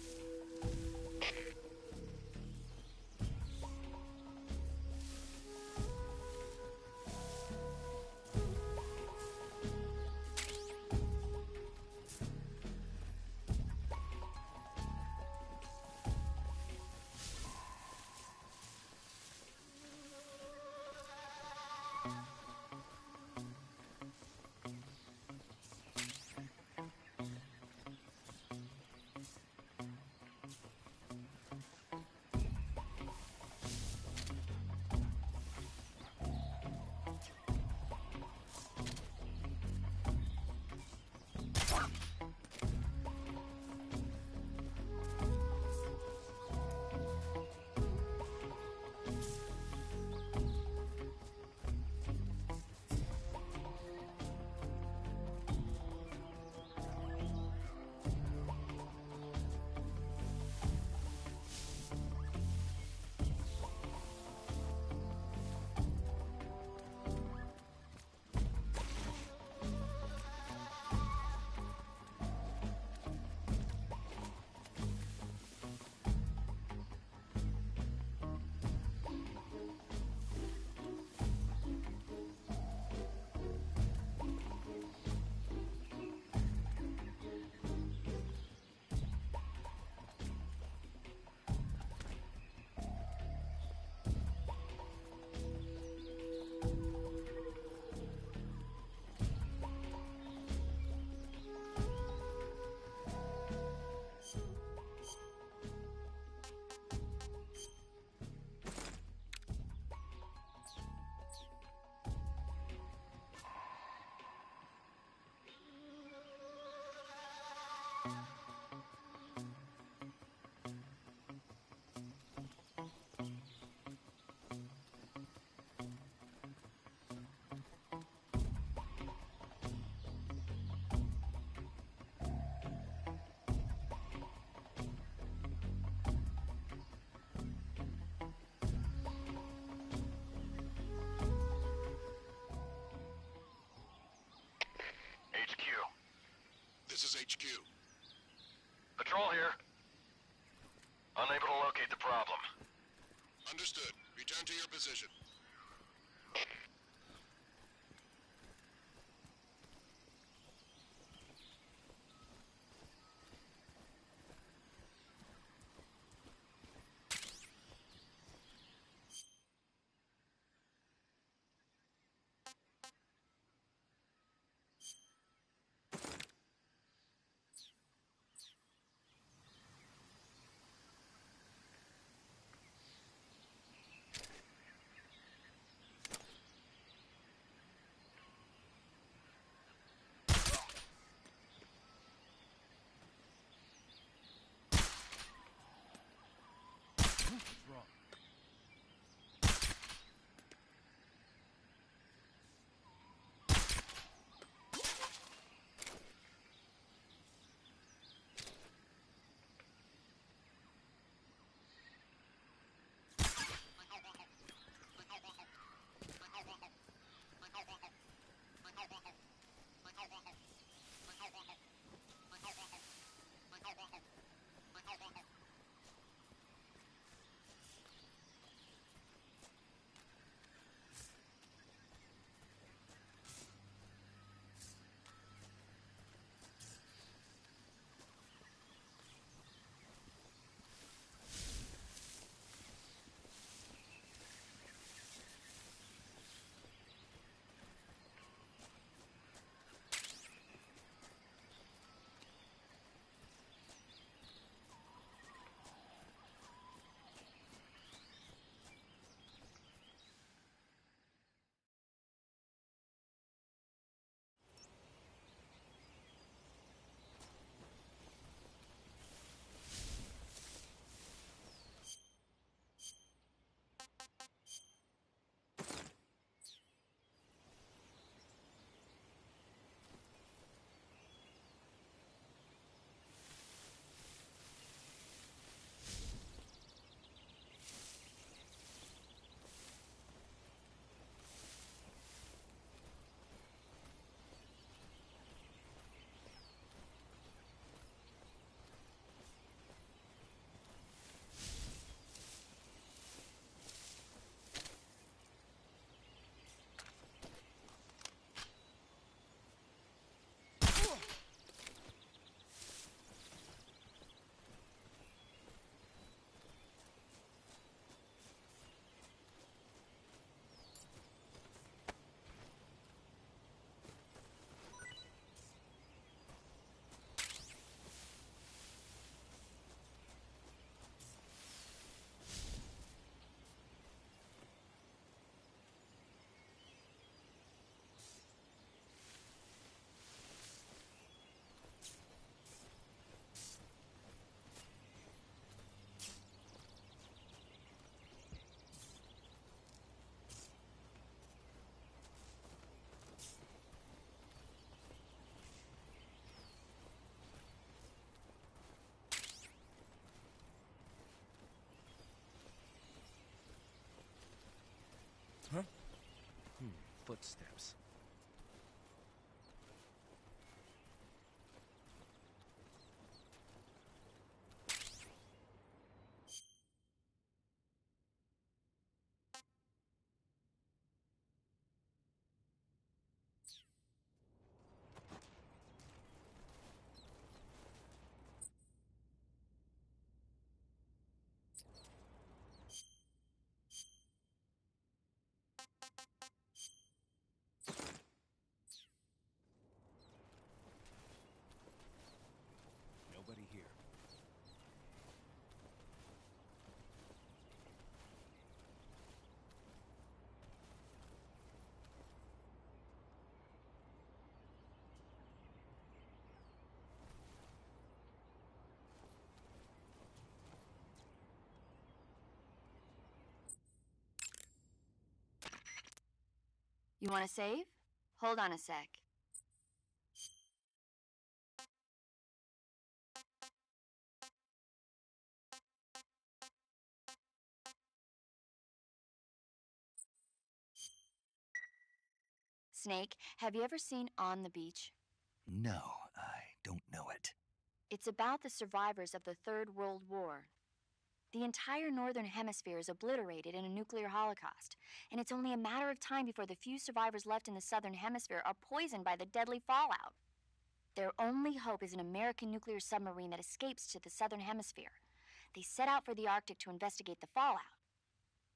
locate the problem. Understood. Return to your position. Huh? Footsteps. Nobody here. You want to save? Hold on a sec. Snake, have you ever seen On the Beach? No, I don't know it. It's about the survivors of the Third World War. The entire northern hemisphere is obliterated in a nuclear holocaust, and it's only a matter of time before the few survivors left in the southern hemisphere are poisoned by the deadly fallout. Their only hope is an American nuclear submarine that escapes to the southern hemisphere. They set out for the Arctic to investigate the fallout.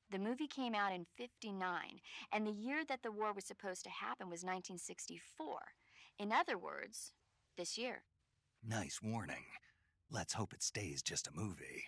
The movie came out in '59, and the year that the war was supposed to happen was 1964. In other words, this year. Nice warning. Let's hope it stays just a movie.